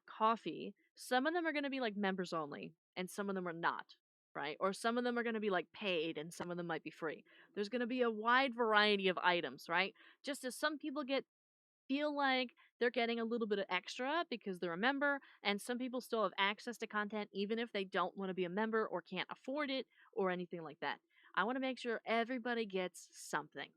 coffee. Some of them are gonna be like members only, and some of them are not. Right? Or some of them are going to be like paid and some of them might be free. There's going to be a wide variety of items, right? Just as some people get feel like they're getting a little bit of extra because they're a member, and some people still have access to content even if they don't want to be a member or can't afford it or anything like that. I want to make sure everybody gets something.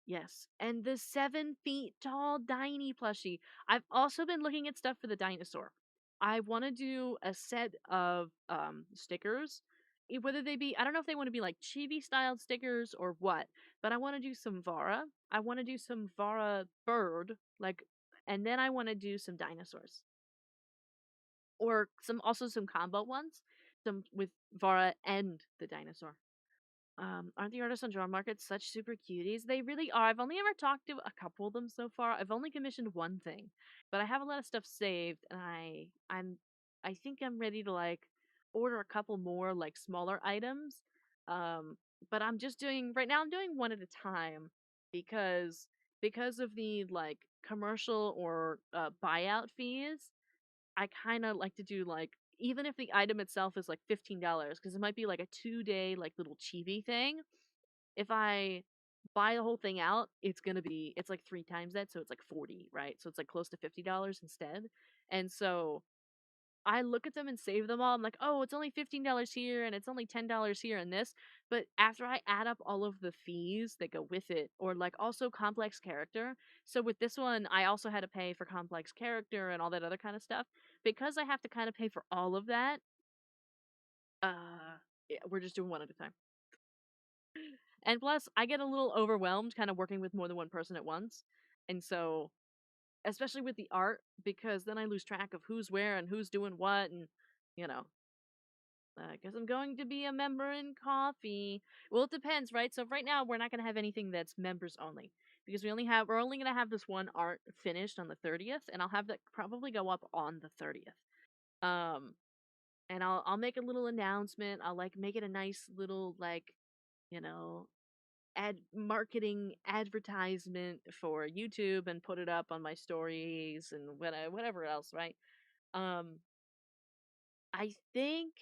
Yes, and the 7 feet tall Diny plushie. I've also been looking at stuff for the dinosaur. I want to do a set of stickers, whether they be I don't know if they want to be like chibi styled stickers or what, but I want to do some Vara. I want to do some Vara bird, like, and then I want to do some dinosaurs or some combo ones, some with Vara and the dinosaur. Aren't the artists on Draw Market such super cuties? They really are. I've only ever talked to a couple of them so far. I've only commissioned one thing, but I have a lot of stuff saved, and I think I'm ready to like order a couple more like smaller items. Um, but I'm just doing right now. I'm doing one at a time because of the like commercial or buyout fees. I kind of like to do like even if the item itself is like $15 because it might be like a 2 day like little chibi thing. If I buy the whole thing out, it's like three times that, so it's like 40, right? So it's like close to $50 instead. And so I look at them and save them all. I'm like, oh, it's only $15 here and it's only $10 here and this. But after I add up all of the fees that go with it, or like also complex character. So with this one, I also had to pay for complex character and all that other kind of stuff. Because I have to kind of pay for all of that, yeah, we're just doing one at a time. And plus, I get a little overwhelmed kind of working with more than one person at once. And so, especially with the art, because then I lose track of who's where and who's doing what. And, you know, I guess I'm going to be a member in coffee. Well, it depends, right? So right now we're not going to have anything that's members only because we're only going to have this one art finished on the 30th, and I'll have that probably go up on the 30th. Um, and I'll make a little announcement. I'll like make it a nice little like you know, marketing advertisement for YouTube and put it up on my stories and whatever else, right? Um, I think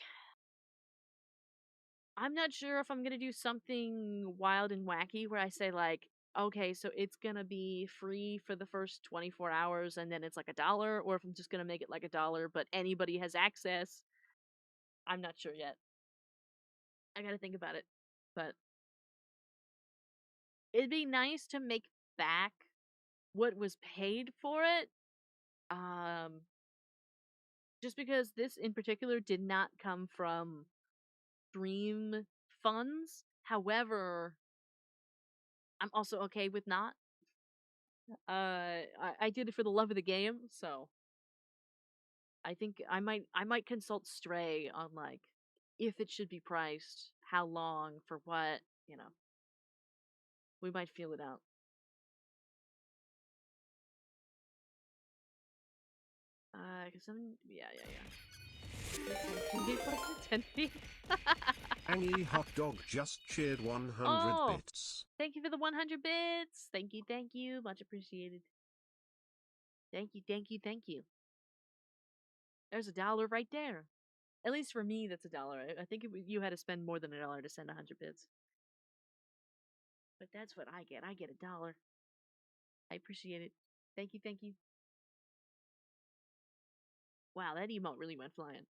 I'm not sure if I'm gonna do something wild and wacky where I say like, okay, so it's gonna be free for the first 24 hours and then it's like $1, or if I'm just gonna make it like $1, but anybody has access. I'm not sure yet. I gotta think about it. But it'd be nice to make back what was paid for it. Um, just because this in particular did not come from Dream funds. However, I'm also okay with not. I did it for the love of the game, so I think I might consult Stray on like if it should be priced, how long, for what, you know. We might feel it out. Cause I'm yeah. 10 feet plus 10 feet. Angie Hot Dog just cheered 100 Oh, bits. thank you for the 100 bits. Thank you. Much appreciated. Thank you. There's $1 right there. At least for me, that's $1. I think you had to spend more than $1 to send 100 bits. But that's what I get. I get $1. I appreciate it. Thank you. Wow, that emote really went flying.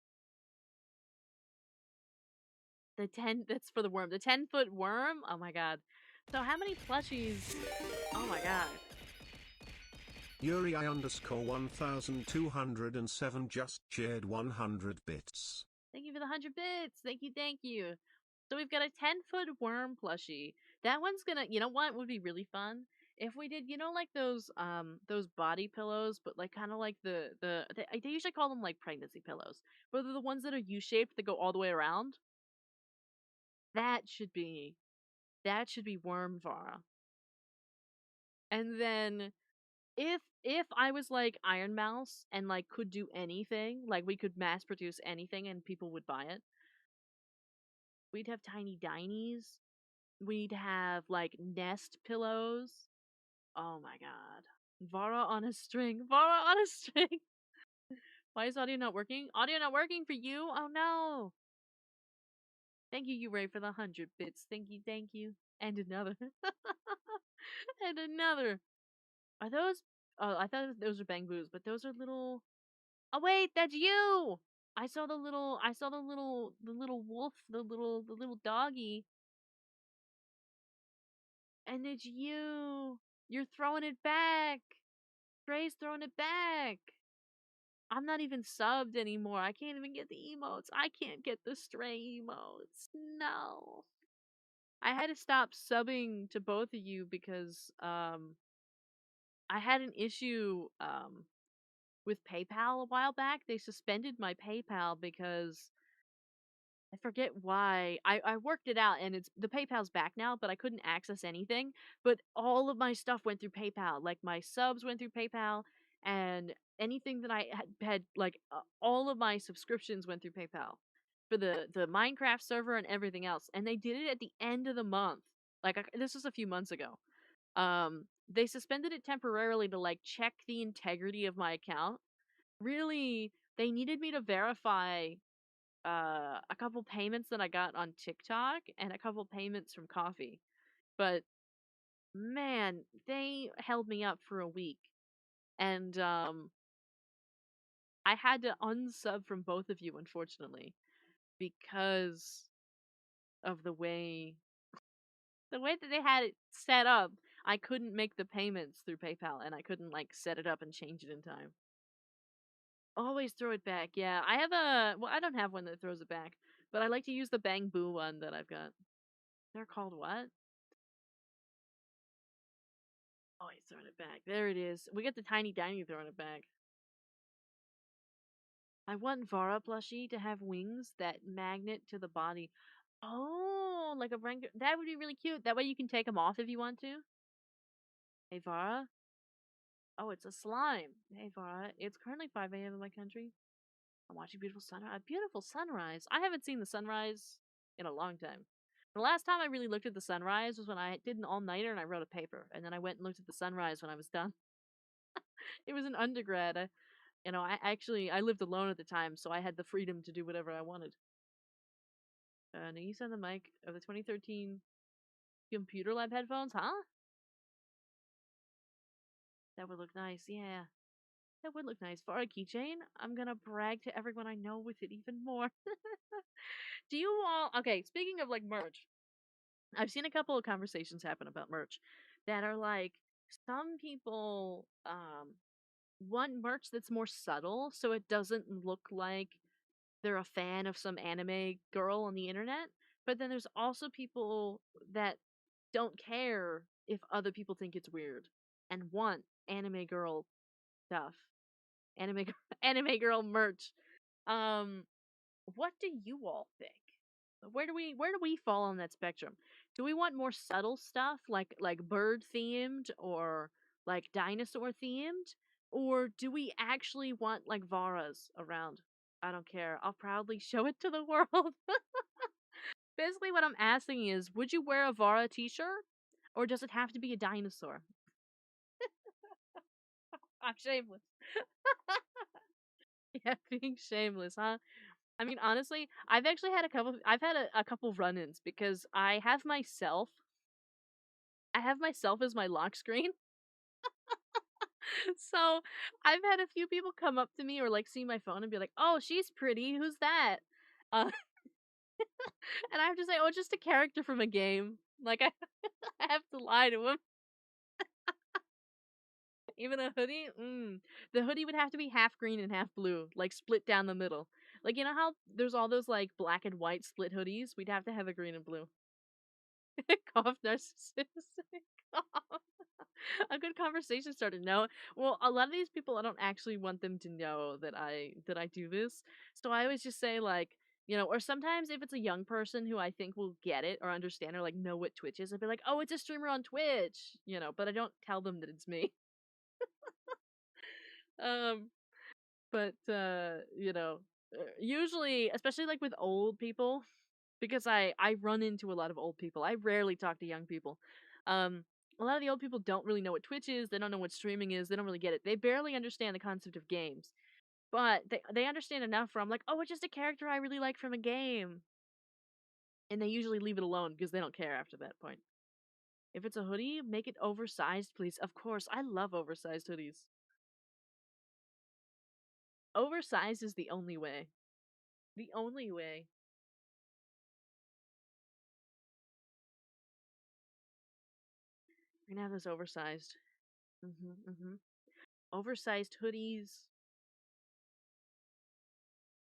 The 10, that's for the worm. The 10-foot worm? Oh my god. So how many plushies? Oh my god. Yuri I underscore 1207 just shared 100 bits. Thank you for the 100 bits. Thank you. So we've got a 10-foot worm plushie. That one's gonna, you know what would be really fun? If we did, like those body pillows, but like kind of like they usually call them like pregnancy pillows, but they're the ones that are U-shaped that go all the way around. That should be worm Vara. And then if I was like Iron Mouse and like could do anything, like we could mass produce anything and people would buy it, we'd have tiny dinies. We'd have like nest pillows. Oh my god. Vara on a string. Vara on a string. Why is audio not working? Audio not working for you? Oh no. Thank you, Ray, for the 100 bits. Thank you. And another. And another. Are those? Oh, I thought those were bangbus, but those are little. Oh wait, that's you. I saw the little. The little wolf. The little doggy. And it's you. You're throwing it back. Trey's throwing it back. I'm not even subbed anymore. I can't even get the emotes. I can't get the stray emotes. No. I had to stop subbing to both of you because I had an issue with PayPal a while back. They suspended my PayPal because I forget why. I worked it out and it's the PayPal's back now, but I couldn't access anything. But all of my stuff went through PayPal. Like my subs went through PayPal and anything that I had like all of my subscriptions went through PayPal for the Minecraft server and everything else. And they did it at the end of the month. Like this was a few months ago. They suspended it temporarily to like check the integrity of my account. Really, they needed me to verify a couple payments that I got on TikTok and a couple payments from coffee. But man, they held me up for a week. And I had to unsub from both of you, unfortunately, because of the way that they had it set up. I couldn't make the payments through PayPal and I couldn't like set it up and change it in time. Always throw it back. Yeah, I have I don't have one that throws it back, but I like to use the Bang Boo one that I've got. They're called what? Oh, he's throwing it back. There it is. We got the tiny Diny throwing it back. I want Vara plushie to have wings that magnet to the body. Oh, like a Rengar. That would be really cute. That way you can take them off if you want to. Hey, Vara. Oh, it's a slime. Hey, Vara. It's currently 5 a.m. in my country. I'm watching a beautiful sunrise. I haven't seen the sunrise in a long time. The last time I really looked at the sunrise was when I did an all-nighter and I wrote a paper, and then I went and looked at the sunrise when I was done. It was an undergrad. I lived alone at the time, so I had the freedom to do whatever I wanted. Now you send the mic of the 2013 computer lab headphones, huh? That would look nice, yeah. That would look nice. For a keychain, I'm gonna brag to everyone I know with it even more. Do you all... Okay, speaking of like merch, I've seen a couple of conversations happen about merch that are like, some people want merch that's more subtle so it doesn't look like they're a fan of some anime girl on the internet. But then there's also people that don't care if other people think it's weird and want anime girl stuff. Anime anime girl merch. Um what do you all think? Where do we fall on that spectrum? Do we want more subtle stuff like bird themed or like dinosaur themed? Or do we actually want like Varas around? I don't care. I'll proudly show it to the world. Basically what I'm asking is, would you wear a Vara t-shirt? Or does it have to be a dinosaur? I'm shameless. Yeah, being shameless, huh? I mean, honestly, I've had a couple run-ins because I have myself as my lock screen. So I've had a few people come up to me or like see my phone and be like, "Oh, she's pretty. Who's that?" Uh, and I have to say, "Oh, just a character from a game." Like I have to lie to him. Even a hoodie? The hoodie would have to be half green and half blue, like split down the middle. Like, you know how there's all those like black and white split hoodies? We'd have to have a green and blue. Cough narcissistic. Cough. A good conversation starter. No, well, a lot of these people, I don't actually want them to know that I do this. So I always just say like, or sometimes if it's a young person who I think will get it or understand or like know what Twitch is, I'd be like, oh, it's a streamer on Twitch, but I don't tell them that it's me. Um, but usually, especially like with old people, because I run into a lot of old people. I rarely talk to young people. Um, a lot of the old people don't really know what Twitch is. They don't know what streaming is. They don't really get it. They barely understand the concept of games. But they understand enough where I'm like, oh, it's just a character I really like from a game. And they usually leave it alone because they don't care after that point. If it's a hoodie, make it oversized, please. Of course, I love oversized hoodies. Oversized is the only way. The only way. We're gonna have this oversized. Oversized hoodies,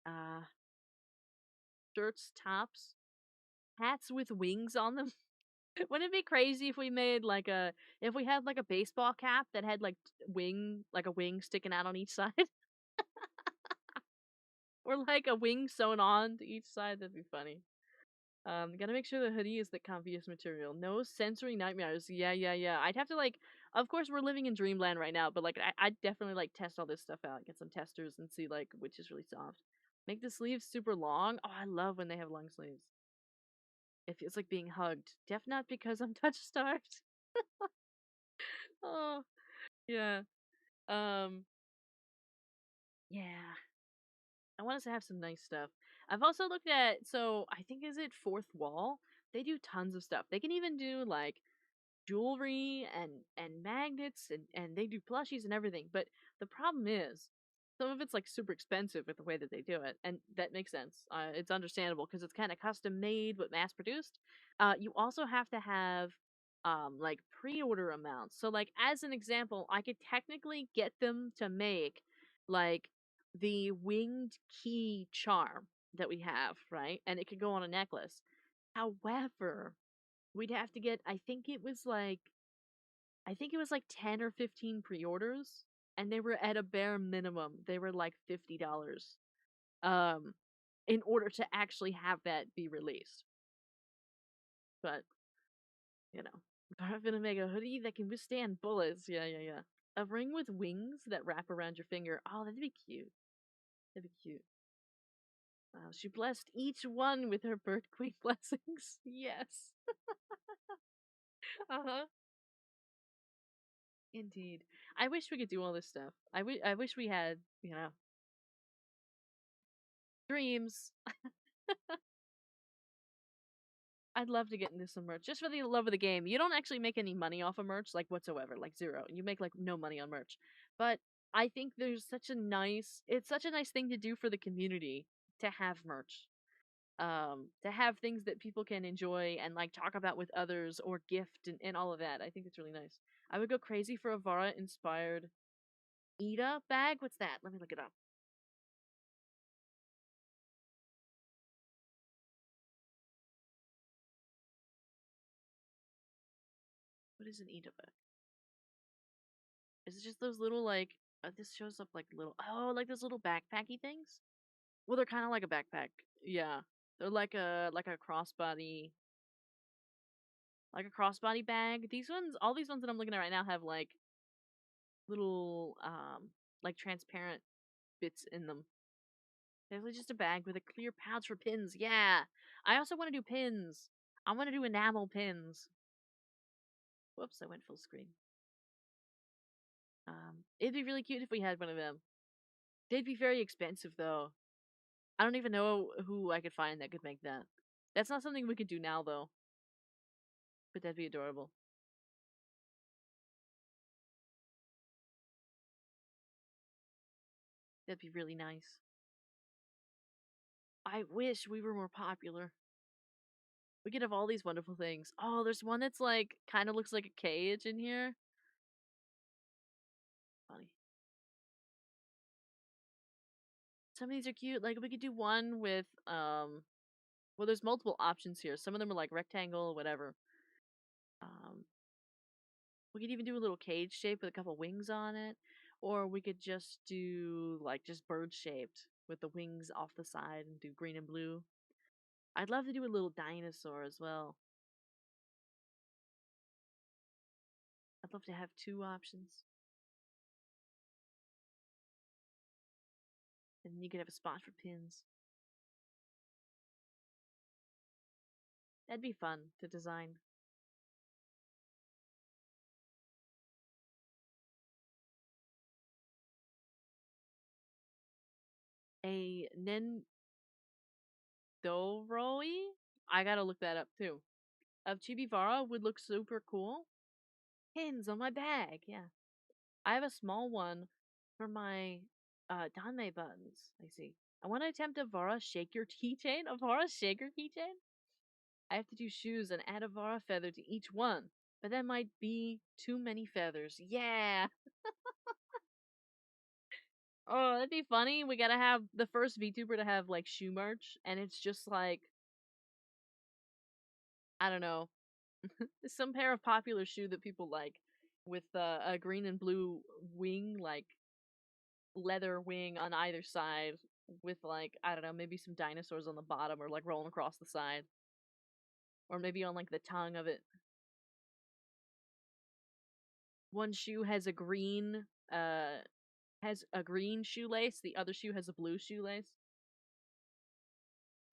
uh, shirts, tops, hats with wings on them. Wouldn't it be crazy if if we had like a baseball cap that had like like a wing sticking out on each side? Or like a wing sewn on to each side? That'd be funny. Gotta make sure the hoodie is the comfiest material. No sensory nightmares. Yeah, yeah, yeah. I'd have to of course we're living in dreamland right now, but like I'd definitely like test all this stuff out, get some testers and see like which is really soft. Make the sleeves super long. Oh, I love when they have long sleeves. It feels like being hugged. Def not because I'm touch starved. Oh, yeah. Um, yeah. I want us to have some nice stuff. I've also looked at, so I think is it Fourth Wall? They do tons of stuff. They can even do like jewelry and magnets and they do plushies and everything. But the problem is some of it's like super expensive with the way that they do it, and that makes sense. It's understandable because it's kind of custom made but mass produced. You also have to have like pre-order amounts. So like as an example, I could technically get them to make like the winged key charm that we have, right? And it could go on a necklace. However, we'd have to get I think it was like 10 or 15 pre-orders and they were at a bare minimum. They were like $50 um in order to actually have that be released. But, you know, I'm gonna make a hoodie that can withstand bullets. Yeah, yeah, yeah. A ring with wings that wrap around your finger. Oh, that'd be cute. That'd be cute. She blessed each one with her bird queen blessings. Yes. Uh-huh. Indeed. I wish we could do all this stuff. I wish we had, dreams. I'd love to get into some merch just for the love of the game. You don't actually make any money off of merch, like whatsoever, like zero. You make like no money on merch. But I think it's such a nice thing to do for the community to have merch. To have things that people can enjoy and like talk about with others or gift and all of that. I think it's really nice. I would go crazy for a Vara inspired Ida bag. What's that? Let me look it up. What is an Ida bag? Is it just those little like this shows up like little like those little backpacky things? Well, they're kind of like a backpack. Yeah. They're like a crossbody bag. These ones, all these ones that I'm looking at right now have like little like transparent bits in them. They're just a bag with a clear pouch for pins. Yeah. I also want to do pins. I want to do enamel pins. Whoops, I went full screen. It'd be really cute if we had one of them. They'd be very expensive though. I don't even know who I could find that could make that. That's not something we could do now though. But that'd be adorable. That'd be really nice. I wish we were more popular. We could have all these wonderful things. Oh, there's one that's like kind of looks like a cage in here. Funny. Some of these are cute. Like we could do one with well there's multiple options here. Some of them are like rectangle, whatever. Um we could even do a little cage shape with a couple wings on it. Or we could just do like just bird shaped with the wings off the side and do green and blue. I'd love to do a little dinosaur as well. I'd love to have two options. And then you could have a spot for pins. That'd be fun to design. A Nendoroi? I gotta look that up too. Of Chibivara would look super cool. Pins on my bag, yeah. I have a small one for my Danmei buttons. I see. I want to attempt a Vara shaker keychain. A Vara shaker keychain? I have to do shoes and add a Vara feather to each one. But that might be too many feathers. Yeah! Oh, that'd be funny. We gotta have the first VTuber to have like shoe merch, and it's just like I don't know, some pair of popular shoe that people like, with a green and blue wing, like leather wing on either side, with like I don't know, maybe some dinosaurs on the bottom or like rolling across the side, or maybe on like the tongue of it. One shoe has a green shoelace, the other shoe has a blue shoelace.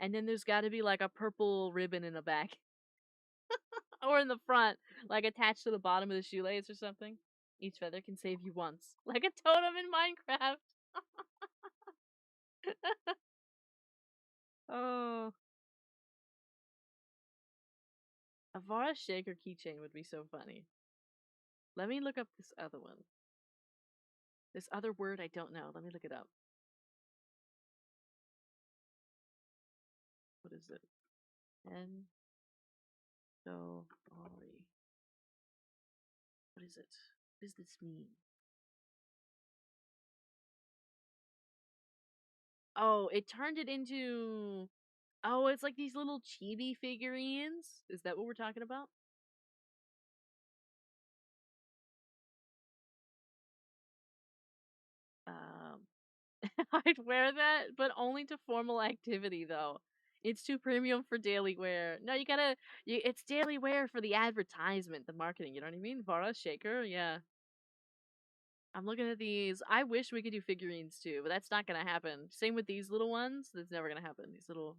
And then there's got to be like a purple ribbon in the back or in the front, like attached to the bottom of the shoelace or something. Each feather can save you once, like a totem in Minecraft. Oh, a Vara Shaker keychain would be so funny. Let me look up this other one. This other word I don't know. Let me look it up. What is it? N so Ori. What is it? What does this mean? Oh, it turned it into. Oh, it's like these little chibi figurines. Is that what we're talking about? Um, I'd wear that, but only to formal activity though. It's too premium for daily wear. No, it's daily wear for the advertisement, the marketing, you know what I mean? Vara Shaker, yeah. I'm looking at these. I wish we could do figurines too, but that's not gonna happen. Same with these little ones. That's never gonna happen. These little,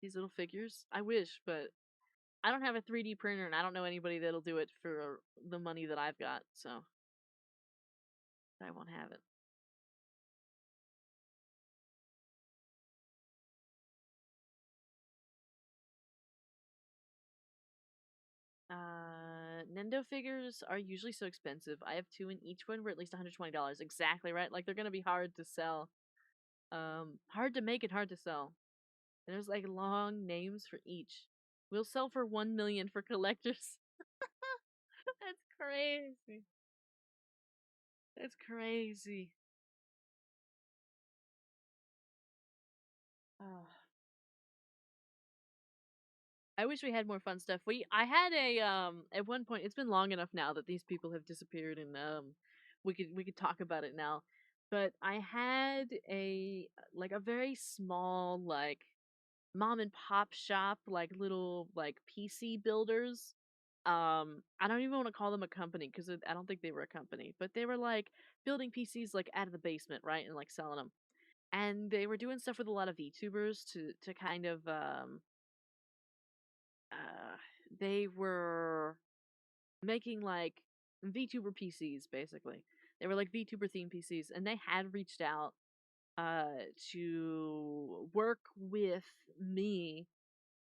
these little figures. I wish, but I don't have a 3D printer, and I don't know anybody that'll do it for the money that I've got, so I won't have it. Nendo figures are usually so expensive. I have two, and each one were at least $120. Exactly right. Like they're gonna be hard to sell. Hard to make and hard to sell. There's like long names for each. We'll sell for 1 million for collectors. That's crazy. That's crazy. Oh. I wish we had more fun stuff. I had a at one point, it's been long enough now that these people have disappeared, and we could talk about it now. But I had a like a very small like mom and pop shop, like little like PC builders. I don't even want to call them a company because I don't think they were a company, but they were like building PCs like out of the basement, right, and like selling them. And they were doing stuff with a lot of VTubers to kind of uh they were making like VTuber PCs basically. They were like VTuber themed PCs, and they had reached out to work with me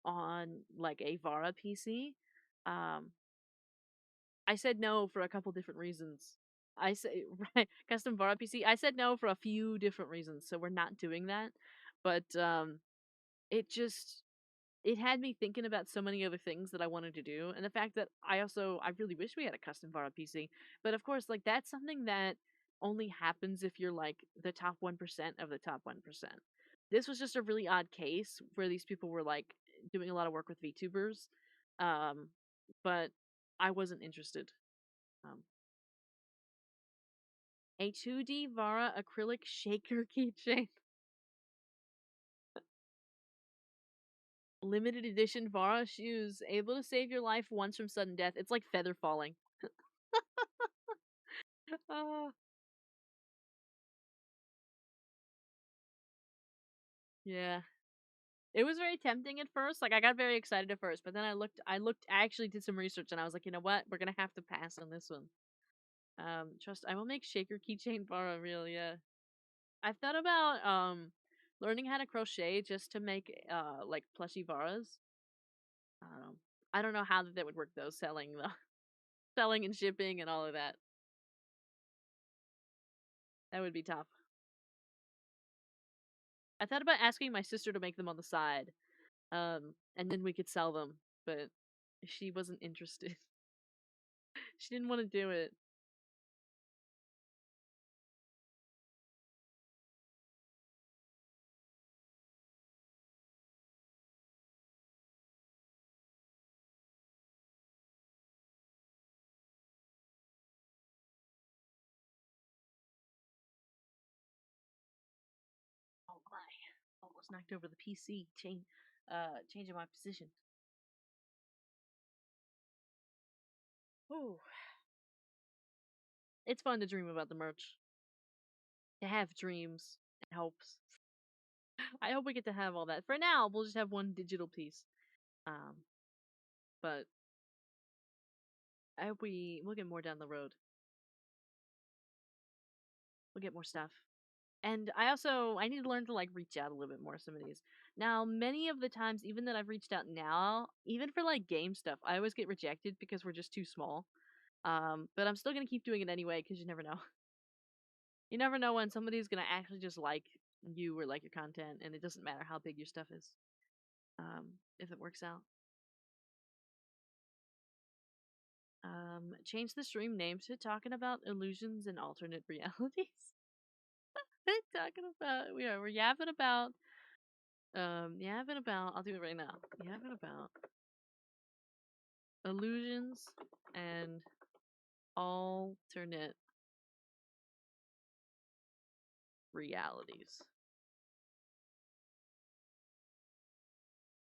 on like a Vara PC. Um, I said no for a couple different reasons. I say right, custom Vara PC. I said no for a few different reasons, so we're not doing that. But it just it had me thinking about so many other things that I wanted to do, and the fact that I really wish we had a custom Vara PC. But of course, like that's something that only happens if you're like the top 1% of the top 1%. This was just a really odd case where these people were like doing a lot of work with VTubers, um, but I wasn't interested. Um, a 2D Vara acrylic shaker keychain. Limited edition Vara shoes, able to save your life once from sudden death. It's like feather falling. uh, yeah. It was very tempting at first. Like I got very excited at first, but then I actually did some research, and I was like, you know what? We're gonna have to pass on this one. Trust I will make shaker keychain Vara real, yeah. I've thought about learning how to crochet just to make like plushy Varas. Um I don't know how that would work though, selling the selling and shipping and all of that. That would be tough. I thought about asking my sister to make them on the side, and then we could sell them, but she wasn't interested. She didn't want to do it. Oh my! Almost knocked over the PC. Changing my position. Ooh, it's fun to dream about the merch. To have dreams and hopes. I hope we get to have all that. For now, we'll just have one digital piece. Um, but I hope we'll get more down the road. We'll get more stuff. And I need to learn to like reach out a little bit more some of these. Now, many of the times even that I've reached out now, even for like game stuff, I always get rejected because we're just too small. But I'm still going to keep doing it anyway cuz you never know. You never know when somebody's going to actually just like you or like your content, and it doesn't matter how big your stuff is. If it works out. Change the stream name to talking about illusions and alternate realities. Talking about we're yapping about yapping about I'll do it right now. Yapping about illusions and alternate realities.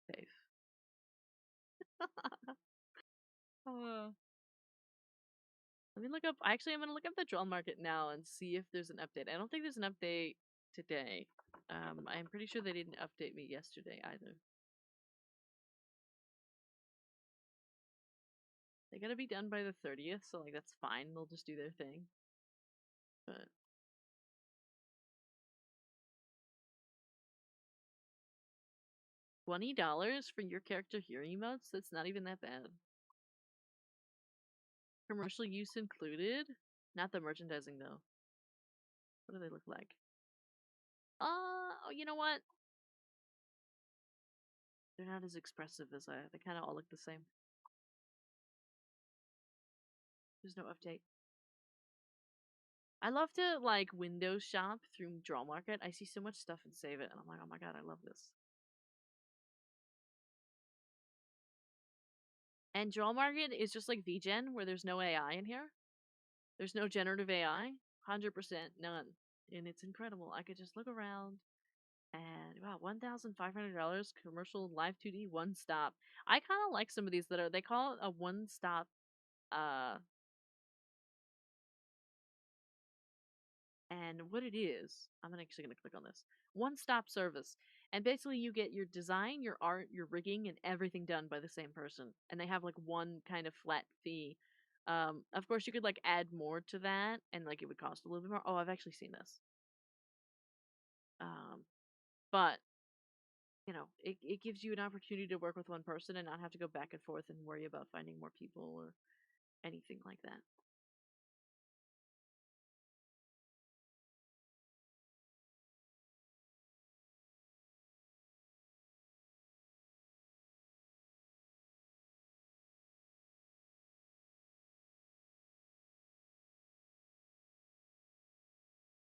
Safe. Let me look up. Actually, I'm gonna look up the draw market now and see if there's an update. I don't think there's an update today. I'm pretty sure they didn't update me yesterday either. They gotta be done by the 30th, so like that's fine. They'll just do their thing. But $20 for your character hero emotes? That's not even that bad. Commercial use included? Not the merchandising though. What do they look like? Oh, you know what? They're not as expressive as they kind of all look the same. There's no update. I love to like window shop through Draw Market. I see so much stuff and save it, and I'm like, oh my god, I love this. And Draw Market is just like VGen, where there's no AI in here. There's no generative AI. 100% none. And it's incredible. I could just look around and wow, $1,500 commercial live 2D one stop. I kind of like some of these that are, they call it a one stop uh and what it is, I'm actually going to click on this. One stop service. And basically, you get your design, your art, your rigging, and everything done by the same person. And they have like one kind of flat fee. Of course, you could like add more to that, and like it would cost a little bit more. Oh, I've actually seen this. But you know, it gives you an opportunity to work with one person and not have to go back and forth and worry about finding more people or anything like that.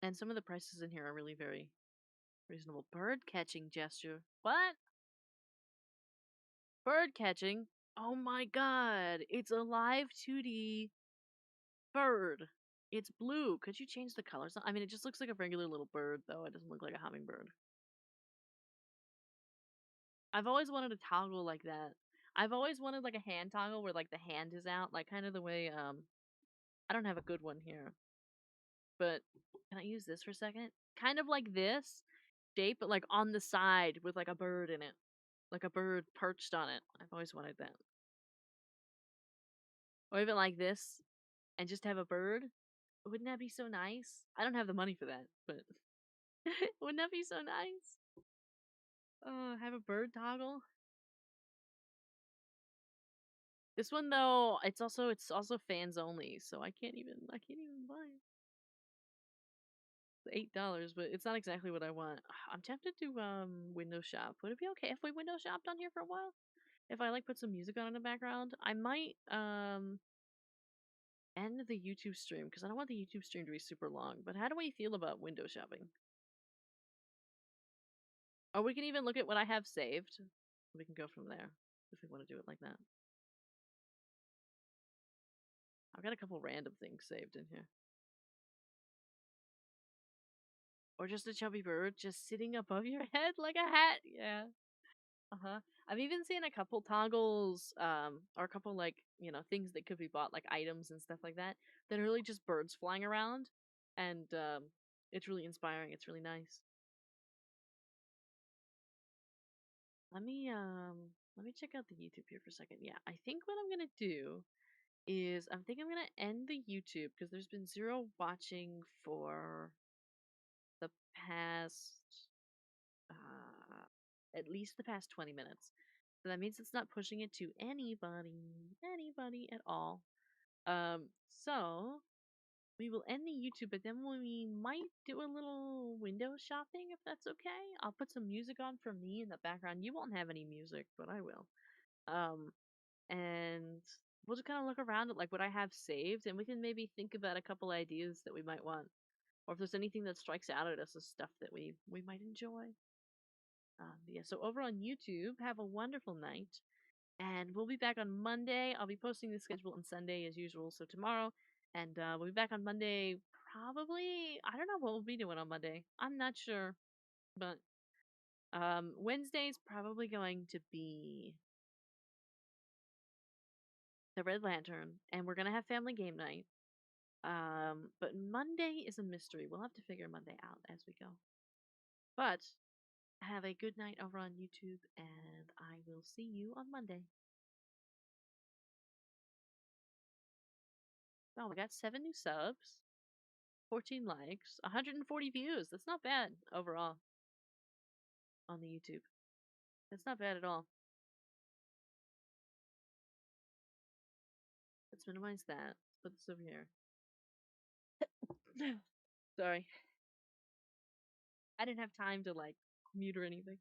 And some of the prices in here are really very reasonable. Bird catching gesture. What? Bird catching? Oh my god. It's a live 2D bird. It's blue. Could you change the colors? I mean, it just looks like a regular little bird, though. It doesn't look like a hummingbird. I've always wanted a toggle like that. I've always wanted like a hand toggle where like the hand is out, like kind of the way I don't have a good one here. But can I use this for a second? Kind of like this shape, but like on the side with like a bird in it. Like a bird perched on it. I've always wanted that. Or even like this and just have a bird. Wouldn't that be so nice? I don't have the money for that, but wouldn't that be so nice? Have a bird toggle. This one though, it's also fans only, so I can't even buy it. It's $8, but it's not exactly what I want. I'm tempted to window shop. Would it be okay if we window shopped on here for a while? If I like put some music on in the background, I might end the YouTube stream because I don't want the YouTube stream to be super long. But how do we feel about window shopping? Or we can even look at what I have saved. We can go from there if we want to do it like that. I've got a couple random things saved in here. Or just a chubby bird just sitting above your head like a hat. Yeah. Uh-huh. I've even seen a couple toggles, or a couple like, things that could be bought, like items and stuff like that are really just birds flying around. And it's really inspiring. It's really nice. Let me check out the YouTube here for a second. Yeah, I think what I'm gonna do is I'm gonna end the YouTube because there's been zero watching for the past at least the past 20 minutes. So that means it's not pushing it to anybody at all. So we will end the YouTube, but then we might do a little window shopping if that's okay. I'll put some music on for me in the background. You won't have any music, but I will. Um, and we'll just kind of look around at like what I have saved, and we can maybe think about a couple ideas that we might want, or if there's anything that strikes out at us as stuff that we might enjoy. Yeah, so over on YouTube, have a wonderful night. And we'll be back on Monday. I'll be posting the schedule on Sunday as usual, so tomorrow. And we'll be back on Monday, probably. I don't know what we'll be doing on Monday. I'm not sure. But Wednesday's probably going to be the Red Lantern. And we're going to have family game night. But Monday is a mystery. We'll have to figure Monday out as we go. But have a good night over on YouTube, and I will see you on Monday. Oh, we got 7 new subs, 14 likes, 140 views. That's not bad overall on the YouTube. That's not bad at all. Let's minimize that. Let's put this over here. Sorry. I didn't have time to like mute or anything.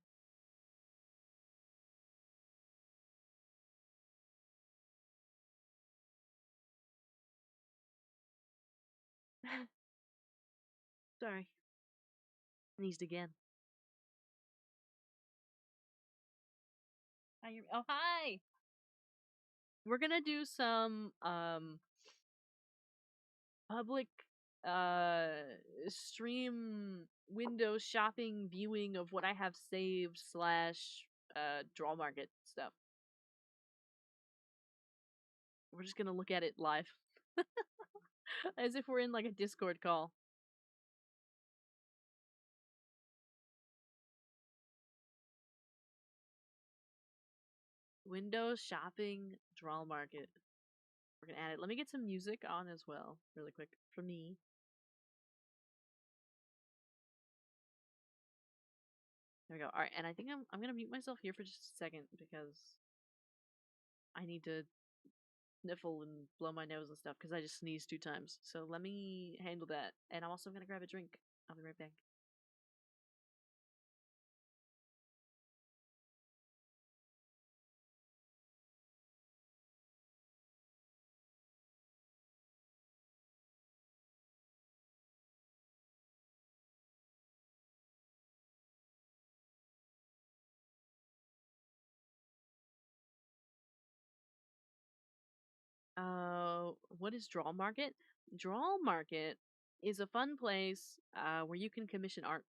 Sorry. Sneezed again. Hi, oh, hi! We're gonna do some public stream window shopping viewing of what I have saved slash draw market stuff. We're just gonna look at it live. As if we're in like a Discord call. Windows shopping draw market. We're gonna add it. Let me get some music on as well, really quick, for me. There we go. Alright, and I think I'm gonna mute myself here for just a second because I need to sniffle and blow my nose and stuff because I just sneezed 2 times. So let me handle that. And I'm also gonna grab a drink. I'll be right back. What is Draw Market? Draw Market is a fun place where you can commission art.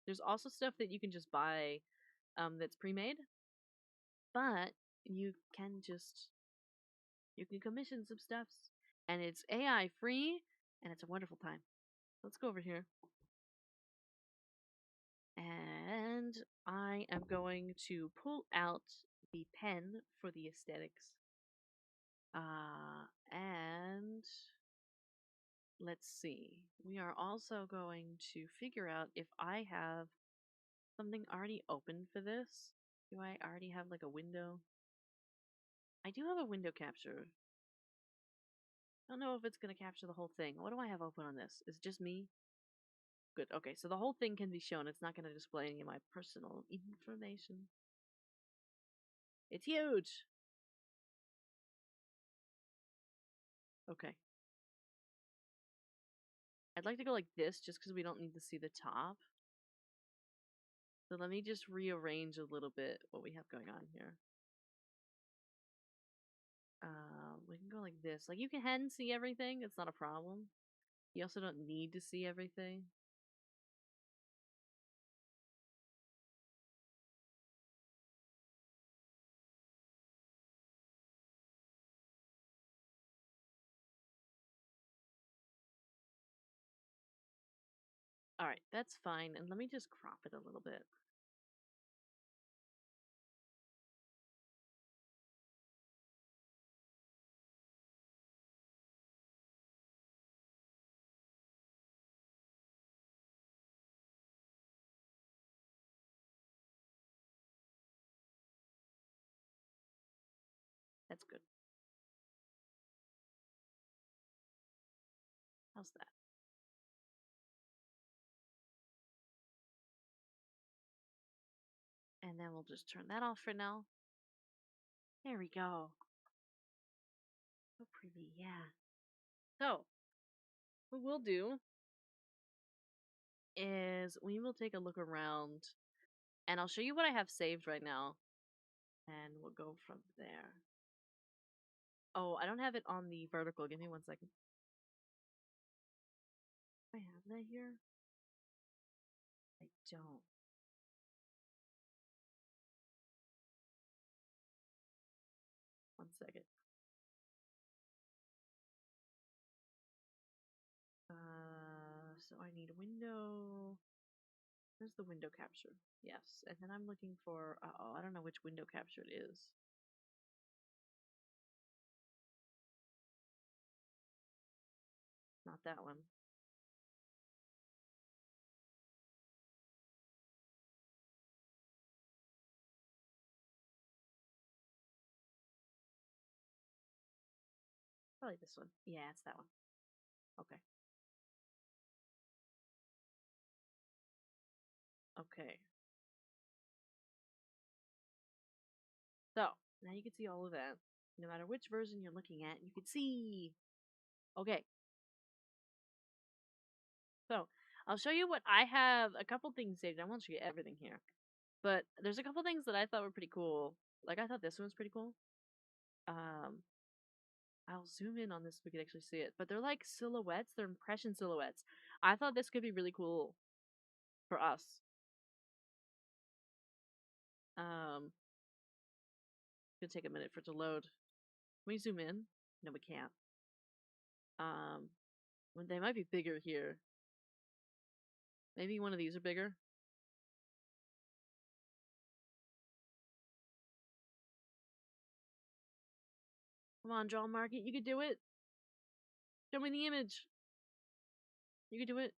There's also stuff that you can just buy that's pre-made, but you can commission some stuffs, and it's AI free, and it's a wonderful time. Let's go over here, and I am going to pull out the pen for the aesthetics. And let's see. We are also going to figure out if I have something already open for this. Do I already have like a window? I do have a window capture. I don't know if it's going to capture the whole thing. What do I have open on this? Is it just me? Good. Okay, so the whole thing can be shown. It's not going to display any of my personal information. It's huge. Okay. I'd like to go like this just because we don't need to see the top. So let me just rearrange a little bit what we have going on here. We can go like this. Like you can see everything. It's not a problem. You also don't need to see everything. Alright, that's fine. And let me just crop it a little bit. That's good. How's that? And then we'll just turn that off for now. There we go. So pretty, yeah. So, what we'll do is we will take a look around and I'll show you what I have saved right now. And we'll go from there. Oh, I don't have it on the vertical. Give me 1 second. I have that here? I don't. 1 second. So I need a window. Where's the window capture? Yes, and then I'm looking for, oh, I don't know which window capture it is. Not that one. Probably this one. Yeah, it's that one. Okay. Okay. So, now you can see all of that. No matter which version you're looking at, you can see. Okay. So, I'll show you what I have. A couple things saved. I won't show you everything here. But there's a couple things that I thought were pretty cool. Like, I thought this one was pretty cool. I'll zoom in on this so we can actually see it. But they're like silhouettes. They're impression silhouettes. I thought this could be really cool for us. Gonna take a minute for it to load. Can we zoom in? No, we can't. Well, they might be bigger here. Maybe one of these are bigger. Come on, draw market. You could do it. Show me the image. You could do it.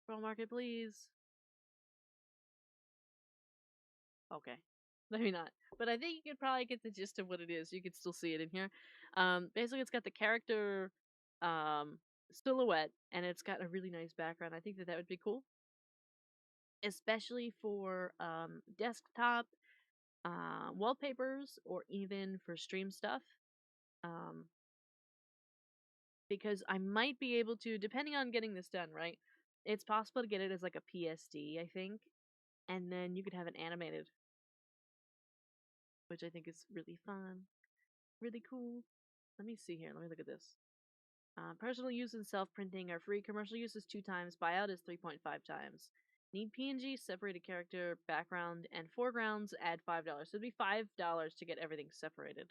Draw market, please. Okay. Maybe not. But I think you could probably get the gist of what it is. You could still see it in here. Basically, it's got the character silhouette, and it's got a really nice background. I think that would be cool. Especially for desktop wallpapers or even for stream stuff. Because I might be able to, depending on getting this done, right? It's possible to get it as like a PSD, I think. And then you could have it animated, which I think is really fun. Really cool. Let me see here. Let me look at this. Personal use and self-printing are free. Commercial use is 2 times. Buyout is 3.5 times. Need PNG, separated character, background, and foregrounds, add $5. So it'd be $5 to get everything separated.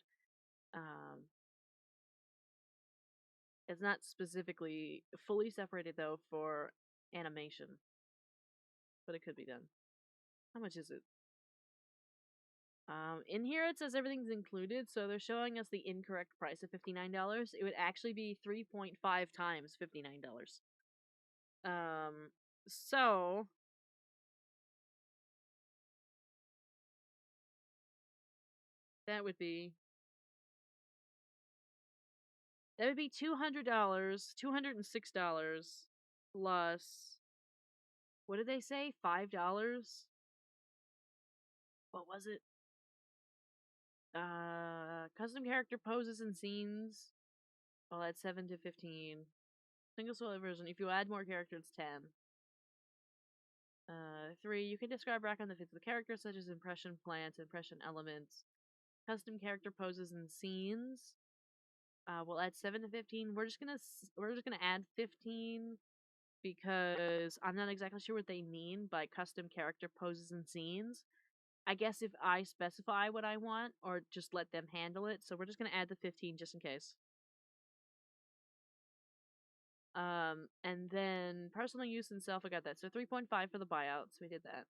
It's not specifically fully separated, though, for animation. But it could be done. How much is it? In here it says everything's included, so they're showing us the incorrect price of $59. It would actually be 3.5 times $59. So that would be $200, $206 plus, what did they say? $5? What was it? Custom character poses and scenes. Well, that's 7 to 15. Single solo version. If you add more characters, it's 10. 3. You can describe background that fits the character, such as impression plants, impression elements, custom character poses and scenes. We'll add 7 to 15. We're just gonna add 15 because I'm not exactly sure what they mean by custom character poses and scenes. I guess if I specify what I want, or just let them handle it. So we're just gonna add the 15 just in case. And then personal use and self, I got that. So 3.5 for the buyout, so we did that.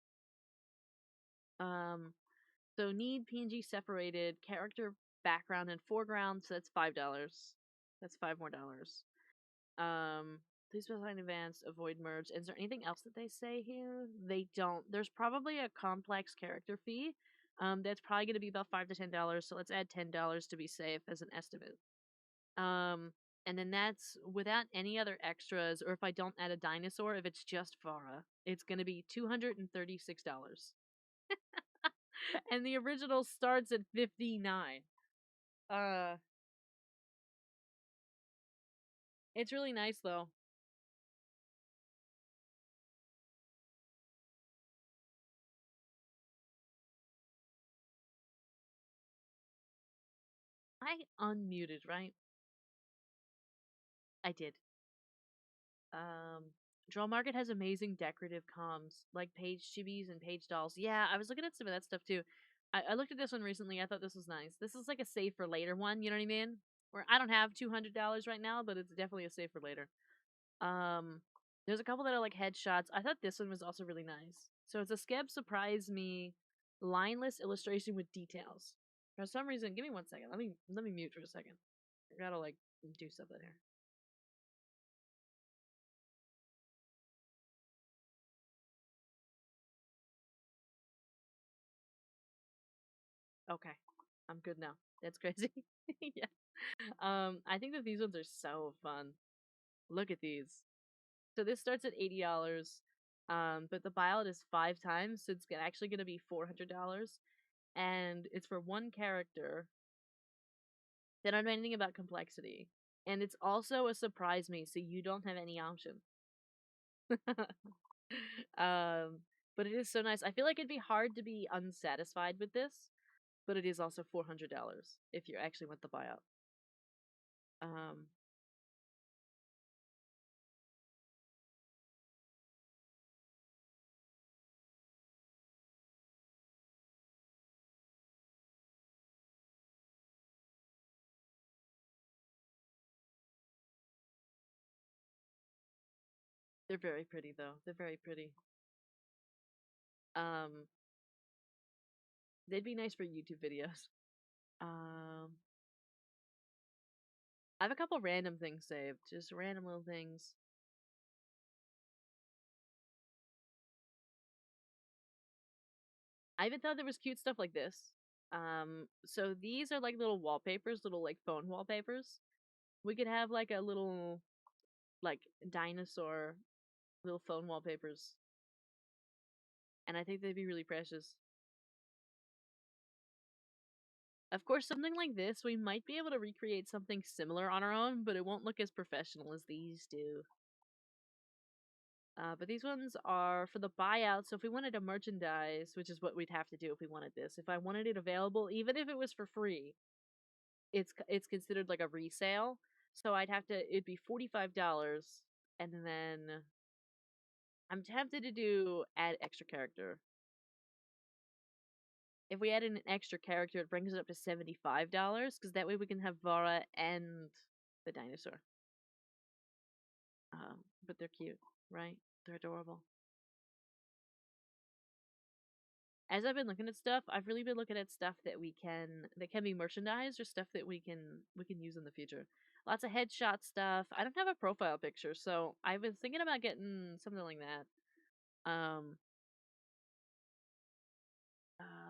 So need PNG separated, character background and foreground, so that's $5. That's $5 more. Please specify in advance, avoid merge. Is there anything else that they say here? They don't. There's probably a complex character fee. That's probably gonna be about $5 to $10, so let's add $10 to be safe as an estimate. And then that's without any other extras, or if I don't add a dinosaur, if it's just Farah, it's gonna be $236. And the original starts at 59. It's really nice though. I unmuted, right? I did. Draw Market has amazing decorative comms, like page chibis and page dolls. Yeah, I was looking at some of that stuff too. I looked at this one recently. I thought this was nice. This is like a save for later one, you know what I mean? Where I don't have $200 right now, but it's definitely a save for later. There's a couple that are like headshots. I thought this one was also really nice. So it's a Skeb Surprise Me lineless illustration with details. For some reason, give me 1 second. Let me mute for a second. I gotta like do something here. Okay, I'm good now. That's crazy. Yeah. I think that these ones are so fun. Look at these. So this starts at $80. But the buyout is 5 times, so it's actually gonna be $400. And it's for one character. They don't know anything about complexity. And it's also a surprise me, so you don't have any option. um, but it is so nice. I feel like it'd be hard to be unsatisfied with this, but it is also $400 if you actually want the buyout. Um, they're very pretty though. They're very pretty. Um, they'd be nice for YouTube videos. Um, I have a couple random things saved, just random little things. I even thought there was cute stuff like this. So these are like little wallpapers, little like phone wallpapers. We could have like a little like dinosaur little phone wallpapers, and I think they'd be really precious. Of course, something like this, we might be able to recreate something similar on our own, but it won't look as professional as these do. But these ones are for the buyout, so if we wanted to merchandise, which is what we'd have to do if we wanted this, if I wanted it available, even if it was for free, it's considered like a resale. So it'd be $45, and then I'm tempted to do add extra character. If we add in an extra character, it brings it up to $75, because that way we can have Vara and the dinosaur. But they're cute, right? They're adorable. As I've been looking at stuff, I've really been looking at stuff that can be merchandised, or stuff that we can use in the future. Lots of headshot stuff. I don't have a profile picture, so I was thinking about getting something like that.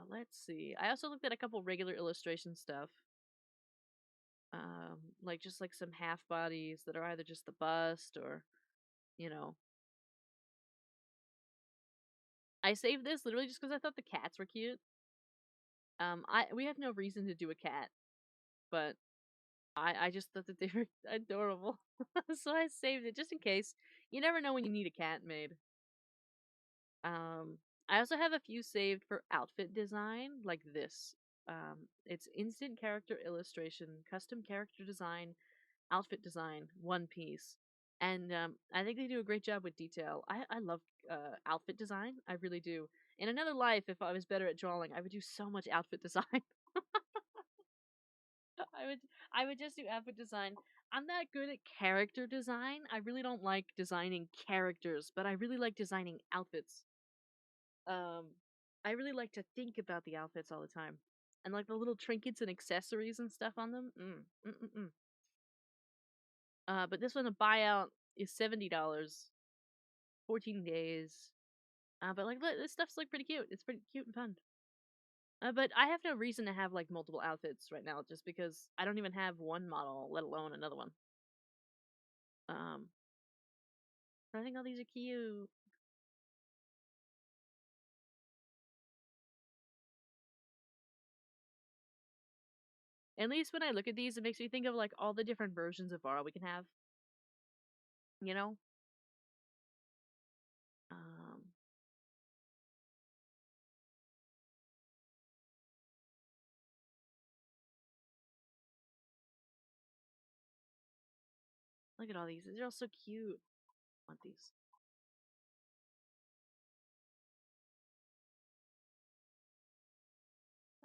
Let's see. I also looked at a couple regular illustration stuff. Like just like some half bodies that are either just the bust or, you know. I saved this literally just because I thought the cats were cute. We have no reason to do a cat, but I just thought that they were adorable. So I saved it just in case. You never know when you need a cat made. I also have a few saved for outfit design, like this. It's instant character illustration, custom character design, outfit design, one piece. And I think they do a great job with detail. I love outfit design. I really do. In another life, if I was better at drawing, I would do so much outfit design. I would I would just do outfit design. I'm not good at character design. I really don't like designing characters, but I really like designing outfits. Um, I really like to think about the outfits all the time, and like the little trinkets and accessories and stuff on them. But this one, a buyout is $70, 14 days. But like this stuff's like pretty cute. It's pretty cute and fun. But I have no reason to have like multiple outfits right now, just because I don't even have one model, let alone another one. Um, I think all these are cute. At least when I look at these, it makes me think of like all the different versions of Vara we can have. You know? Um, Look at all these. They're all so cute. I want these.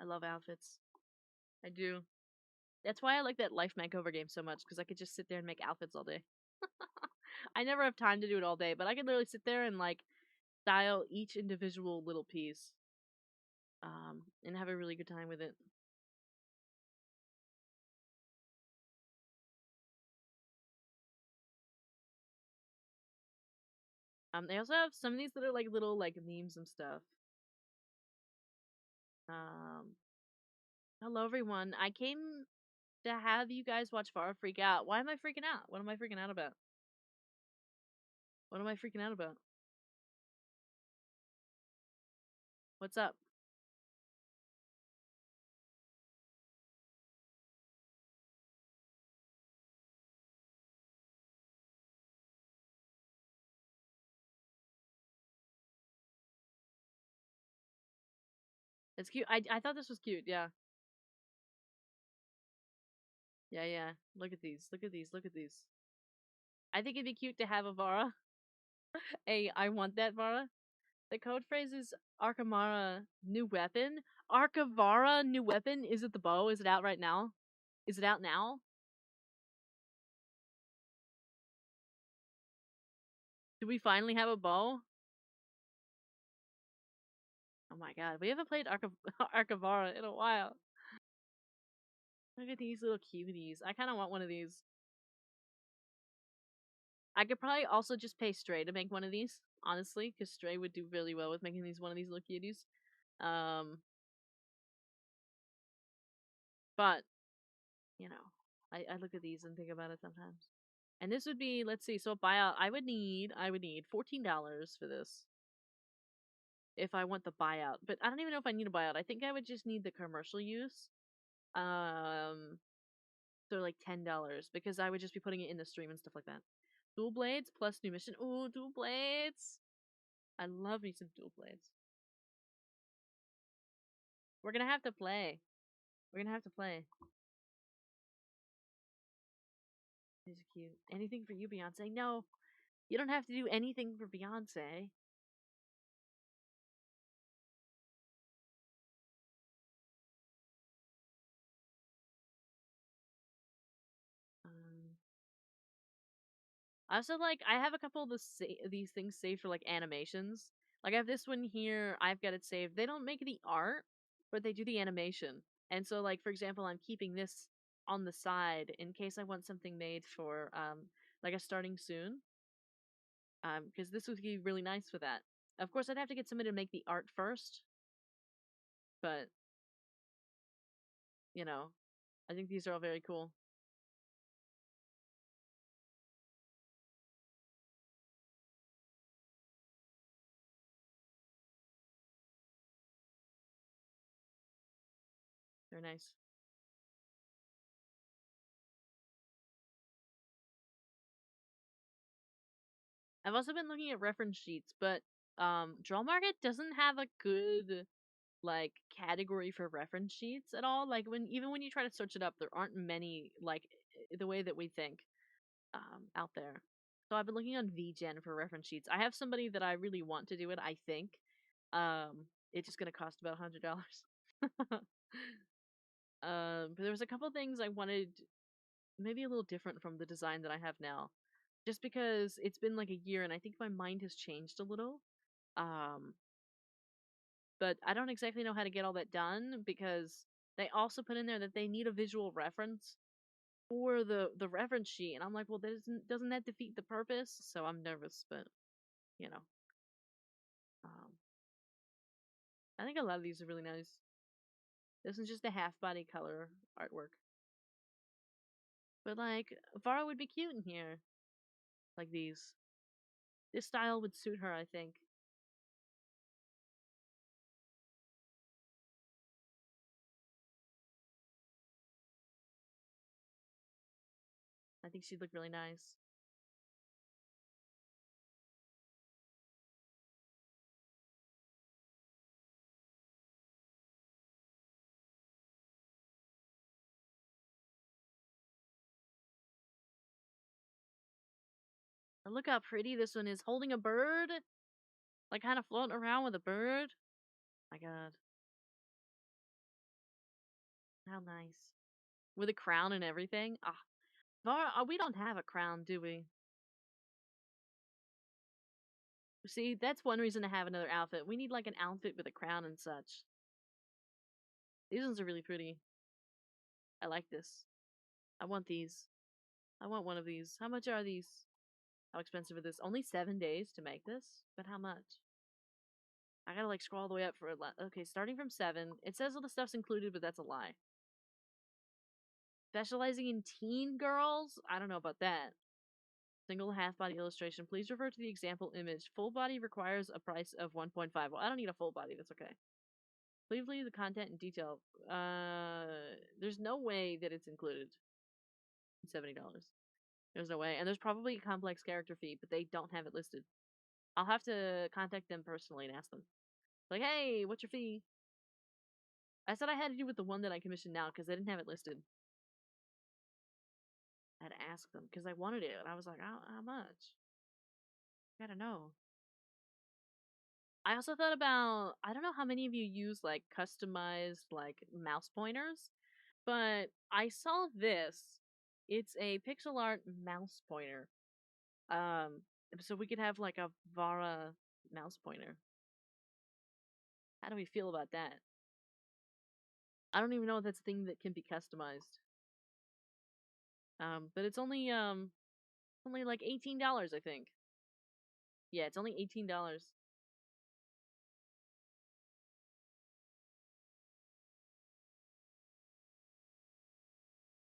I love outfits. I do. That's why I like that life makeover game so much, because I could just sit there and make outfits all day. I never have time to do it all day, but I could literally sit there and like style each individual little piece, and have a really good time with it. They also have some of these that are like little like memes and stuff. Um, Hello everyone. I came to have you guys watch Farah freak out. Why am I freaking out? What am I freaking out about? What am I freaking out about? What's up? It's cute. I thought this was cute. Yeah. Yeah, yeah. Look at these. Look at these. Look at these. I think it'd be cute to have a Vara. I want that Vara. The code phrase is Arkamara new weapon. Arkavara new weapon. Is it the bow? Is it out right now? Is it out now? Do we finally have a bow? Oh my god, we haven't played Arkavara in a while. Look at these little cuties. I kind of want one of these. I could probably also just pay Stray to make one of these, honestly, because Stray would do really well with making these one of these little cuties. But you know, I look at these and think about it sometimes. And this would be, let's see, so a buyout. I would need $14 for this if I want the buyout. But I don't even know if I need a buyout. I think I would just need the commercial use. Um, so like $10 because I would just be putting it in the stream and stuff like that. Dual blades plus new mission. Ooh, dual blades. I love me some dual blades. We're gonna have to play. We're gonna have to play. These are cute. Anything for you, Beyonce? No, you don't have to do anything for Beyonce. Um, I also like I have a couple of these things saved for like animations. Like I have this one here. I've got it saved. They don't make the art, but they do the animation. And so, like for example, I'm keeping this on the side in case I want something made for like a starting soon. Because this would be really nice for that. Of course, I'd have to get somebody to make the art first, but you know, I think these are all very cool. They're nice. I've also been looking at reference sheets, but Draw Market doesn't have a good like category for reference sheets at all. Like even when you try to search it up, there aren't many like the way that we think out there. So I've been looking on VGen for reference sheets. I have somebody that I really want to do it. I think it's just gonna cost about $100. But there was a couple things I wanted maybe a little different from the design that I have now, just because it's been like a year and I think my mind has changed a little. Um, but I don't exactly know how to get all that done because they also put in there that they need a visual reference for the reference sheet, and I'm like, well, doesn't that defeat the purpose? So I'm nervous, but you know, um, I think a lot of these are really nice. This is just a half body color artwork, but like Vara would be cute in here, like these. This style would suit her, I think. I think she'd look really nice. And look how pretty this one is, holding a bird, like kind of floating around with a bird. My God, how nice. with a crown and everything. We don't have a crown, do we? See, that's one reason to have another outfit. We need like an outfit with a crown and such. These ones are really pretty. I like this. I want these. I want one of these. How much are these? How expensive is this? Only 7 days to make this? But how much? I gotta like scroll all the way up for a lot. Okay, starting from 7. It says all the stuff's included, but that's a lie. Specializing in teen girls? I don't know about that. Single half body illustration. Please refer to the example image. Full body requires a price of 1.5. Well, I don't need a full body. That's okay. Please leave the content in detail. There's no way that it's included in $70. There's no way. And there's probably a complex character fee, but they don't have it listed. I'll have to contact them personally and ask them. Like, hey, what's your fee? I said I had to do with the one that I commissioned now because they didn't have it listed. I had to ask them because I wanted it. And I was like, how much? I gotta know. I also thought about, I don't know how many of you use like customized like mouse pointers, but I saw this. It's a pixel art mouse pointer. So we could have like a Vara mouse pointer. How do we feel about that? I don't even know if that's a thing that can be customized. But it's only like $18, I think. Yeah, it's only $18.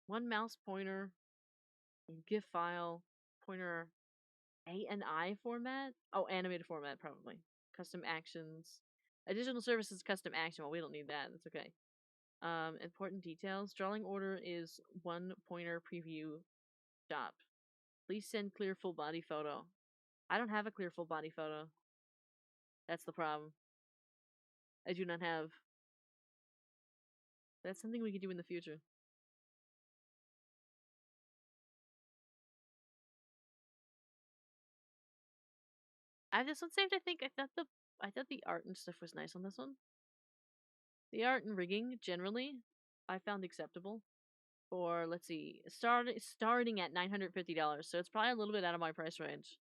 One mouse pointer in GIF file, pointer ANI format? Oh, animated format, probably. Custom actions. Additional services, custom action. Well, we don't need that. That's okay. Important details. Drawing order is one pointer preview shop. Please send clear full body photo. I don't have a clear full body photo. That's the problem. I do not have. That's something we could do in the future. I have this one saved, I think. I thought the art and stuff was nice on this one. The art and rigging, generally, I found acceptable. For, let's see, starting at $950, so it's probably a little bit out of my price range.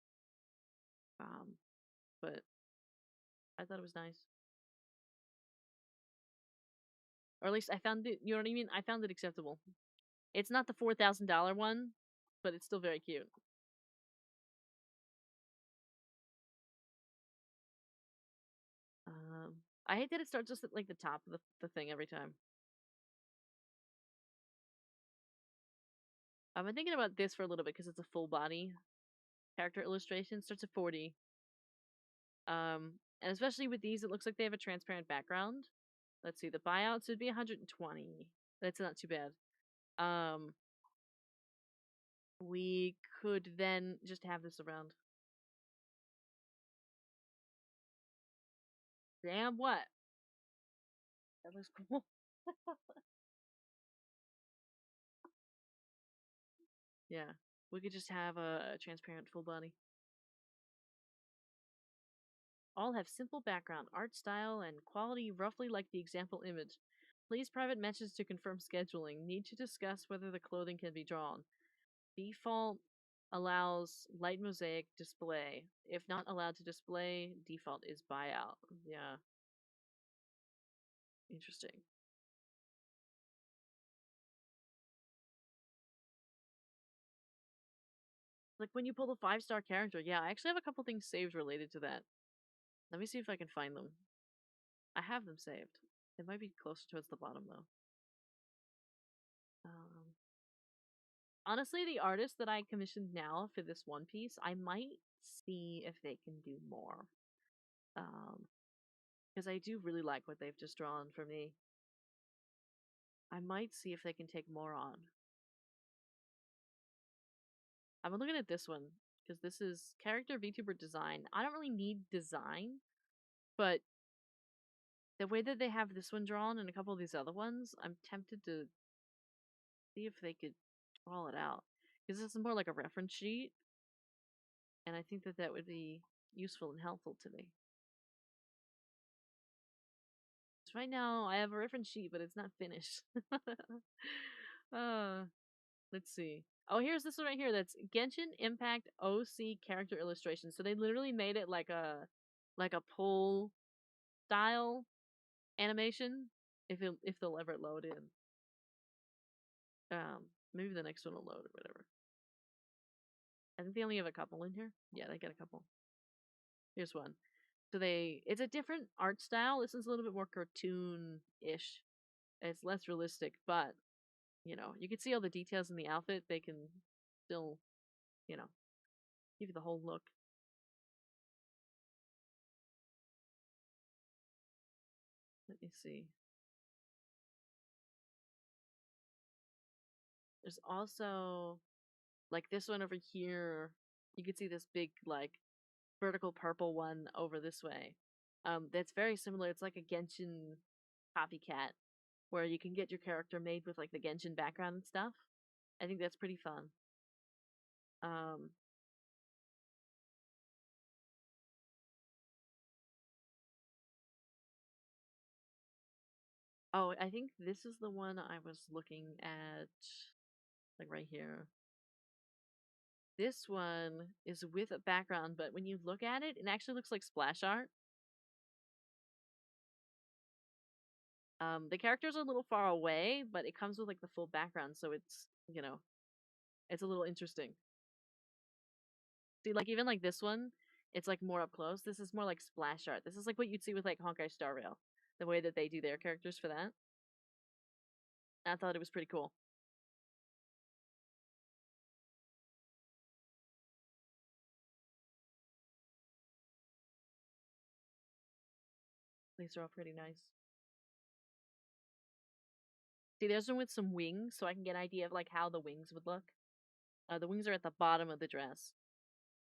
But I thought it was nice. Or at least I found it, you know what I mean? I found it acceptable. It's not the $4,000 one, but it's still very cute. I hate that it starts just at like the top of the thing every time. I've been thinking about this for a little bit because it's a full body character illustration. Starts at 40. And especially with these, it looks like they have a transparent background. Let's see, the buyouts would be 120. That's not too bad. We could then just have this around. Damn what? That looks cool. Yeah, we could just have a transparent full body. All have simple background, art style, and quality roughly like the example image. Please private message to confirm scheduling. Need to discuss whether the clothing can be drawn. Default allows light mosaic display. If not allowed to display, default is buyout. Yeah. Interesting. Like when you pull the 5-star character, yeah, I actually have a couple things saved related to that. Let me see if I can find them. I have them saved. It might be closer towards the bottom though. Honestly, the artist that I commissioned now for this one piece, I might see if they can do more. Because I do really like what they've just drawn for me. I might see if they can take more on. I'm looking at this one because this is character VTuber design. I don't really need design, but the way that they have this one drawn and a couple of these other ones, I'm tempted to see if they could draw it out. Because this is more like a reference sheet, and I think that that would be useful and helpful to me. So right now, I have a reference sheet, but it's not finished. Uh, let's see. Oh, here's this one right here. That's Genshin Impact OC character illustration. So they literally made it like a pull style animation. If they'll ever load in. Maybe the next one will load or whatever. I think they only have a couple in here. Yeah, they get a couple. Here's one. So it's a different art style. This is a little bit more cartoon-ish. It's less realistic, but you can see all the details in the outfit. They can still, you know, give you the whole look. Let me see. There's also like this one over here. You can see this big like vertical purple one over this way. That's very similar. It's like a Genshin copycat where you can get your character made with like the Genshin background and stuff. I think that's pretty fun. Um, oh, I think this is the one I was looking at, like right here. This one is with a background, but when you look at it, it actually looks like splash art. The characters are a little far away, but it comes with like the full background, so it's a little interesting. See, like even like this one, it's like more up close. This is more like splash art. This is like what you'd see with like Honkai Star Rail, the way that they do their characters for that. I thought it was pretty cool. These are all pretty nice. See, there's one with some wings, so I can get an idea of like how the wings would look. The wings are at the bottom of the dress.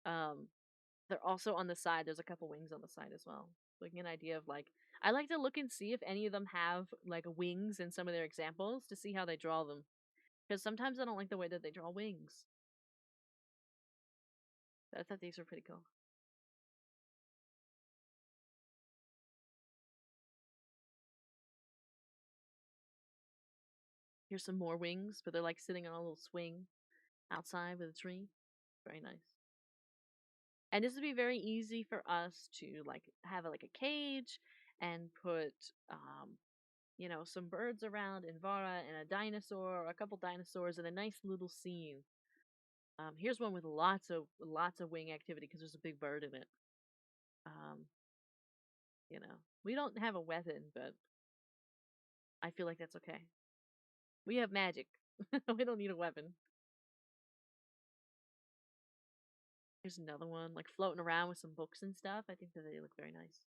Um, they're also on the side. There's a couple wings on the side as well. So I can get an idea of like I like to look and see if any of them have like wings in some of their examples to see how they draw them. Because sometimes I don't like the way that they draw wings. But I thought these were pretty cool. Here's some more wings, but they're like sitting on a little swing outside with a tree. Very nice. And this would be very easy for us to like have like a cage and put some birds around and Vara and a dinosaur or a couple dinosaurs and a nice little scene. Here's one with lots of wing activity because there's a big bird in it. Um, we don't have a weapon, but I feel like that's okay. We have magic. We don't need a weapon. Here's another one, like floating around with some books and stuff. I think that they look very nice.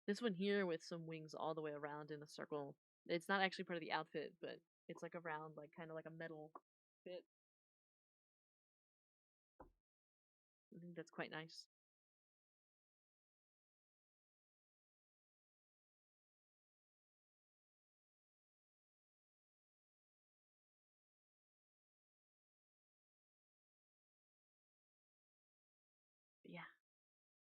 This one here with some wings all the way around in a circle. It's not actually part of the outfit, but it's like around, like kind of like a metal bit. I think that's quite nice. But yeah,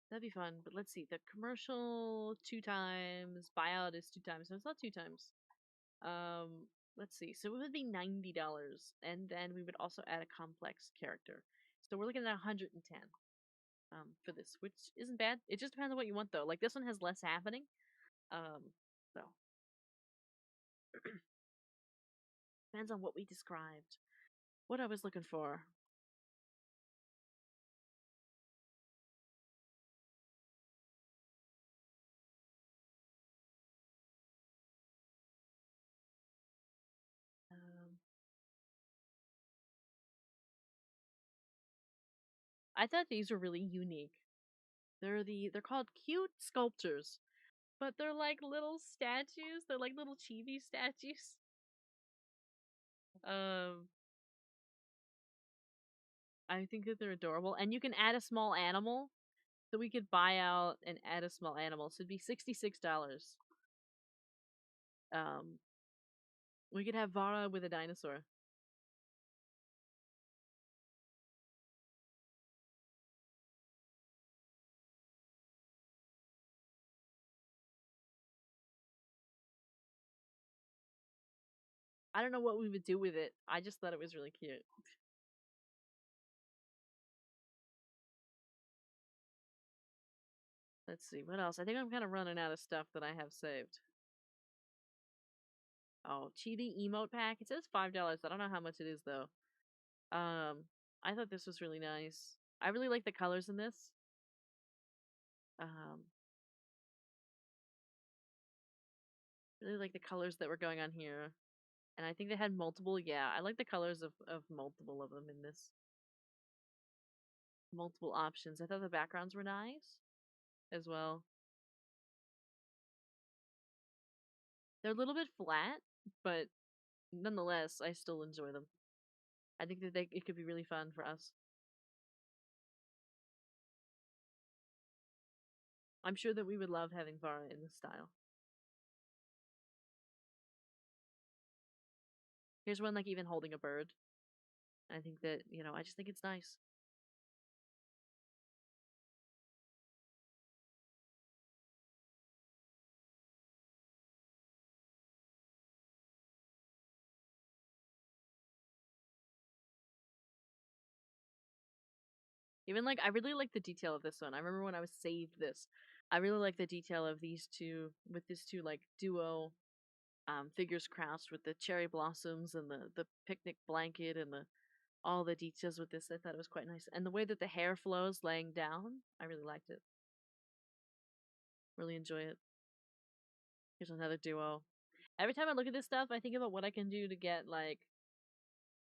that'd be fun. But let's see. The commercial 2 times, buyout is 2 times. So it's not 2 times. Let's see. So it would be $90, and then we would also add a complex character. So we're looking at 110 for this, which isn't bad. It just depends on what you want though. Like this one has less happening. So depends on what we described. What I was looking for. Um, I thought these were really unique. They're called cute sculptures, but they're like little statues. They're like little chibi statues. Um, I think that they're adorable, and you can add a small animal. So we could buy out and add a small animal. So it'd be $66. Um, we could have Vara with a dinosaur. I don't know what we would do with it. I just thought it was really cute. Let's see, what else? I think I'm kind of running out of stuff that I have saved. Oh, chibi emote pack. It says $5. I don't know how much it is though. I thought this was really nice. I really like the colors in this. Um, really like the colors that were going on here. And I think they had multiple, yeah, I like the colors of multiple of them in this. Multiple options. I thought the backgrounds were nice as well. They're a little bit flat, but nonetheless, I still enjoy them. I think that it could be really fun for us. I'm sure that we would love having Vara in this style. Here's one like even holding a bird. I think that, you know, I just think it's nice. Even like I really like the detail of this one. I remember when I was saved this. I really like the detail of these two with this two like duo figures crouched with the cherry blossoms and the picnic blanket and the all the details with this. I thought it was quite nice. And the way that the hair flows laying down, I really liked it. Really enjoy it. Here's another duo. Every time I look at this stuff, I think about what I can do to get like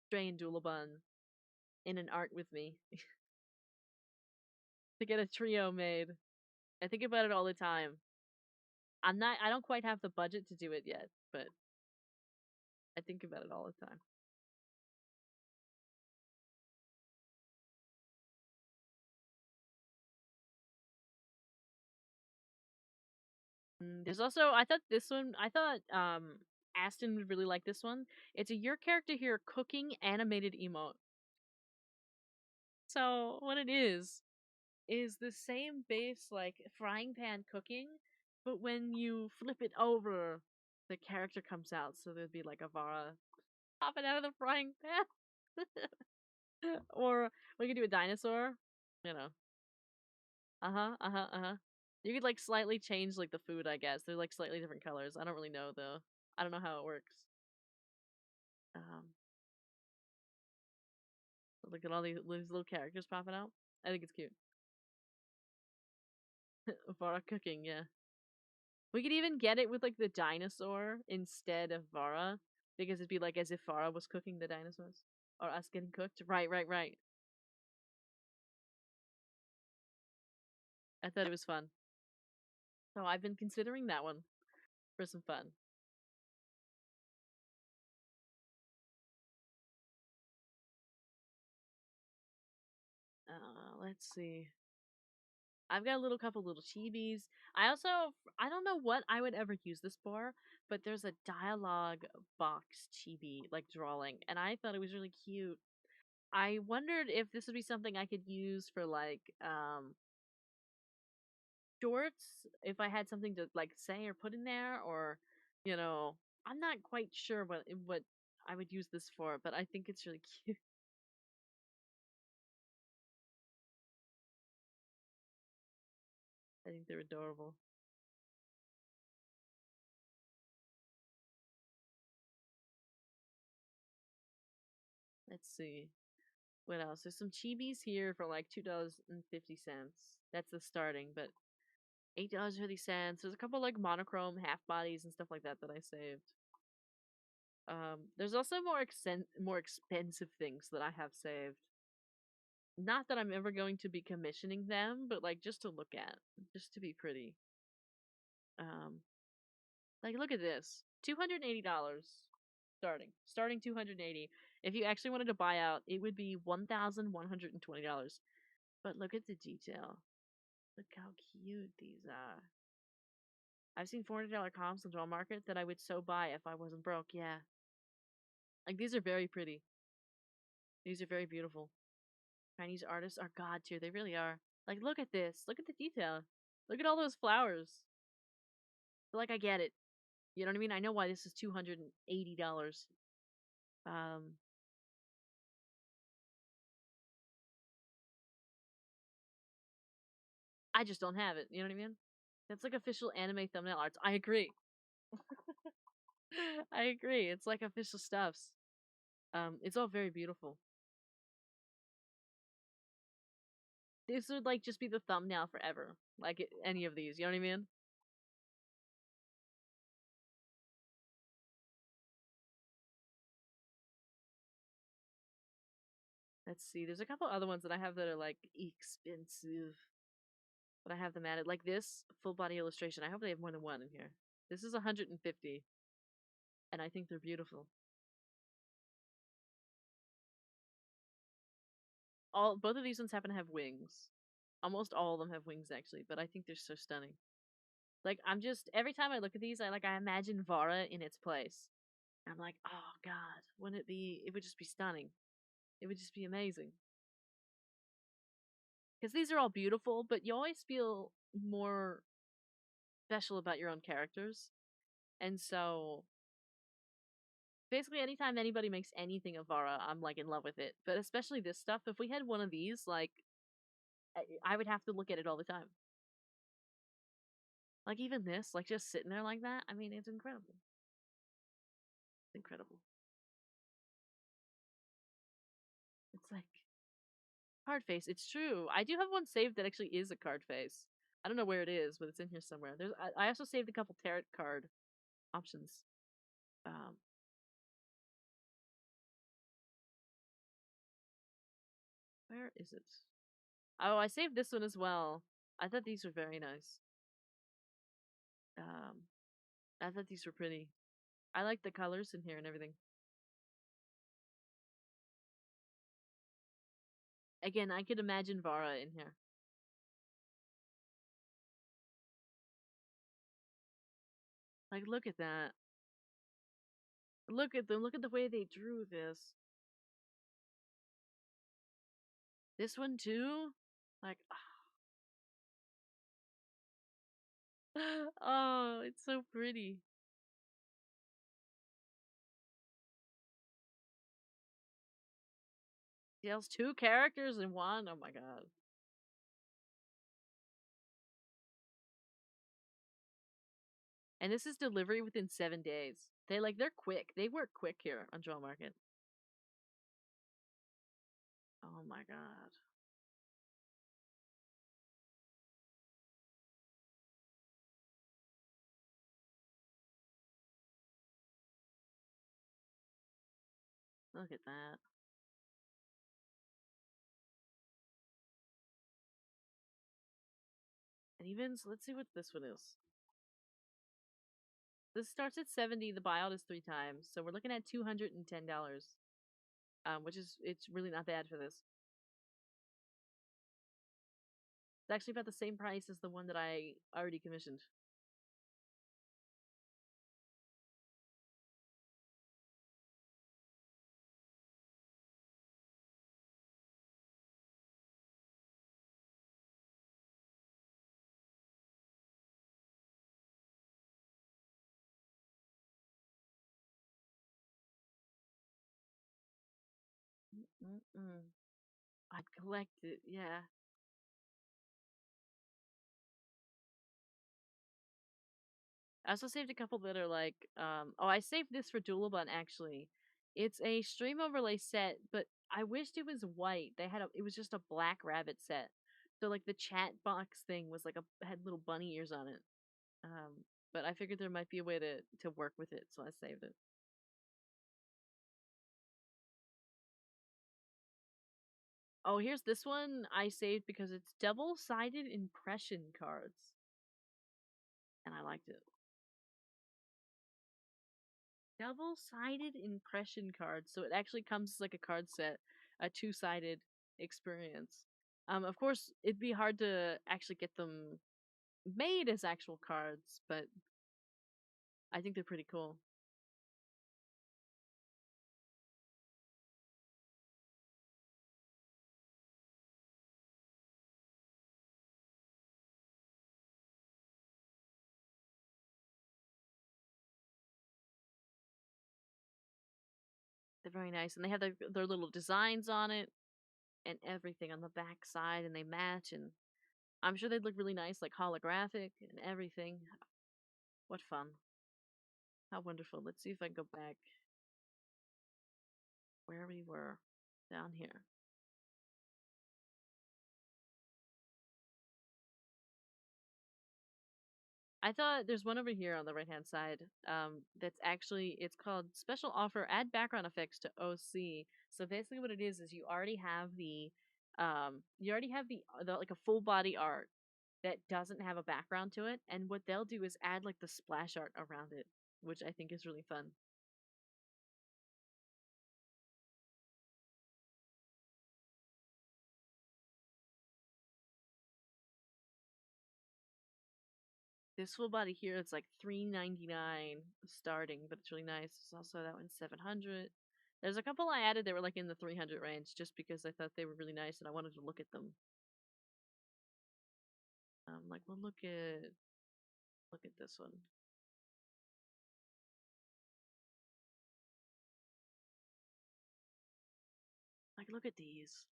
Stray and Doolabun in an art with me. To get a trio made. I think about it all the time. I don't quite have the budget to do it yet, but I think about it all the time. There's also I thought Aston would really like this one. It's a your character here cooking animated emote. So what it is the same base like frying pan cooking, but when you flip it over, the character comes out. So there'd be like a Vara popping out of the frying pan. Or we could do a dinosaur, you know. Uh-huh, uh-huh, uh-huh. You could like slightly change like the food, I guess. They're like slightly different colors. I don't really know though. I don't know how it works. Um, look at all these little characters popping out. I think it's cute. Vara cooking, yeah. We could even get it with like the dinosaur instead of Vara, because it'd be like as if Vara was cooking the dinosaurs or us getting cooked. Right, right, right. I thought it was fun. So I've been considering that one for some fun. Let's see. I've got a little couple little chibis. I don't know what I would ever use this for, but there's a dialogue box chibi like drawing, and I thought it was really cute. I wondered if this would be something I could use for like shorts, if I had something to like say or put in there, or you know, I'm not quite sure what I would use this for, but I think it's really cute. I think they're adorable. Let's see. What else? There's some chibis here for like $2.50. That's the starting, but $8.50. There's a couple like monochrome half bodies and stuff like that that I saved. There's also more expensive things that I have saved. Not that I'm ever going to be commissioning them, but like just to look at, just to be pretty. Um, like look at this, $280 starting 280. If you actually wanted to buy out, it would be $1,120. But look at the detail. Look how cute these are. I've seen $400 comps on Doll Market that I would so buy if I wasn't broke. Yeah. Like, these are very pretty. These are very beautiful. Chinese artists are god tier. They really are. Like, look at this. Look at the detail. Look at all those flowers. But, like, I get it. You know what I mean? I know why this is $280. Um, I just don't have it. You know what I mean? That's like official anime thumbnail arts. I agree. I agree. It's like official stuffs. It's all very beautiful. This would like just be the thumbnail forever. Like any of these. You know what I mean? Let's see. There's a couple other ones that I have that are like expensive, but I have them added. Like this full body illustration. I hope they have more than one in here. This is 150, and I think they're beautiful. Both of these ones happen to have wings. Almost all of them have wings actually, but I think they're so stunning. Like I'm just every time I look at these, I imagine Vara in its place. I'm like, oh god, wouldn't it be? It would just be stunning. It would just be amazing. Because these are all beautiful, but you always feel more special about your own characters. And so basically anytime anybody makes anything of Vara, I'm like in love with it. But especially this stuff, if we had one of these, like I would have to look at it all the time. Like even this, like just sitting there like that, I mean it's incredible. It's incredible. It's like card face. It's true. I do have one saved that actually is a card face. I don't know where it is, but it's in here somewhere. I also saved a couple tarot card options. Um where is it? Oh, I saved this one as well. I thought these were very nice. Um, I thought these were pretty. I like the colors in here and everything. Again, I could imagine Vara in here. Like, look at that. Look at them. Look at the way they drew this. This one too. Like, oh, it's so pretty. He has two characters in one. Oh my god. And this is delivery within 7 days. They're quick. They work quick here on Draw Market. Oh my god. Look at that. And even so, let's see what this one is. This starts at 70. The buyout is 3 times, so we're looking at $210. Which is it's really not bad for this. It's actually about the same price as the one that I already commissioned. Mm-mm. I'd collect it, yeah. I also saved a couple that are like, oh, I saved this for Doolabun actually. It's a stream overlay set, but I wished it was white. It was just a black rabbit set. So like the chat box thing was like had little bunny ears on it. But I figured there might be a way to work with it, so I saved it. Oh, here's this one I saved because it's double-sided impression cards. And I liked it. Double-sided impression cards. So it actually comes as like a card set, a two-sided experience. Of course, it'd be hard to actually get them made as actual cards, but I think they're pretty cool. They're very nice, and they have their little designs on it and everything on the back side, and they match, and I'm sure they'd look really nice, like holographic and everything. What fun. How wonderful. Let's see if I can go back where we were. Down here. I thought there's one over here on the right hand side. That's actually it's called special offer. Add background effects to OC. So basically, what it is you already have the like a full body art that doesn't have a background to it, and what they'll do is add like the splash art around it, which I think is really fun. This full body here, it's like $3.99 starting, but it's really nice. There's also that one's 700. There's a couple I added that were like in the 300 range, just because I thought they were really nice and I wanted to look at them. Like we'll look at this one. Like look at these.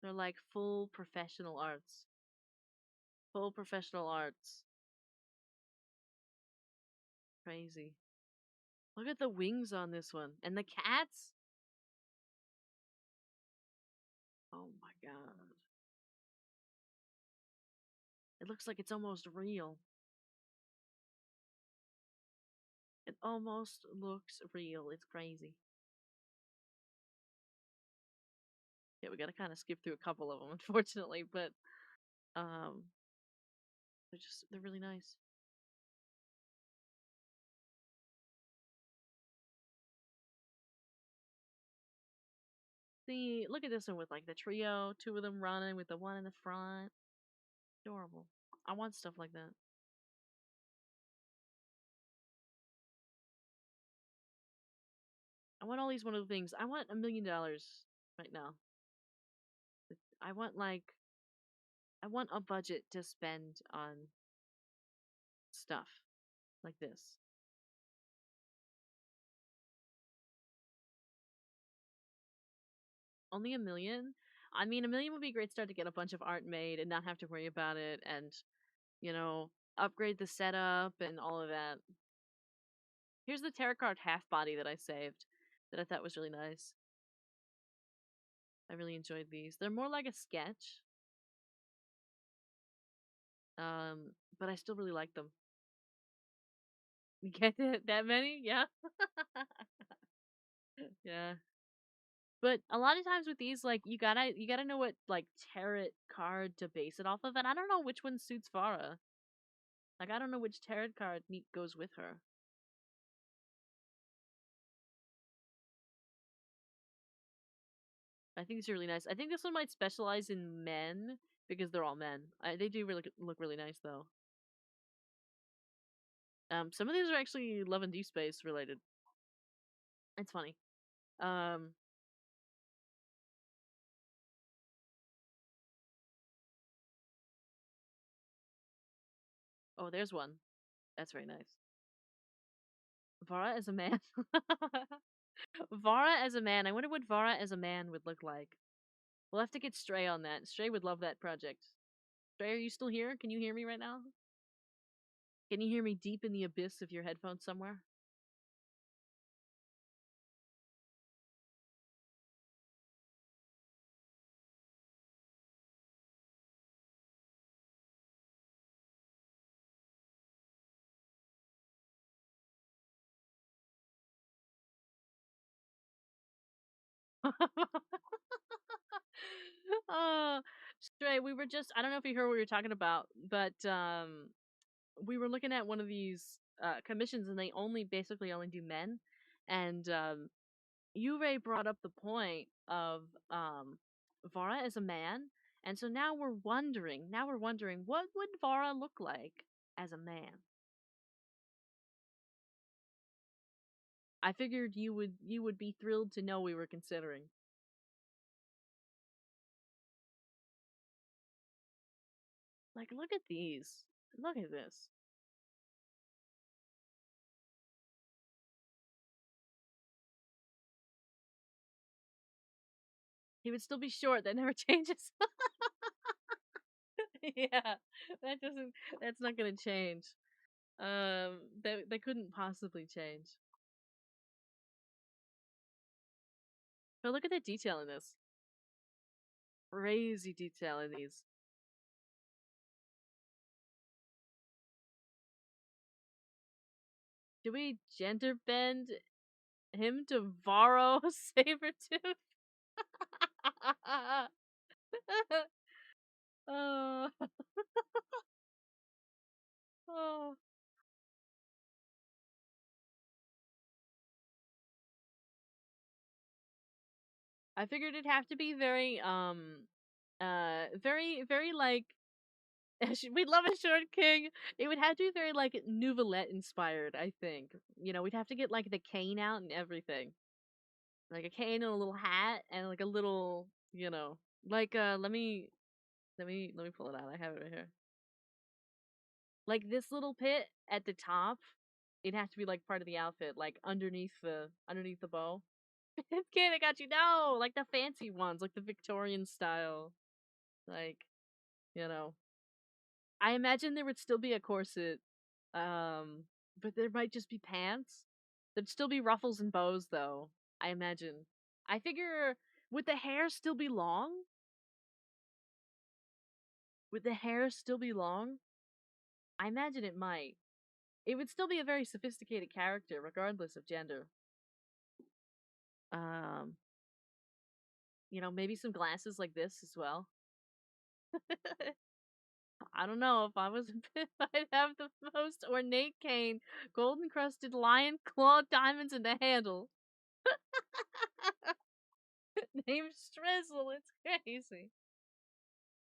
They're like full professional arts. Full professional arts. Crazy. Look at the wings on this one. And the cats. Oh my god. It looks like it's almost real. It almost looks real. It's crazy. Yeah, we gotta kind of skip through a couple of them, unfortunately, but um, they're really nice. See, look at this one with like the trio, two of them running with the one in the front. Adorable. I want stuff like that. I want all these wonderful things. I want $1 million right now. I want like I want a budget to spend on stuff like this. Only 1 million? I mean, 1 million would be a great start to get a bunch of art made and not have to worry about it and, you know, upgrade the setup and all of that. Here's the tarot card half body that I saved that I thought was really nice. I really enjoyed these. They're more like a sketch. But I still really like them. You get it? That many? Yeah. Yeah. But a lot of times with these, like you gotta know what like tarot card to base it off of, and I don't know which one suits Vara. Like I don't know which tarot card neat goes with her. I think it's really nice. I think this one might specialize in men because they're all men. They do really look really nice though. Some of these are actually Love and Deep Space related. It's funny. Um, oh, there's one. That's very nice. Vara as a man. Vara as a man. I wonder what Vara as a man would look like. We'll have to get Stray on that. Stray would love that project. Stray, are you still here? Can you hear me right now? Can you hear me deep in the abyss of your headphones somewhere? Oh, Stray, we were just, I don't know if you heard what we were talking about, but we were looking at one of these commissions and they basically only do men. And Uwe brought up the point of Vara as a man. And so now we're wondering, what would Vara look like as a man? I figured you would be thrilled to know we were considering. Like, look at these. Look at this. He would still be short. That never changes. Yeah, that doesn't. That's not gonna change. That couldn't possibly change. But look at the detail in this. Crazy detail in these. Do we gender bend him to Varro Sabretooth? Oh, oh. I figured it'd have to be very, very like, we'd love a short king. It would have to be very like Nouvellette inspired, I think. You know, we'd have to get like the cane out and everything. Like a cane and a little hat and like a little, you know, like let me pull it out. I have it right here. Like this little pit at the top, it'd have to be like part of the outfit, like underneath the bow. Kid, I got you. No, like the fancy ones, like the Victorian style. Like, you know. I imagine there would still be a corset, but there might just be pants. There'd still be ruffles and bows, though. I imagine. I figure, would the hair still be long? Would the hair still be long? I imagine it might. It would still be a very sophisticated character, regardless of gender. Um, maybe some glasses like this as well. I don't know if I was I'd have the most ornate cane, golden crusted lion claw diamonds in the handle. Named Strizzle, it's crazy.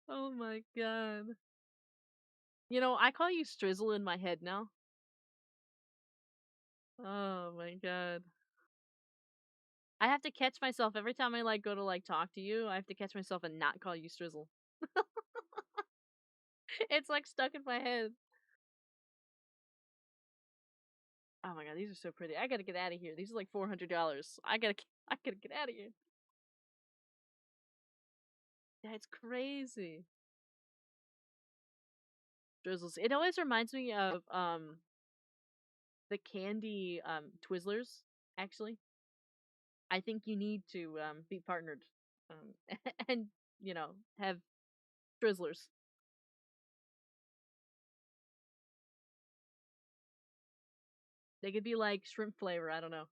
Oh my god. I call you Strizzle in my head now. Oh my god. I have to catch myself every time I go to talk to you. I have to catch myself and not call you Strizzle. It's like stuck in my head. Oh my god, these are so pretty. I gotta get out of here. These are like $400. I gotta get out of here. That's crazy. Drizzles. It always reminds me of the candy Twizzlers. Actually, I think you need to be partnered, and have Drizzlers. They could be like shrimp flavor. I don't know.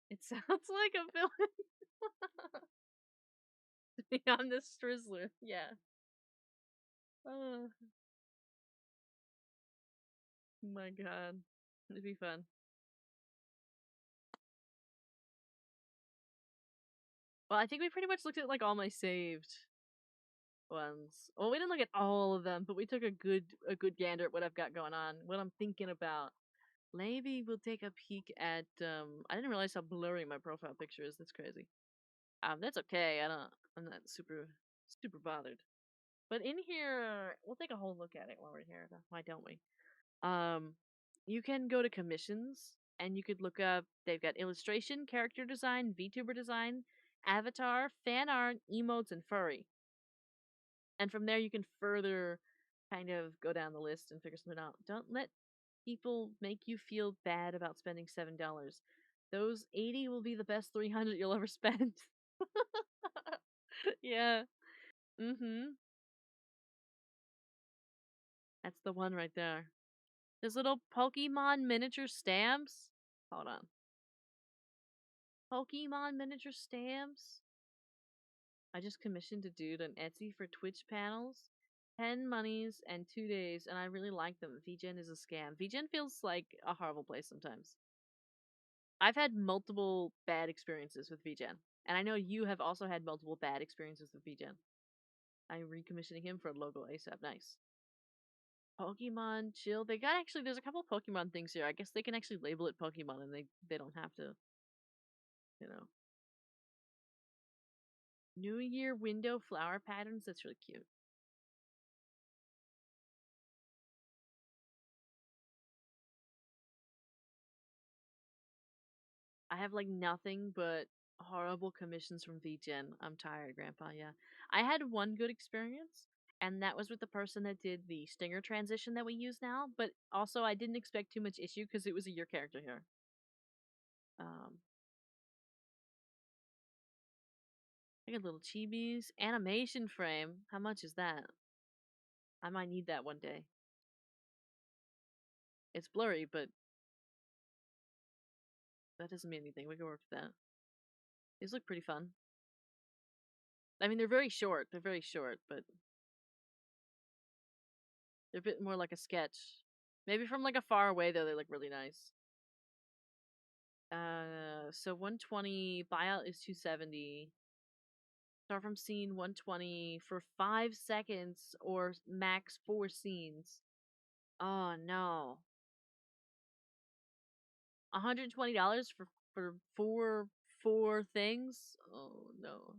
It sounds like a villain. I'm the Strizzler. Yeah. Oh my god. It'd be fun. Well, I think we pretty much looked at all my saved ones. Well, we didn't look at all of them, but we took a good gander at what I've got going on, what I'm thinking about. Maybe we'll take a peek at I didn't realize how blurry my profile picture is. That's crazy. That's okay. I'm not super bothered. But in here, we'll take a whole look at it while we're here. Why don't we? Um you can go to commissions and you could look up, they've got illustration, character design, VTuber design, avatar, fan art, emotes, and furry. And from there you can further kind of go down the list and figure something out. Don't let people make you feel bad about spending $7. Those 80 will be the best 300 you'll ever spend. Yeah. Mhm. That's the one right there. There's little Pokemon miniature stamps. Hold on. Pokemon miniature stamps. I just commissioned a dude on Etsy for Twitch panels. 10 monies and 2 days, and I really like them. VGen is a scam. VGen feels like a horrible place sometimes. I've had multiple bad experiences with VGen, and I know you have also had multiple bad experiences with VGen. I'm recommissioning him for a logo ASAP. Nice. Pokemon chill. There's a couple Pokemon things here. I guess they can actually label it Pokemon and they don't have to, you know. New Year window flower patterns. That's really cute. I have like nothing but horrible commissions from VGen. I'm tired, Grandpa. Yeah. I had one good experience, and that was with the person that did the stinger transition that we use now. But also, I didn't expect too much issue because it was a year character here. Um, I got little chibis. Animation frame. How much is that? I might need that one day. It's blurry, but that doesn't mean anything. We can work with that. These look pretty fun. I mean, they're very short. They're very short, but they're a bit more like a sketch. Maybe from like a far away though, they look really nice. So 120 buyout is 270. Start from scene 120 for 5 seconds or max 4 scenes. Oh no, $120 for four things. Oh no.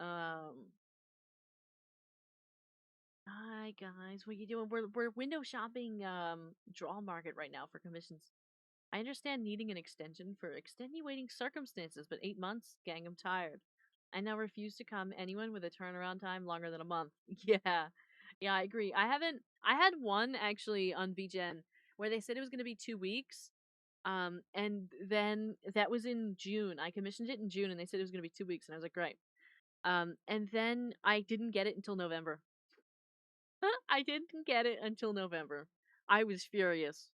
Um. Hi guys, what you doing? We're window shopping draw market right now for commissions. I understand needing an extension for extenuating circumstances, but 8 months? Gang, I'm tired. I now refuse to come anyone with a turnaround time longer than a month. Yeah. Yeah, I agree. I had one actually on VGen where they said it was gonna be 2 weeks. And then that was in June. I commissioned it in June and they said it was gonna be 2 weeks and I was like, great. And then I didn't get it until November. I didn't get it until November. I was furious.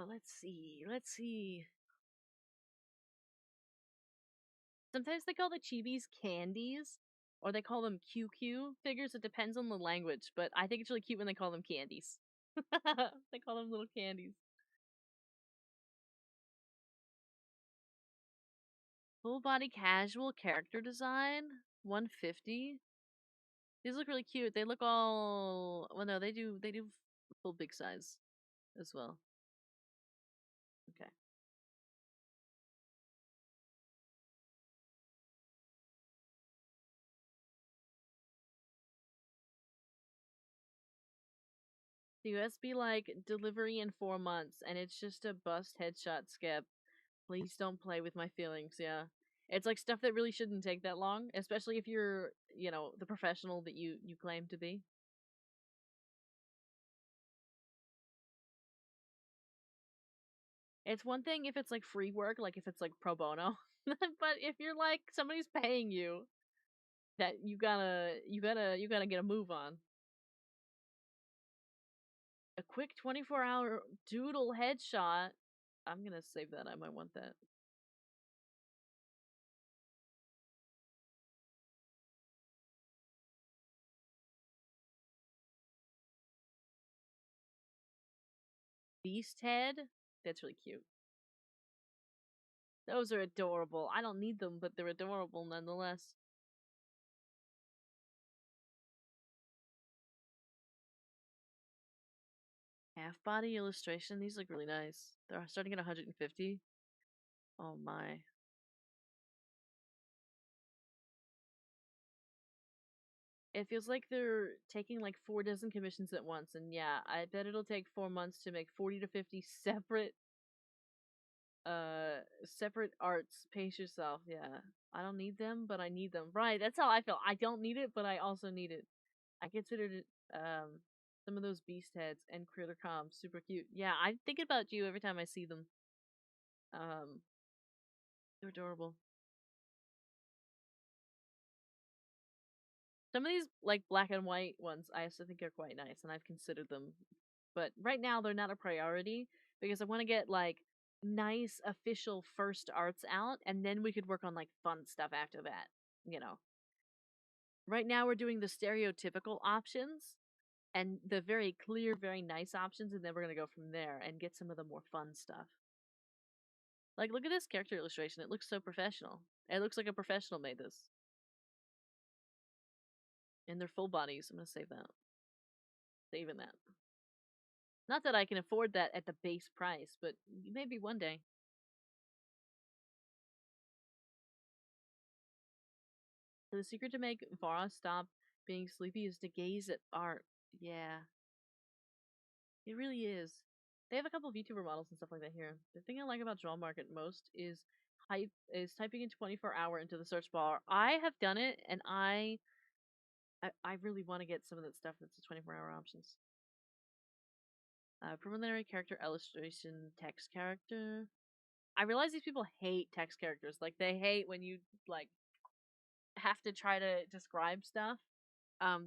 Let's see. Let's see. Sometimes they call the chibis candies, or they call them QQ figures. It depends on the language, but I think it's really cute when they call them candies. They call them little candies. Full body casual character design, 150. These look really cute. They look all well. No, they do full big size as well. Okay. The USB like delivery in 4 months, and it's just a bust headshot skip. Please don't play with my feelings. Yeah, it's like stuff that really shouldn't take that long, especially if you're, the professional that you claim to be. It's one thing if it's like free work, like if it's like pro bono, but if you're like somebody's paying you, that you gotta get a move on. A quick 24-hour doodle headshot. I'm gonna save that. I might want that. Beast head. That's really cute. Those are adorable. I don't need them, but they're adorable nonetheless. Half body illustration. These look really nice. They're starting at 150. Oh my. It feels like they're taking like 4 dozen commissions at once, and yeah, I bet it'll take 4 months to make 40 to 50 separate arts. Pace yourself. Yeah. I don't need them, but I need them. Right, that's how I feel. I don't need it, but I also need it. I considered it some of those beast heads and critter comms super cute. Yeah, I think about you every time I see them. Um they're adorable. Some of these like black and white ones I also think are quite nice and I've considered them. But right now they're not a priority because I want to get like nice official first arts out and then we could work on like fun stuff after that, you know. Right now we're doing the stereotypical options and the very clear, very nice options, and then we're gonna go from there and get some of the more fun stuff. Like, look at this character illustration. It looks so professional. It looks like a professional made this. And they're full bodies. I'm gonna save that. Saving that. Not that I can afford that at the base price, but maybe one day. So the secret to make Vara stop being sleepy is to gaze at art. Yeah, it really is. They have a couple of YouTuber models and stuff like that here. The thing I like about Draw Market most is typing in 24-hour into the search bar. I have done it, and I really want to get some of that stuff that's the 24-hour options. Preliminary character illustration, text character. I realize these people hate text characters. Like, they hate when you, like, have to try to describe stuff.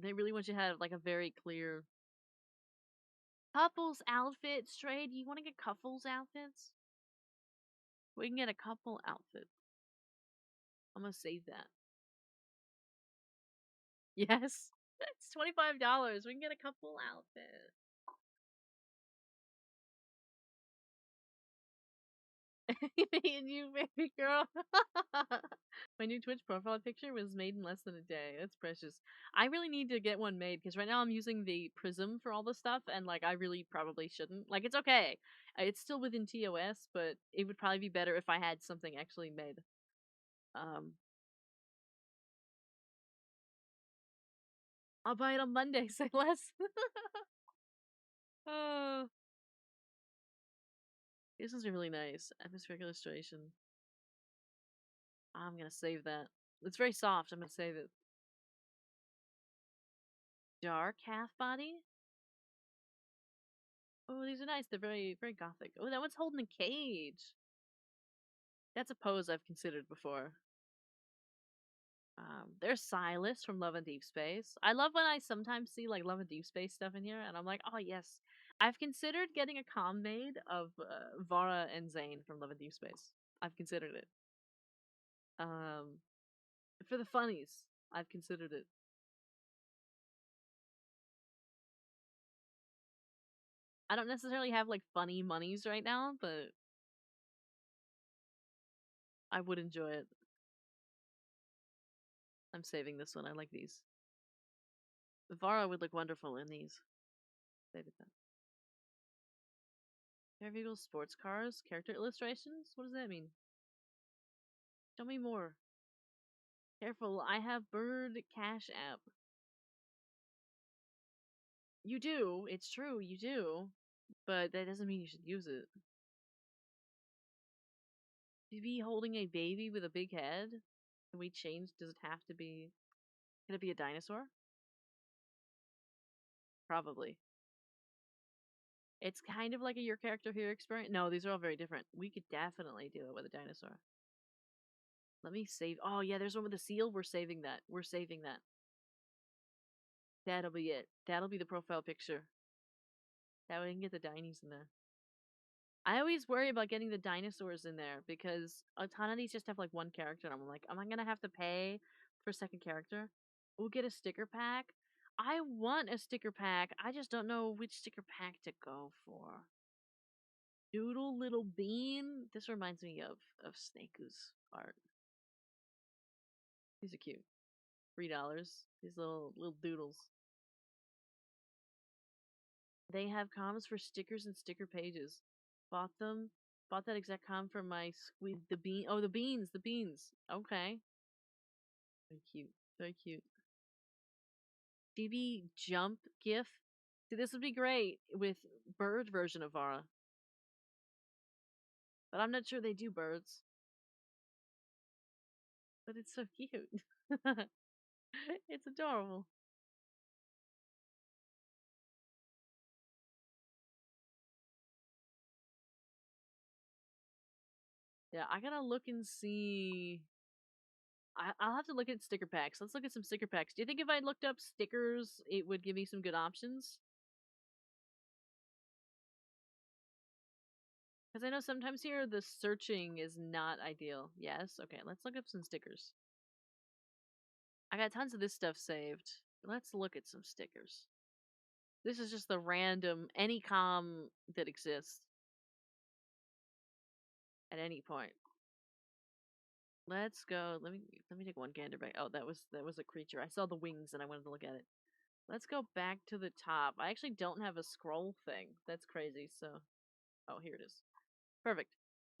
They really want you to have, like, a very clear couples outfit. Stray, do you want to get couples outfits? We can get a couple outfit. I'm gonna save that. Yes. It's $25. We can get a couple outfit. Me and you, baby girl. My new Twitch profile picture was made in less than a day. That's precious. I really need to get one made because right now I'm using the Prism for all the stuff, and like I really probably shouldn't. Like, it's okay. It's still within TOS, but it would probably be better if I had something actually made. I'll buy it on Monday. Say less. Oh, this is really nice. Atmospheric illustration. I'm gonna save that. It's very soft. I'm gonna save it. Dark half body. Oh, these are nice. They're very, very gothic. Oh, that one's holding a cage. That's a pose I've considered before. There's Silas from Love and Deep Space. I love when I sometimes see like Love and Deep Space stuff in here, and I'm like, oh yes. I've considered getting a comm made of Vara and Zane from Love and Deep Space. I've considered it. For the funnies, I've considered it. I don't necessarily have like funny monies right now, but I would enjoy it. I'm saving this one. I like these. Vara would look wonderful in these. Save it then. Air vehicles, sports cars, character illustrations? What does that mean? Tell me more. Careful, I have Bird Cash App. You do. It's true, you do. But that doesn't mean you should use it. To be holding a baby with a big head? Can we change? Does it have to be... Can it be a dinosaur? Probably. It's kind of like a your character here experience. No, these are all very different. We could definitely do it with a dinosaur. Let me save. Oh, yeah, there's one with a seal. We're saving that. We're saving that. That'll be it. That'll be the profile picture. That way we can get the dinies in there. I always worry about getting the dinosaurs in there because a ton of these just have like one character. And I'm like, am I going to have to pay for a second character? We'll get a sticker pack. I want a sticker pack. I just don't know which sticker pack to go for. Doodle Little Bean. This reminds me of Snaku's art. These are cute. $3. These little doodles. They have comms for stickers and sticker pages. Bought them. Bought that exact com for my squid. The bean. Oh, the beans. The beans. Okay. Very cute. Very cute. DB jump gif. See, this would be great with bird version of Vara. But I'm not sure they do birds. But it's so cute. It's adorable. Yeah, I gotta look and see. I'll have to look at sticker packs. Let's look at some sticker packs. Do you think if I looked up stickers, it would give me some good options? Because I know sometimes here the searching is not ideal. Yes? Okay, let's look up some stickers. I got tons of this stuff saved. Let's look at some stickers. This is just the random any com that exists at any point. Let's go. Let me take one gander back. Oh, that was a creature. I saw the wings and I wanted to look at it. Let's go back to the top. I actually don't have a scroll thing. That's crazy. So, oh, here it is. Perfect.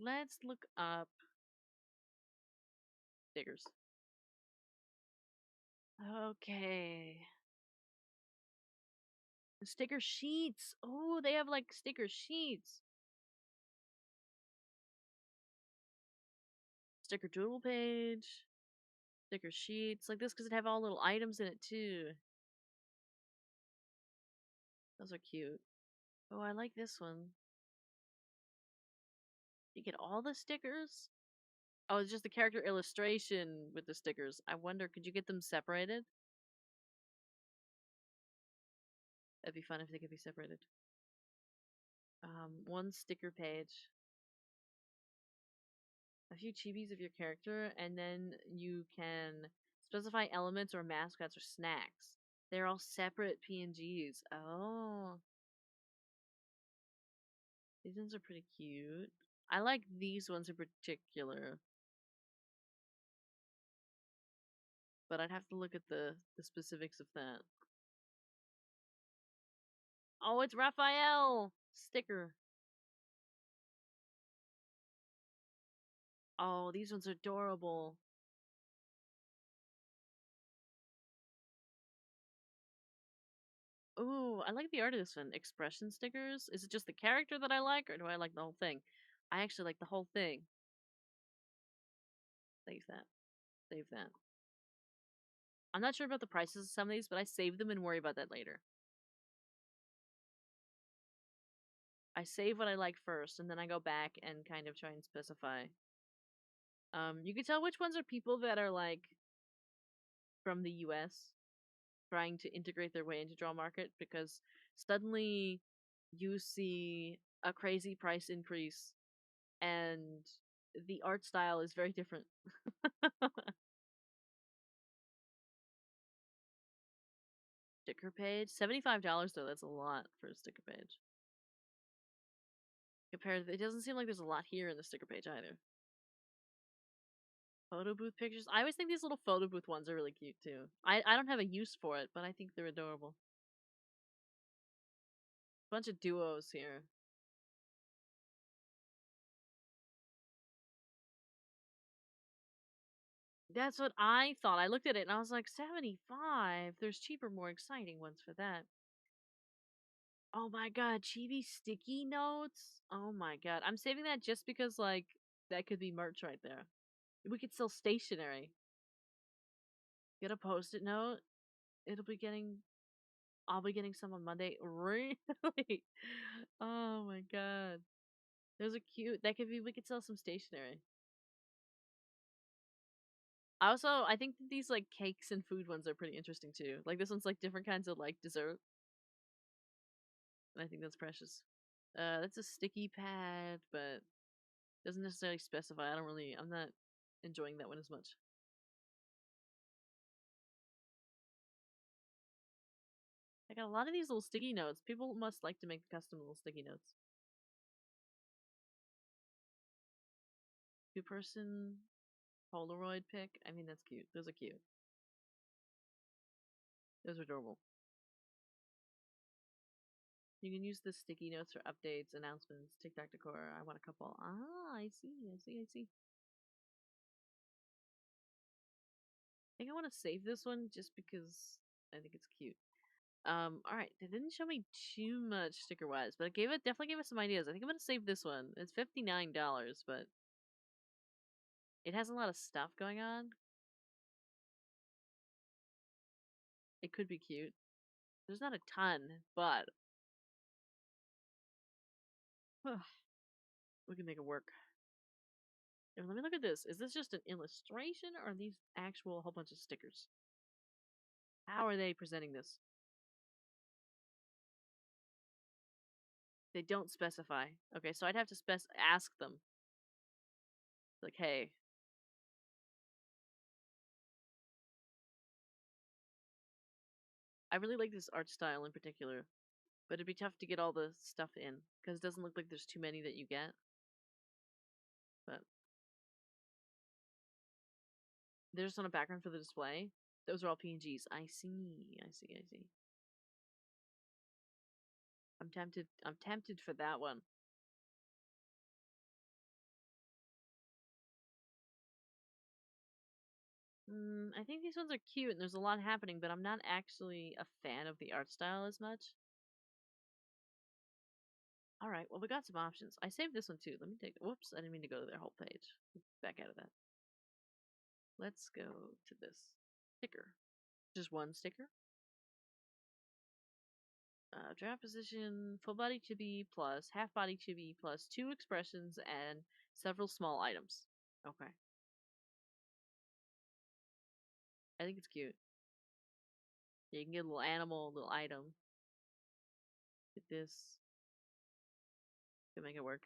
Let's look up stickers. Okay. Sticker sheets. Oh, they have like sticker sheets. Sticker doodle page. Sticker sheets. Like this because it have all little items in it too. Those are cute. Oh, I like this one. You get all the stickers? Oh, it's just the character illustration with the stickers. I wonder, could you get them separated? That'd be fun if they could be separated. One sticker page. A few chibis of your character, and then you can specify elements or mascots or snacks. They're all separate PNGs. Oh. These ones are pretty cute. I like these ones in particular. But I'd have to look at the specifics of that. Oh, it's Raphael! Sticker. Oh, these ones are adorable. Ooh, I like the art of this one. Expression stickers. Is it just the character that I like, or do I like the whole thing? I actually like the whole thing. Save that. Save that. I'm not sure about the prices of some of these, but I save them and worry about that later. I save what I like first, and then I go back and kind of try and specify. You can tell which ones are people that are like from the US trying to integrate their way into draw market because suddenly you see a crazy price increase and the art style is very different. Sticker page, $75 though. That's a lot for a sticker page. Compared, it doesn't seem like there's a lot here in the sticker page either. Photo booth pictures. I always think these little photo booth ones are really cute too. I don't have a use for it, but I think they're adorable. Bunch of duos here. That's what I thought. I looked at it and I was like, 75. There's cheaper, more exciting ones for that. Oh my god, chibi sticky notes. Oh my god. I'm saving that just because like that could be merch right there. We could sell stationery. Get a post-it note. It'll be getting I'll be getting some on Monday. Really? Oh my god. Those are cute. That could be we could sell some stationery. I think that these like cakes and food ones are pretty interesting too. Like this one's like different kinds of like dessert. And I think that's precious. That's a sticky pad, but doesn't necessarily specify. I'm not enjoying that one as much. I got a lot of these little sticky notes. People must like to make custom little sticky notes. Two-person Polaroid pic. I mean, that's cute. Those are cute. Those are adorable. You can use the sticky notes for updates, announcements, TikTok decor. I want a couple. Ah, I see. I think I want to save this one just because I think it's cute. Alright, they didn't show me too much sticker wise, but definitely gave us some ideas. I think I'm gonna save this one. It's $59, but it has a lot of stuff going on. It could be cute. There's not a ton, but we can make it work. And let me look at this. Is this just an illustration or are these actual whole bunch of stickers? How are they presenting this? They don't specify. Okay, so I'd have to ask them. Like, hey. I really like this art style in particular, but it'd be tough to get all the stuff in because it doesn't look like there's too many that you get. But there's on a background for the display. Those are all PNGs. I see. I'm tempted. I'm tempted for that one. I think these ones are cute and there's a lot happening, but I'm not actually a fan of the art style as much. All right, well, we got some options. I saved this one too. Let me take. Whoops, I didn't mean to go to their whole page. Back out of that. Let's go to this sticker. Just one sticker. Draft position, full body chibi plus half body chibi plus 2 expressions and several small items. Okay. I think it's cute. Yeah, you can get a little animal, a little item. Get this. Can make it work.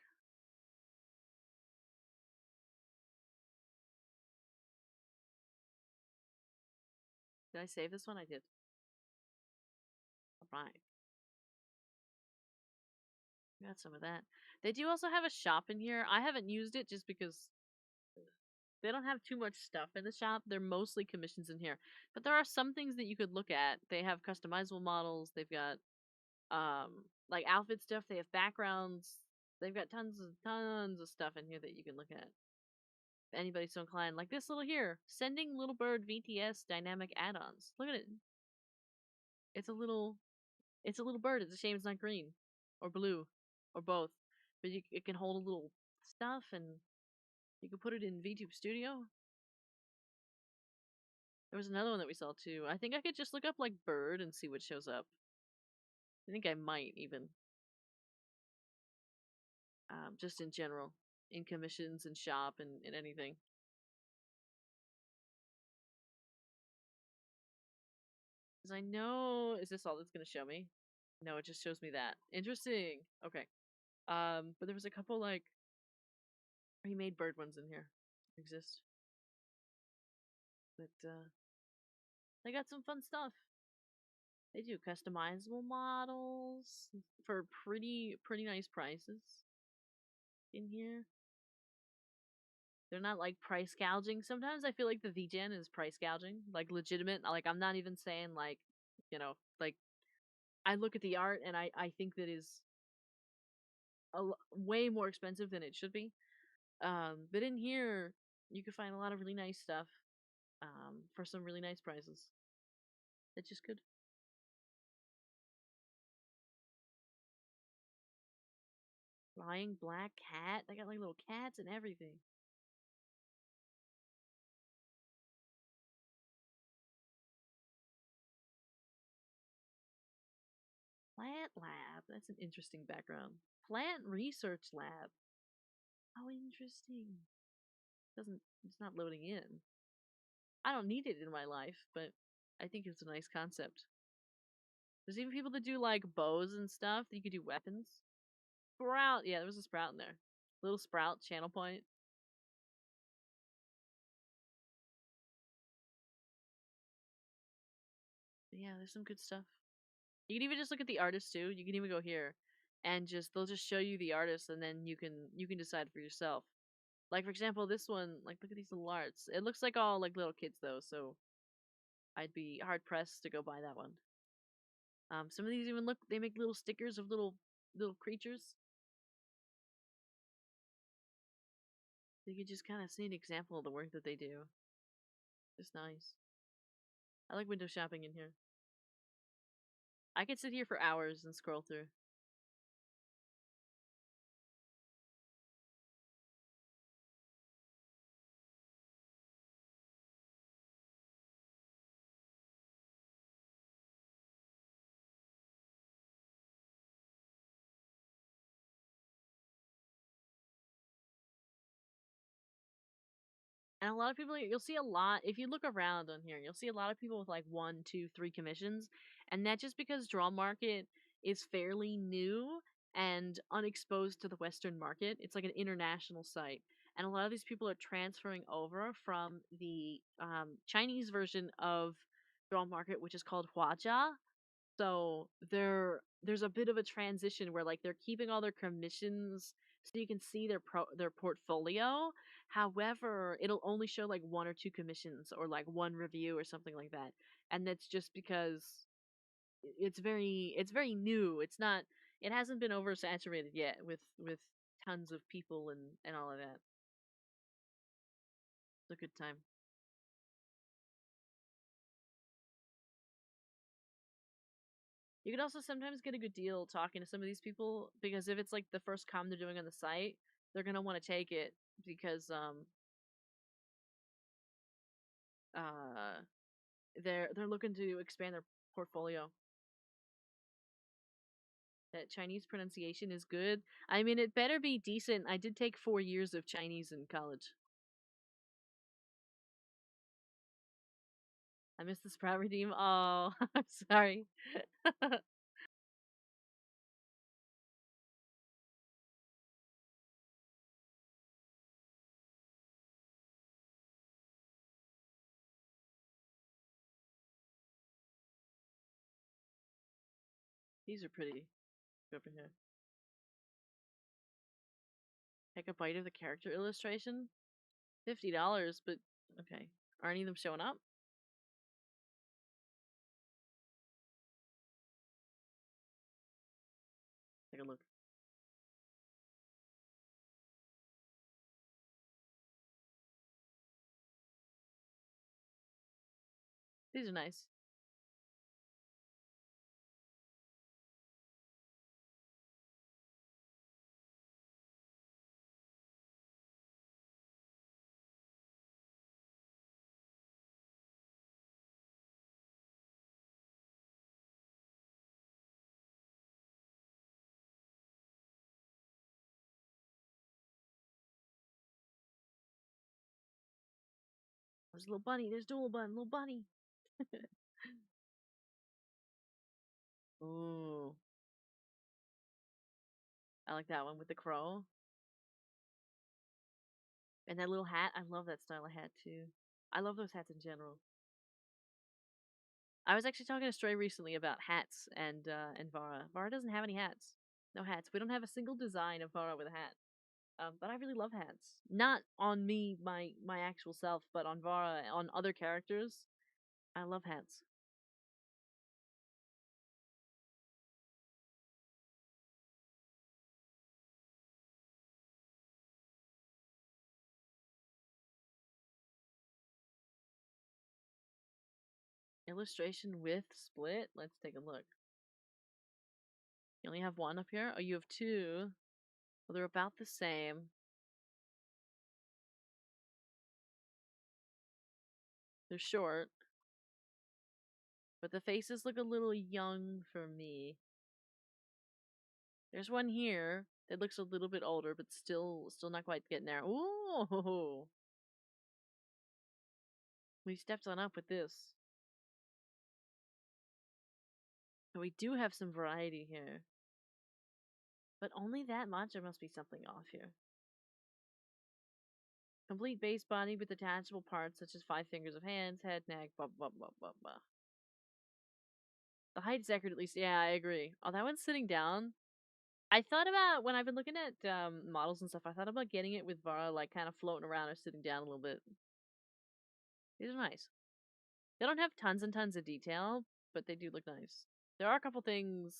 Did I save this one? I did. Alright. Got some of that. They do also have a shop in here. I haven't used it just because they don't have too much stuff in the shop. They're mostly commissions in here. But there are some things that you could look at. They have customizable models. They've got like outfit stuff. They have backgrounds. They've got tons of stuff in here that you can look at. If anybody's so inclined. Like this little here. Sending Little Bird VTS dynamic add-ons. Look at it. It's a little bird. It's a shame it's not green. Or blue. Or both. But it can hold a little stuff and you can put it in VTube Studio. There was another one that we saw too. I think I could just look up like bird and see what shows up. I think I might even. Just in general. In commissions and shop and anything. Because I know, is this all that's going to show me? No, it just shows me that. Interesting. Okay. But there was a couple like remade bird ones in here. Exist. But they got some fun stuff. They do customizable models for pretty nice prices in here. They're not like price gouging. Sometimes I feel like the VGen is price gouging, like legitimate. Like I'm not even saying like, like I look at the art and I think that is way more expensive than it should be. But in here you can find a lot of really nice stuff for some really nice prices. It's just good. Flying black cat. They got like little cats and everything. Plant lab. That's an interesting background. Plant research lab. How interesting. It's not loading in. I don't need it in my life, but I think it's a nice concept. There's even people that do like bows and stuff. You could do weapons. Sprout. Yeah, there was a sprout in there. Little sprout channel point. But yeah, there's some good stuff. You can even just look at the artist too. You can even go here and they'll just show you the artist and then you can decide for yourself. Like for example, this one, like look at these little arts. It looks like all like little kids though, so I'd be hard pressed to go buy that one. Some of these even they make little stickers of little creatures. So you can just kind of see an example of the work that they do. Just nice. I like window shopping in here. I could sit here for hours and scroll through. And a lot of people, you'll see a lot, if you look around on here, you'll see a lot of people with like 1, 2, 3 commissions. And that's just because Draw Market is fairly new and unexposed to the Western market. It's like an international site. And a lot of these people are transferring over from the Chinese version of Draw Market, which is called Huajia. So there's a bit of a transition where like they're keeping all their commissions so you can see their portfolio. However, it'll only show like 1 or 2 commissions or like 1 review or something like that. And that's just because it's very new. It hasn't been oversaturated yet with tons of people and all of that. It's a good time. You can also sometimes get a good deal talking to some of these people because if it's like the first com they're doing on the site, they're gonna want to take it because uh they're looking to expand their portfolio. That Chinese pronunciation is good. I mean, it better be decent. I did take 4 years of Chinese in college. I missed the Sprout Redeem. Oh, I'm sorry. These are pretty. Over here. Take a bite of the character illustration. $50, but okay. Are any of them showing up? Take a look. These are nice. There's a little bunny. There's dual bun. Little bunny. Ooh. I like that one with the crow. And that little hat. I love that style of hat too. I love those hats in general. I was actually talking to Stray recently about hats and Vara. Vara doesn't have any hats. No hats. We don't have a single design of Vara with a hat. But I really love hats. Not on me, my actual self, but on Vara, on other characters. I love hats. Illustration with split. Let's take a look. You only have one up here. Oh, you have two. Well, they're about the same. They're short, but the faces look a little young for me. There's one here that looks a little bit older, but still not quite getting there. Ooh, we stepped on up with this. So we do have some variety here, but only that much. There must be something off here. Complete base body with detachable parts such as 5 fingers of hands, head, neck, blah blah blah blah blah. The height is accurate at least. Yeah, I agree. Oh, that one's sitting down. I thought about when I've been looking at models and stuff. I thought about getting it with Vara, like kind of floating around or sitting down a little bit. These are nice. They don't have tons and tons of detail, but they do look nice. There are a couple things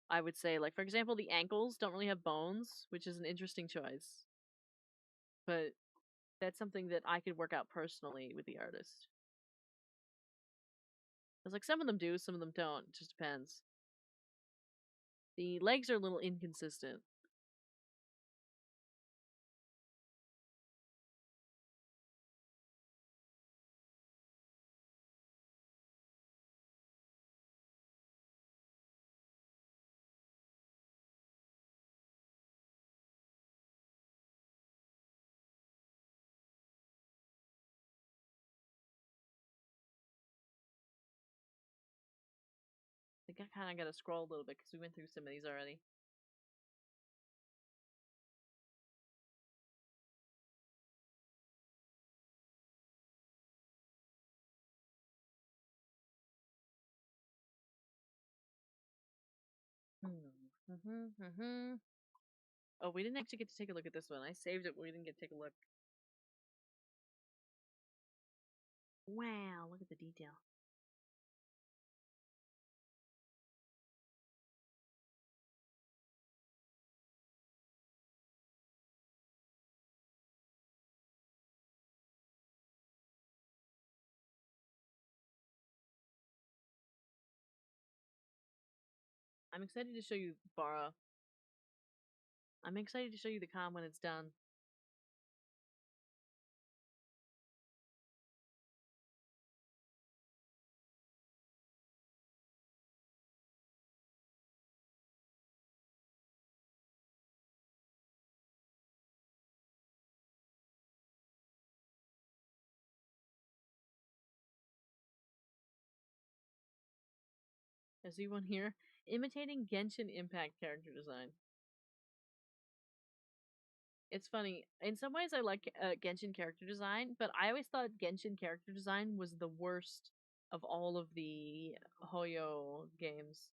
I would say, like for example, the ankles don't really have bones, which is an interesting choice. But that's something that I could work out personally with the artist. Because like some of them do, some of them don't. It just depends. The legs are a little inconsistent. I think I kind of got to scroll a little bit because we went through some of these already. Oh, we didn't actually get to take a look at this one. I saved it, but we didn't get to take a look. Wow, look at the detail. I'm excited to show you Bara. I'm excited to show you the com when it's done. Is anyone here? Imitating Genshin Impact character design. It's funny. In some ways, I like Genshin character design, but I always thought Genshin character design was the worst of all of the Hoyo games.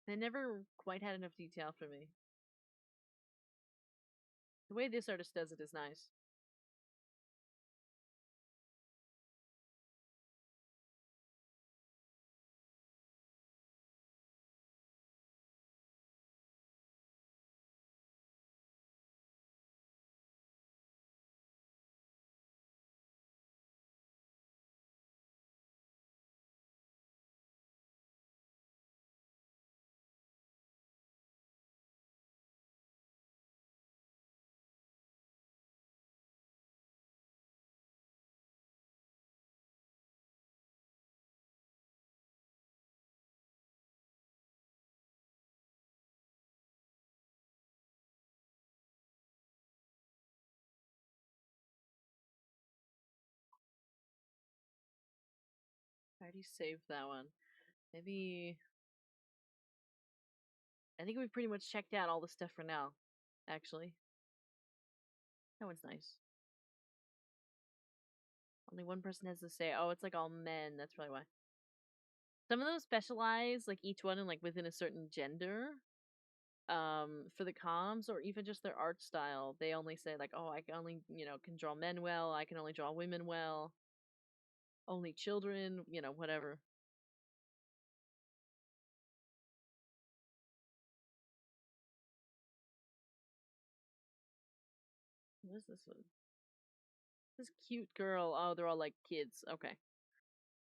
They never quite had enough detail for me. The way this artist does it is nice. I already saved that one. Maybe. I think we've pretty much checked out all the stuff for now, actually. That one's nice. Only one person has to say, oh, it's like all men. That's probably why. Some of those specialize, like each one in like within a certain gender. For the comms or even just their art style, they only say like, oh, I can only, can draw men well. I can only draw women well. Only children, whatever. What is this one? This cute girl. Oh, they're all like kids. Okay.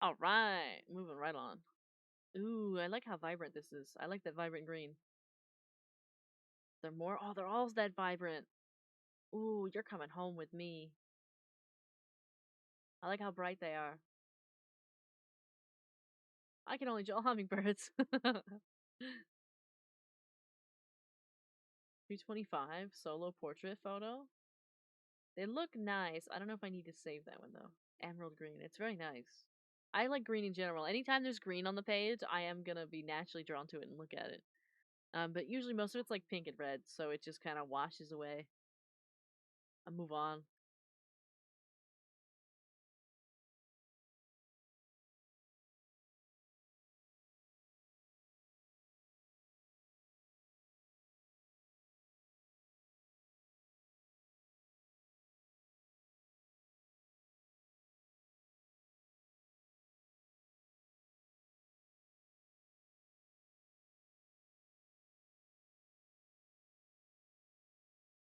All right. Moving right on. Ooh, I like how vibrant this is. I like that vibrant green. They're more. Oh, they're all that vibrant. Ooh, you're coming home with me. I like how bright they are. I can only draw hummingbirds. 325 solo portrait photo. They look nice. I don't know if I need to save that one though. Emerald green. It's very nice. I like green in general. Anytime there's green on the page, I am gonna be naturally drawn to it and look at it. But usually most of it's like pink and red, so it just kind of washes away. I move on.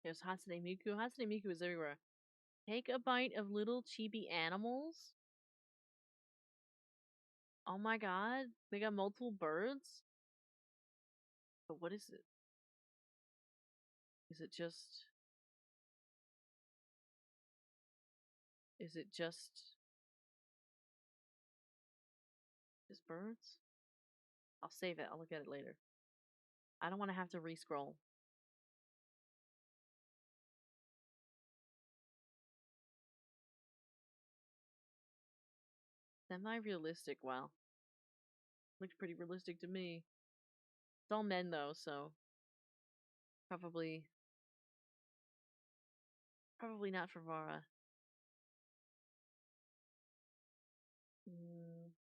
There's Hatsune Miku. Hatsune Miku is everywhere. Take a bite of little chibi animals. Oh my god, they got multiple birds? But what is it? Is it just... Is it just... Just birds? I'll save it. I'll look at it later. I don't want to have to re-scroll. Semi-realistic, wow. Looks pretty realistic to me. It's all men though, so... Probably not for Vara. Mm.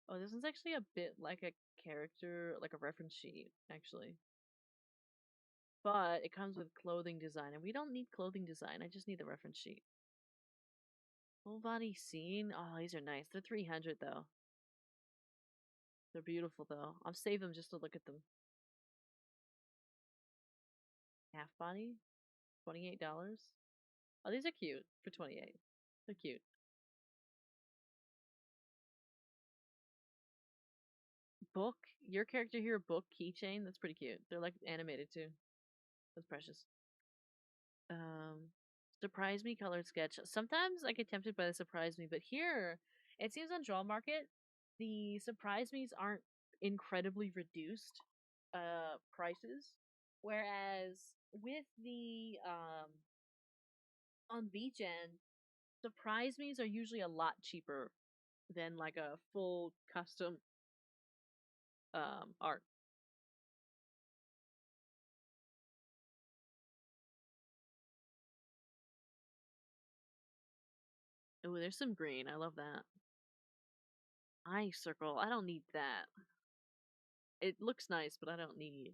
Oh, this one's actually a bit like a character, like a reference sheet, actually. But it comes with clothing design, and we don't need clothing design. I just need the reference sheet. Full body scene. Oh, these are nice. They're 300 though. They're beautiful though. I'll save them just to look at them. Half body, $28. Oh, these are cute for 28. They're cute. Book, your character here, book keychain. That's pretty cute. They're like animated too. That's precious. Um, surprise me colored sketch. Sometimes I get tempted by the surprise me, but here it seems on Draw Market the surprise me's aren't incredibly reduced prices, whereas with the on VGen surprise me's are usually a lot cheaper than like a full custom art. Oh, there's some green. I love that. Eye circle. I don't need that. It looks nice, but I don't need.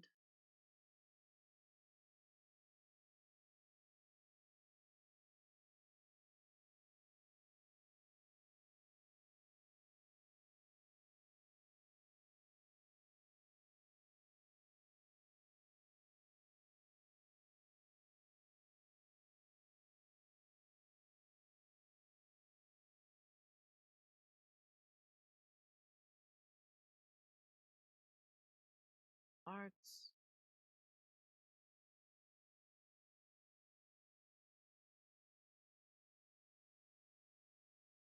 Arts.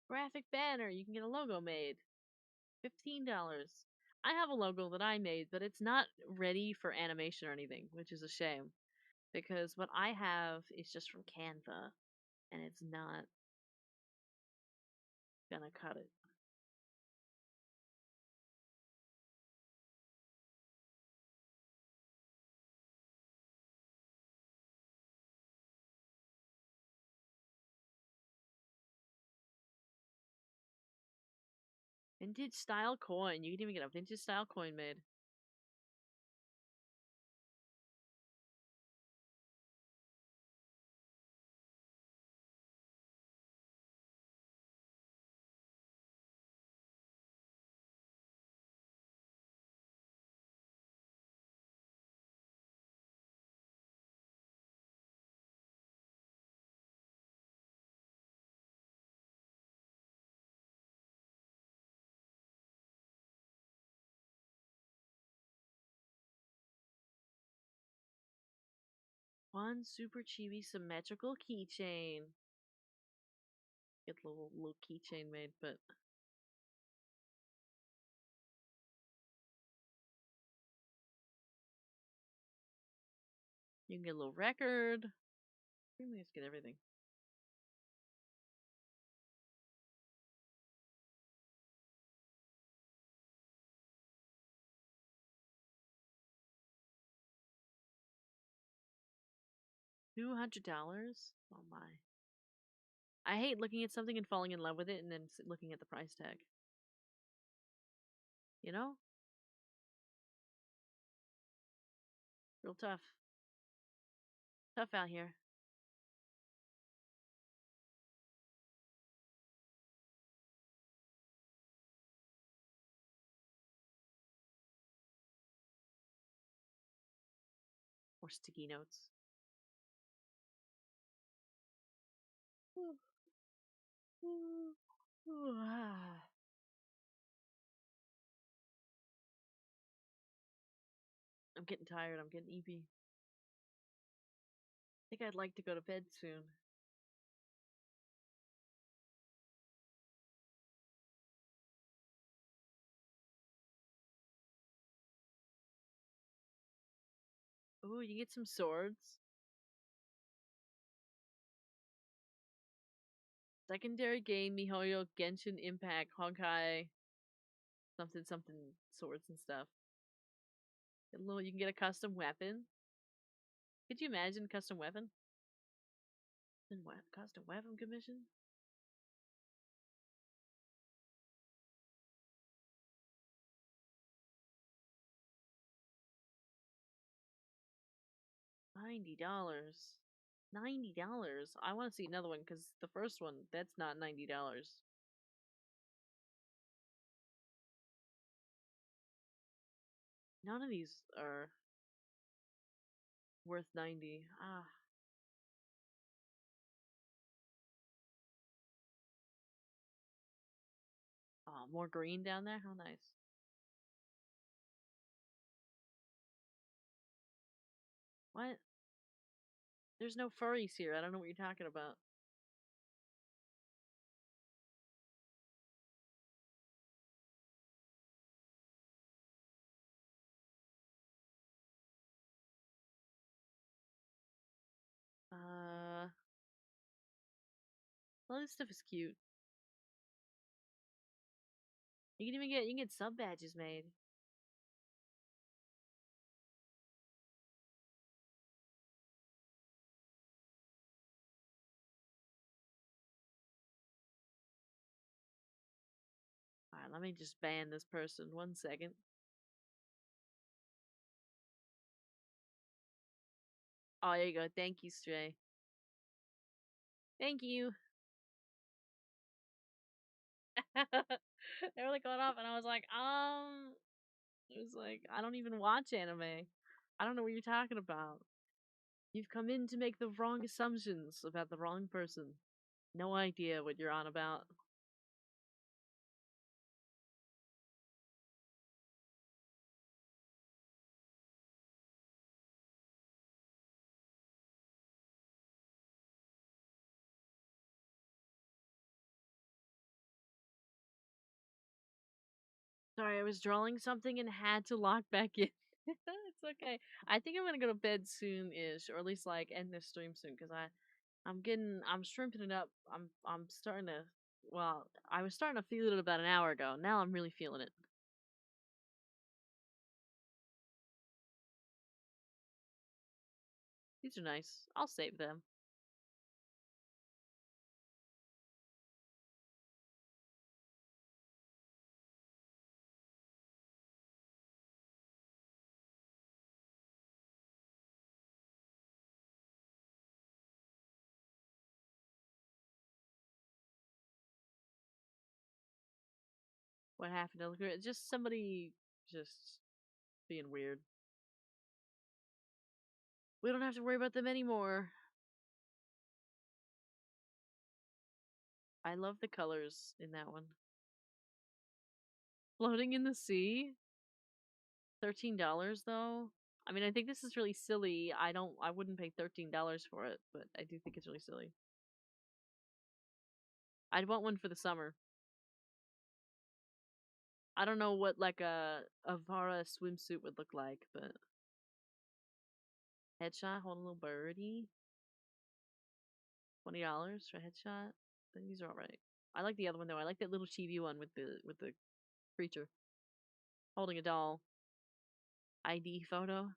Graphic banner. You can get a logo made. $15. I have a logo that I made, but it's not ready for animation or anything, which is a shame. Because what I have is just from Canva, and it's not gonna cut it. Vintage style coin. You can even get a vintage style coin made. One super chibi symmetrical keychain. Get a little keychain made, but you can get a little record. You can just get everything. $200? Oh my. I hate looking at something and falling in love with it and then looking at the price tag. You know? Real tough. Tough out here. Or sticky notes. I'm getting tired. I'm getting eepy. I think I'd like to go to bed soon. Ooh, you get some swords. Secondary game, MiHoYo, Genshin Impact, Honkai, something something swords and stuff. You can get a custom weapon. Could you imagine custom weapon? Custom weapon commission? $90. $90. I want to see another one because the first one, that's not $90. None of these are Worth 90. Ah. Oh, more green down there? How nice. What? There's no furries here. I don't know what you're talking about. Uh, all this stuff is cute. You can get sub badges made. Alright, let me just ban this person. 1 second. Oh, there you go. Thank you, Stray. Thank you. They were like going off, and I was like, it was like, I don't even watch anime. I don't know what you're talking about. You've come in to make the wrong assumptions about the wrong person. No idea what you're on about. Sorry, I was drawing something and had to lock back in. It's okay. I think I'm gonna go to bed soon-ish, or at least like end this stream soon, because I'm shrimping it up. I'm starting to. Well, I was starting to feel it about an hour ago. Now I'm really feeling it. These are nice. I'll save them. What happened to look at it? Just somebody just being weird. We don't have to worry about them anymore. I love the colors in that one. Floating in the sea? $13 though? I mean, I think this is really silly. I wouldn't pay $13 for it, but I do think it's really silly. I'd want one for the summer. I don't know what like a Vara swimsuit would look like, but headshot, hold a little birdie. $20 for a headshot. These are alright. I like the other one though. I like that little chibi one with the creature holding a doll. ID photo.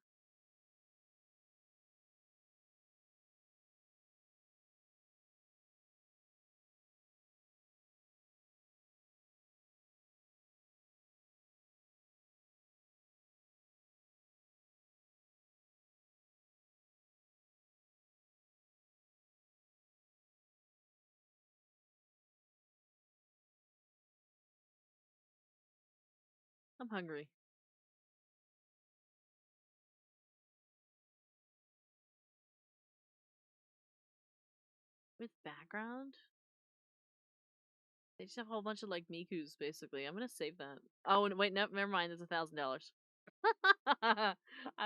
I'm hungry. With background? They just have a whole bunch of like Mikus, basically. I'm gonna save that. Oh, and wait, no, never mind. It's $1,000. I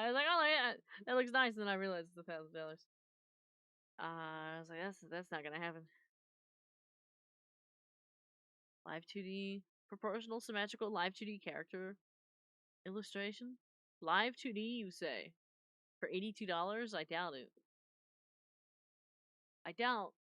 was like, oh yeah, that looks nice, and then I realized it's $1,000. I was like, that's not gonna happen. Live 2D, proportional, symmetrical, live 2D character illustration. Live 2D, you say? For $82? I doubt it. I doubt.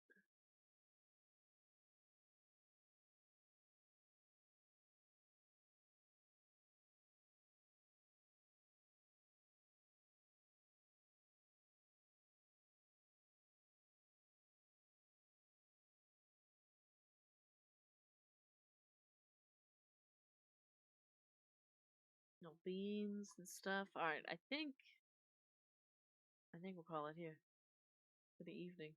No beans and stuff. All right, I think we'll call it here for the evening.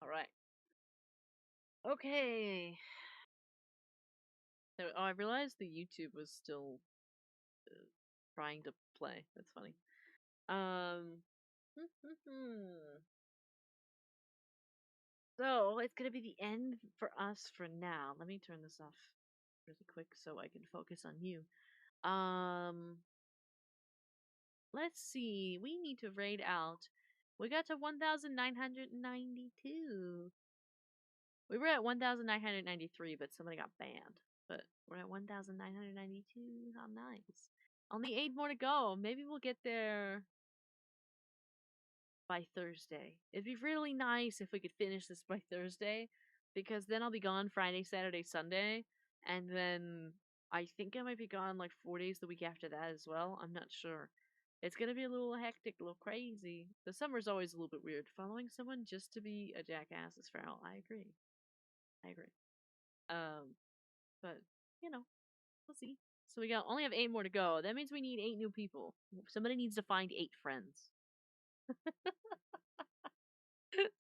All right. Okay. So, oh, I realized the YouTube was still trying to play. That's funny. Um. So it's gonna be the end for us for now. Let me turn this off really quick so I can focus on you. Um. Let's see. We need to raid out. We got to 1,992. We were at 1,993, but somebody got banned. But we're at 1,992. How nice. Only 8 more to go. Maybe we'll get there by Thursday. It'd be really nice if we could finish this by Thursday, because then I'll be gone Friday, Saturday, Sunday, and then I think I might be gone like 4 days the week after that as well. I'm not sure. It's gonna be a little hectic, a little crazy. The summer's always a little bit weird. Following someone just to be a jackass is feral. I agree. I agree. But you know, we'll see. So we got only have 8 more to go. That means we need 8 new people. Somebody needs to find 8 friends.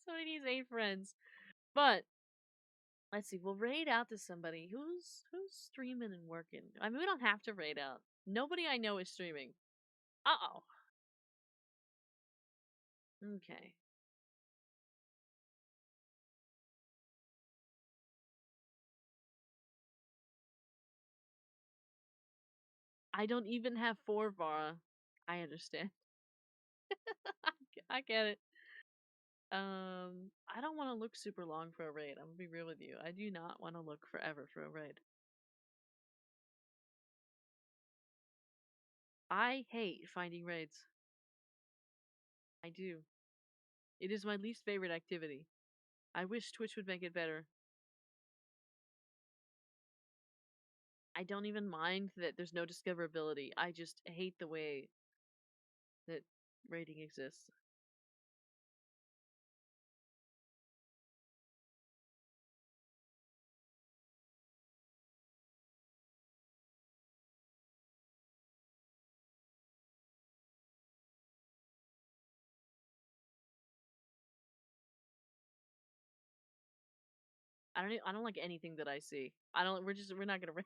Somebody needs 8 friends. But let's see. We'll raid out to somebody who's streaming and working. I mean, we don't have to raid out. Nobody I know is streaming. Uh-oh. Okay. I don't even have 4 Vara. I understand. I get it. I don't want to look super long for a raid. I'm gonna be real with you. I do not want to look forever for a raid. I hate finding raids. I do. It is my least favorite activity. I wish Twitch would make it better. I don't even mind that there's no discoverability. I just hate the way that raiding exists. I don't like anything that I see. I don't. We're not gonna raid.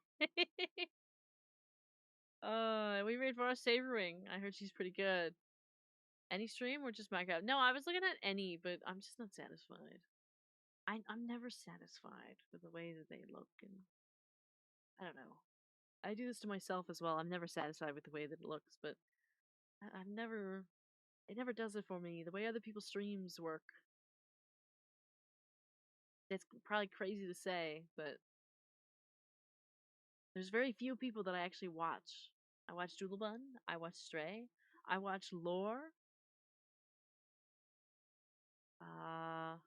We raid for our savoring. I heard she's pretty good. Any stream or just Minecraft? No, I was looking at any, but I'm just not satisfied. I'm never satisfied with the way that they look, and I don't know. I do this to myself as well. I'm never satisfied with the way that it looks, but I'm never. It never does it for me. The way other people's streams work. It's probably crazy to say, but there's very few people that I actually watch. I watch Doodlebun. I watch Stray. I watch Lore. I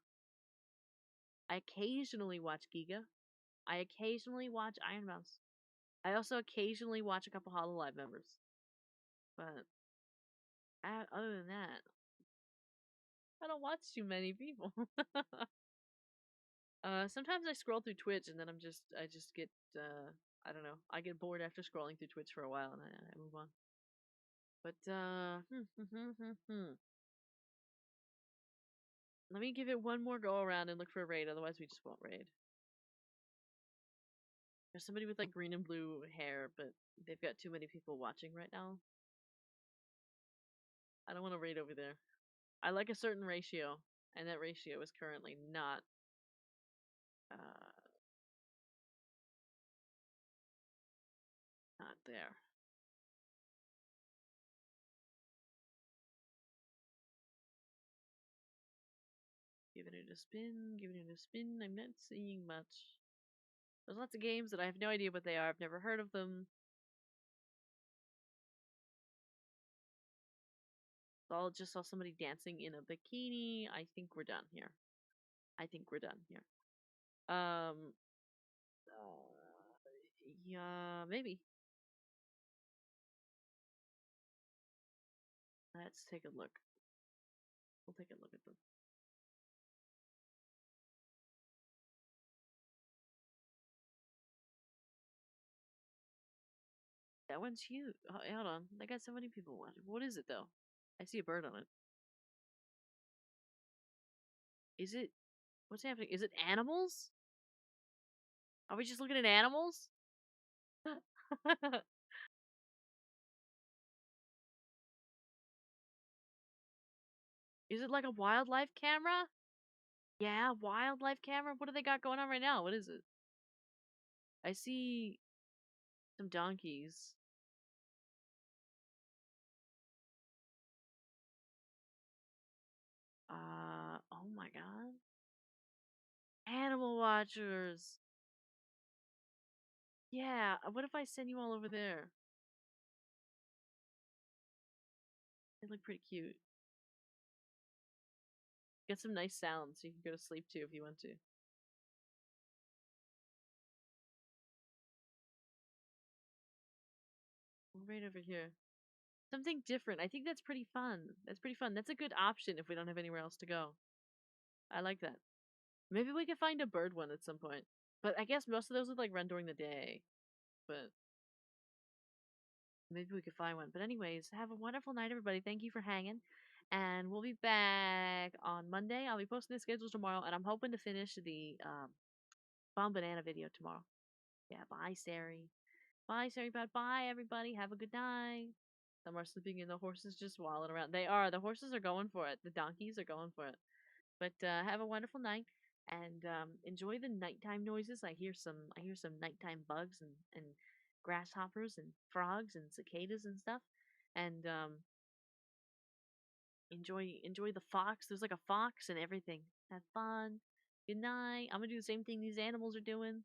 occasionally watch Giga. I occasionally watch Iron Mouse. I also occasionally watch a couple Hololive members. But other than that, I don't watch too many people. Sometimes I scroll through Twitch and then I just get I don't know. I get bored after scrolling through Twitch for a while and I move on. But let me give it one more go around and look for a raid, otherwise we just won't raid. There's somebody with like green and blue hair, but they've got too many people watching right now. I don't want to raid over there. I like a certain ratio, and that ratio is currently not not there. Giving it a spin, giving it a spin. I'm not seeing much. There's lots of games that I have no idea what they are. I've never heard of them. So I just saw somebody dancing in a bikini. I think we're done here. I think we're done here. Yeah, maybe. Let's take a look. We'll take a look at them. That one's huge. Hold on. They got so many people watching. What is it, though? I see a bird on it. Is it? What's happening? Is it animals? Are we just looking at animals? Is it like a wildlife camera? Yeah, wildlife camera. What do they got going on right now? What is it? I see some donkeys. Oh my god. Animal watchers. Yeah, what if I send you all over there? They look pretty cute. Get some nice sounds so you can go to sleep too if you want to. We're right over here. Something different. I think that's pretty fun. That's pretty fun. That's a good option if we don't have anywhere else to go. I like that. Maybe we could find a bird one at some point. But I guess most of those would like run during the day. But maybe we could find one. But anyways, have a wonderful night, everybody. Thank you for hanging. And we'll be back on Monday. I'll be posting the schedules tomorrow, and I'm hoping to finish the Bomb Banana video tomorrow. Yeah, bye, Sari. Bye, Sari. Bye, everybody. Have a good night. Some are sleeping and the horses just walling around. They are. The horses are going for it. The donkeys are going for it. But have a wonderful night and enjoy the nighttime noises. I hear some nighttime bugs and grasshoppers and frogs and cicadas and stuff. And enjoy the fox. There's like a fox and everything. Have fun. Good night. I'm gonna do the same thing these animals are doing.